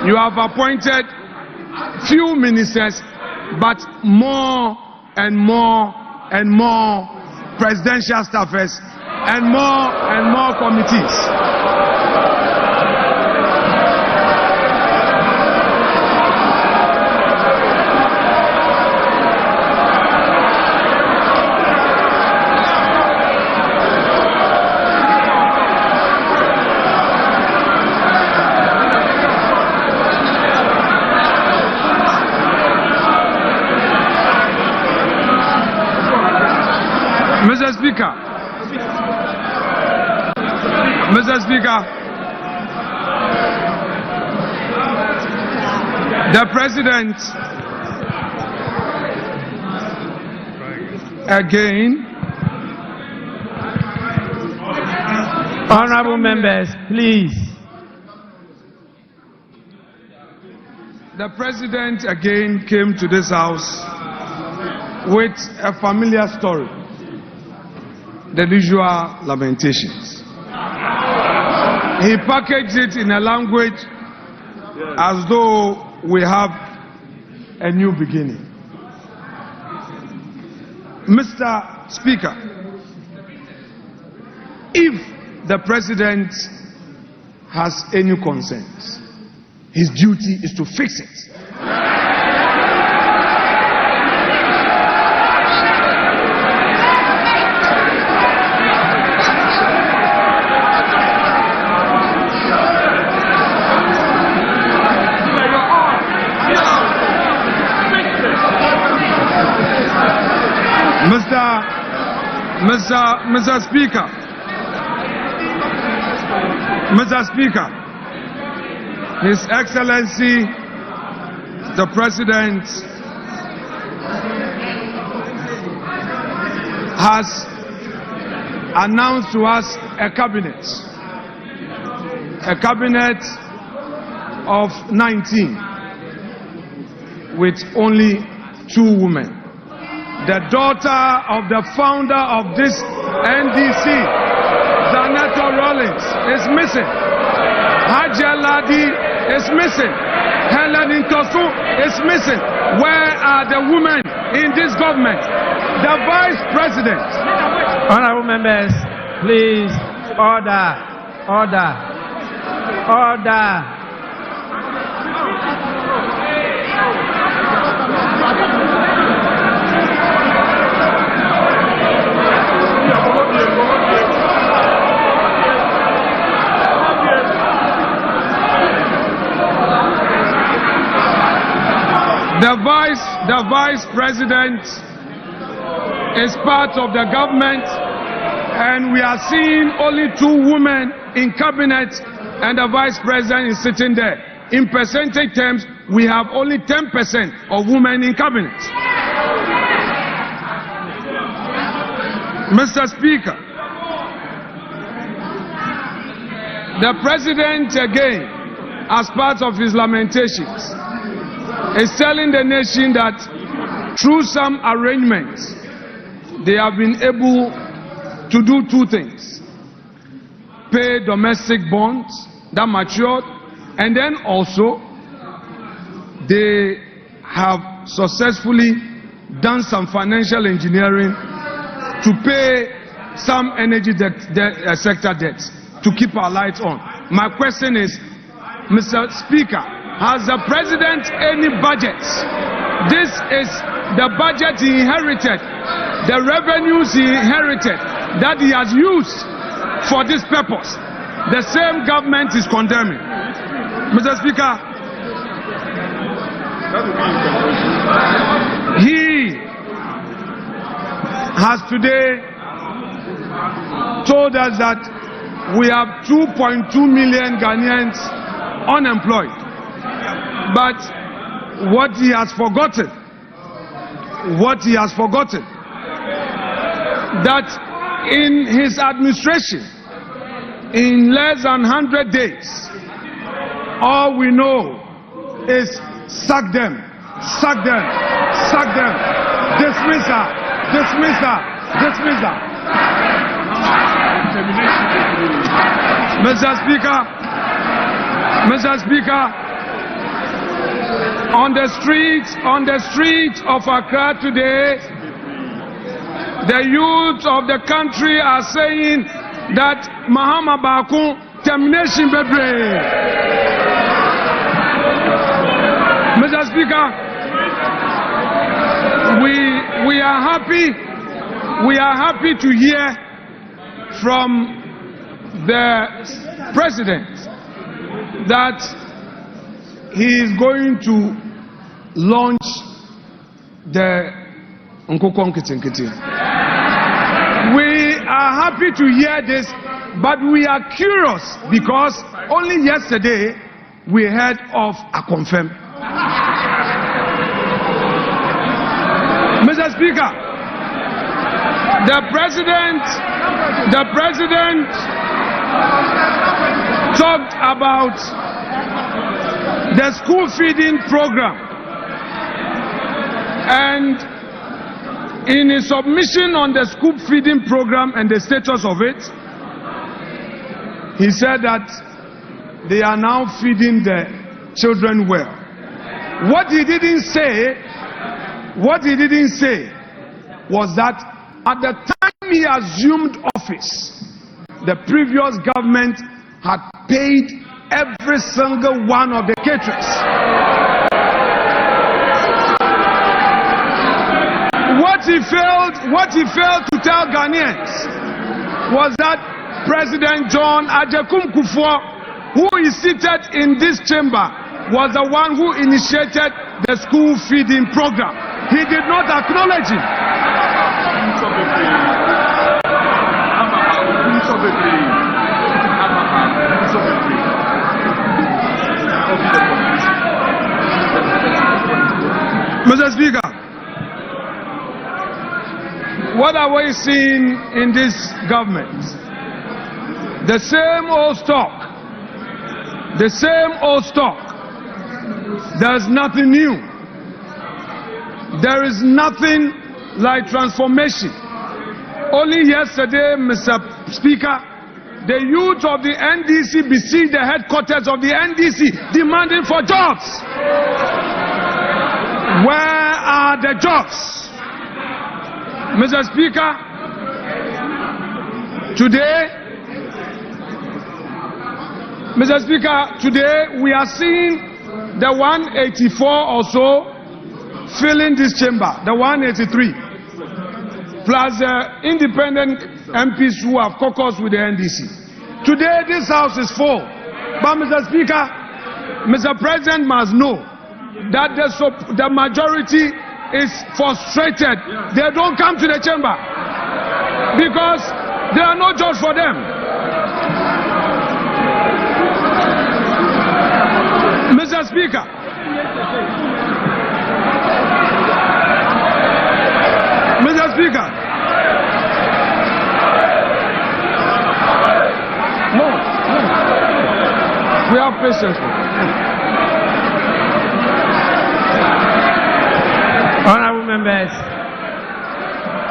[SPEAKER 4] You have appointed few ministers, but more and more and more presidential staffers and more committees. Mr. Speaker, the President again.
[SPEAKER 1] Honorable members, please.
[SPEAKER 4] The President again came to this House with a familiar story. The usual lamentations. He packaged it in a language as though we have a new beginning. Mr. Speaker, if the President has any concerns, his duty is to fix it. Mr. Speaker, His Excellency the President has announced to us a cabinet of 19 with only 2 women. The daughter of the founder of this NDC, Zaneto Rollins, is missing. Haja Ladi is missing. Helen Intosu is missing. Where are the women in this government? The Vice President.
[SPEAKER 1] Honorable members, please, order.
[SPEAKER 4] The Vice President is part of the government, and we are seeing only 2 women in cabinet, and the Vice President is sitting there. In percentage terms, we have only 10% of women in cabinet. Mr. Speaker, the President again, as part of his lamentations, is telling the nation that through some arrangements, they have been able to do 2 things. Pay domestic bonds that matured, and then also they have successfully done some financial engineering to pay some energy sector debts to keep our lights on. My question is, Mr. Speaker, has the President any budget? This is the budget he inherited, the revenues he inherited that he has used for this purpose. The same government is condemning. Mr. Speaker, he has today told us that we have 2.2 million Ghanaians unemployed. But what he has forgotten, that in his administration, in less than 100 days, all we know is sack them, dismiss her. Mr. Speaker, on the streets of Accra today, the youth of the country are saying that Mahama Baku termination bebre. Mr. Speaker, we are happy to hear from the President that he is going to launch the Nkokon Kitinkiti. We are happy to hear this, but we are curious because only yesterday we heard of a confirm. Mr. Speaker, the President talked about the school feeding program, and in his submission on the school feeding program and the status of it, he said that they are now feeding the children well. What he didn't say was that at the time he assumed office, the previous government had paid every single one of the caterers. What he failed to tell Ghanaians was that President John Ajekum Kufuor, who is seated in this chamber, was the one who initiated the school feeding program. He did not acknowledge it. Mr. Speaker, what are we seeing in this government? The same old stock. The same old stock. There's nothing new. There is nothing like transformation. Only yesterday, Mr. Speaker, the youth of the NDC besieged the headquarters of the NDC demanding for jobs. Where are the jobs? Mr. Speaker, today we are seeing the 184 or so filling this chamber, the 183, plus the independent MPs who have caucused with the NDC. Today this house is full. But Mr. Speaker, Mr. President must know that the majority is frustrated. They don't come to the chamber because there are no jobs for them. Mr. Speaker, we have patience.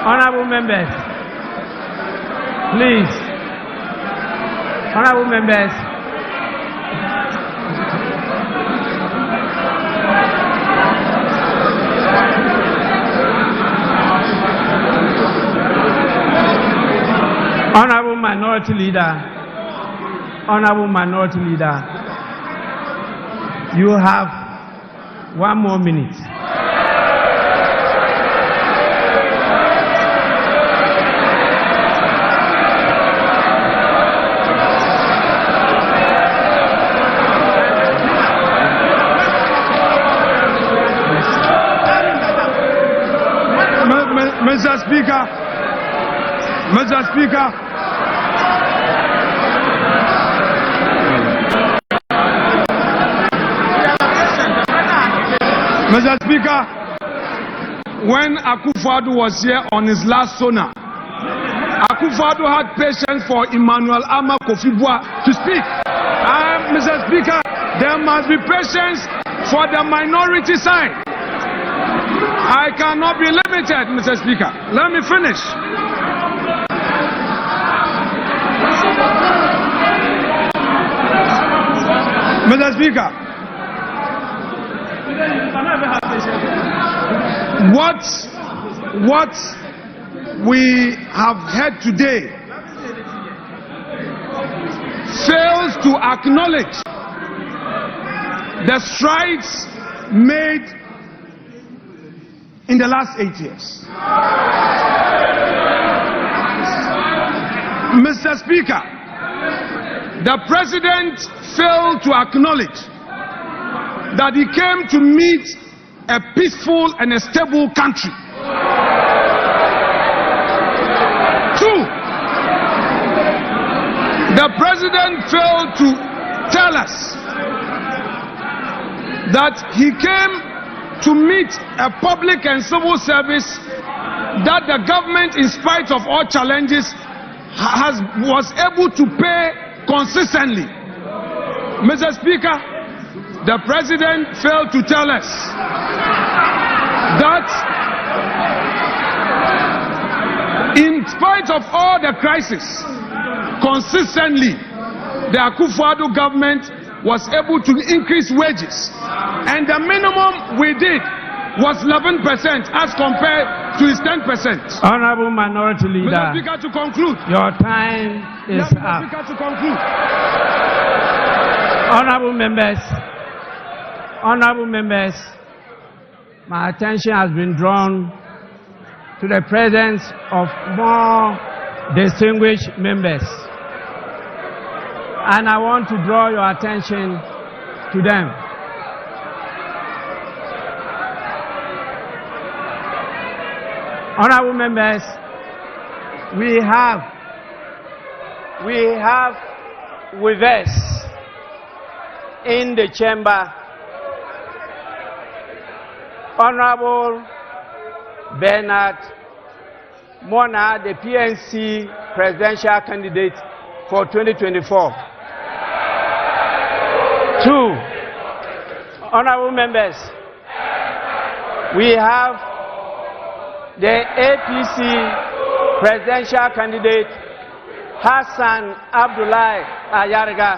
[SPEAKER 1] Honorable members, please. Honorable members, Honorable Minority Leader, you have 1 more minute.
[SPEAKER 4] Mr. Speaker, when Akufo-Addo was here on his last SONA, Akufo-Addo had patience for Emmanuel Ama Kofi-Boa to speak. Mr. Speaker, there must be patience for the minority side. I cannot be limited, Mr. Speaker. Let me finish. Mr. Speaker, what we have heard today fails to acknowledge the strides made in the last 8 years. Mr. Speaker, the President failed to acknowledge that he came to meet a peaceful and a stable country. 2, the President failed to tell us that he came to meet a public and civil service that the government, in spite of all challenges, was able to pay consistently. Mr. Speaker, the President failed to tell us that in spite of all the crisis, consistently the Akufo-Addo government was able to increase wages, and the minimum we did was 11% as compared to his 10%.
[SPEAKER 1] Honorable Minority Leader,
[SPEAKER 4] Mr. Speaker, to conclude.
[SPEAKER 1] Your time is
[SPEAKER 4] Mr.
[SPEAKER 1] up.
[SPEAKER 4] Speaker, to conclude.
[SPEAKER 1] Honorable members, my attention has been drawn to the presence of more distinguished members, and I want to draw your attention to them. Honorable members, we have with us in the chamber Honorable Bernard Mona, the PNC presidential candidate for 2024. 2, honorable members, we have the APC presidential candidate Hassan Abdullahi Ayarga.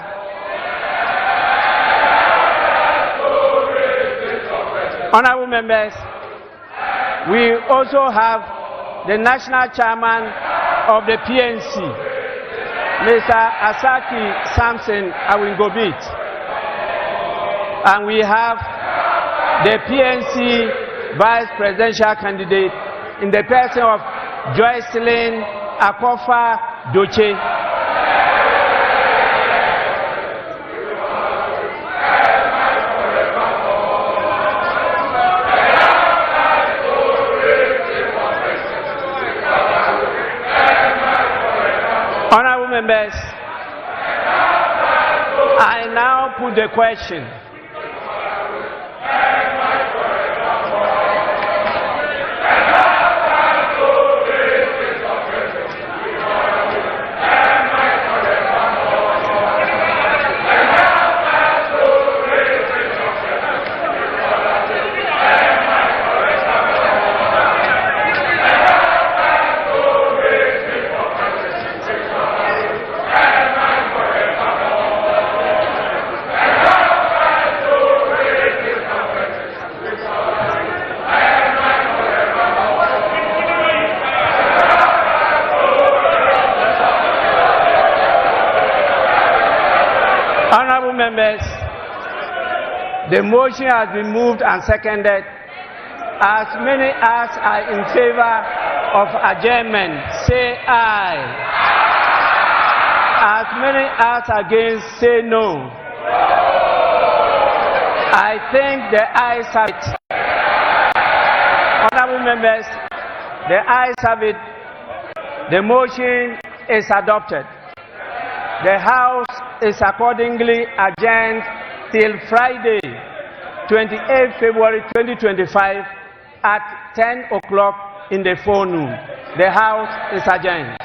[SPEAKER 1] Honorable members, we also have the national chairman of the PNC, Mr. Asaki Samson Awingobit, and we have the PNC vice presidential candidate in the person of Jphn Akofa Doche. Honorable members, I now put the question. Honorable members, the motion has been moved and seconded. As many as are in favor of adjournment, say aye. As many as against, say no. I think the ayes have it. Honorable members, the ayes have it. The motion is adopted. The House is accordingly adjourned till Friday, 28 February 2025 at 10 o'clock in the forenoon. The House is adjourned.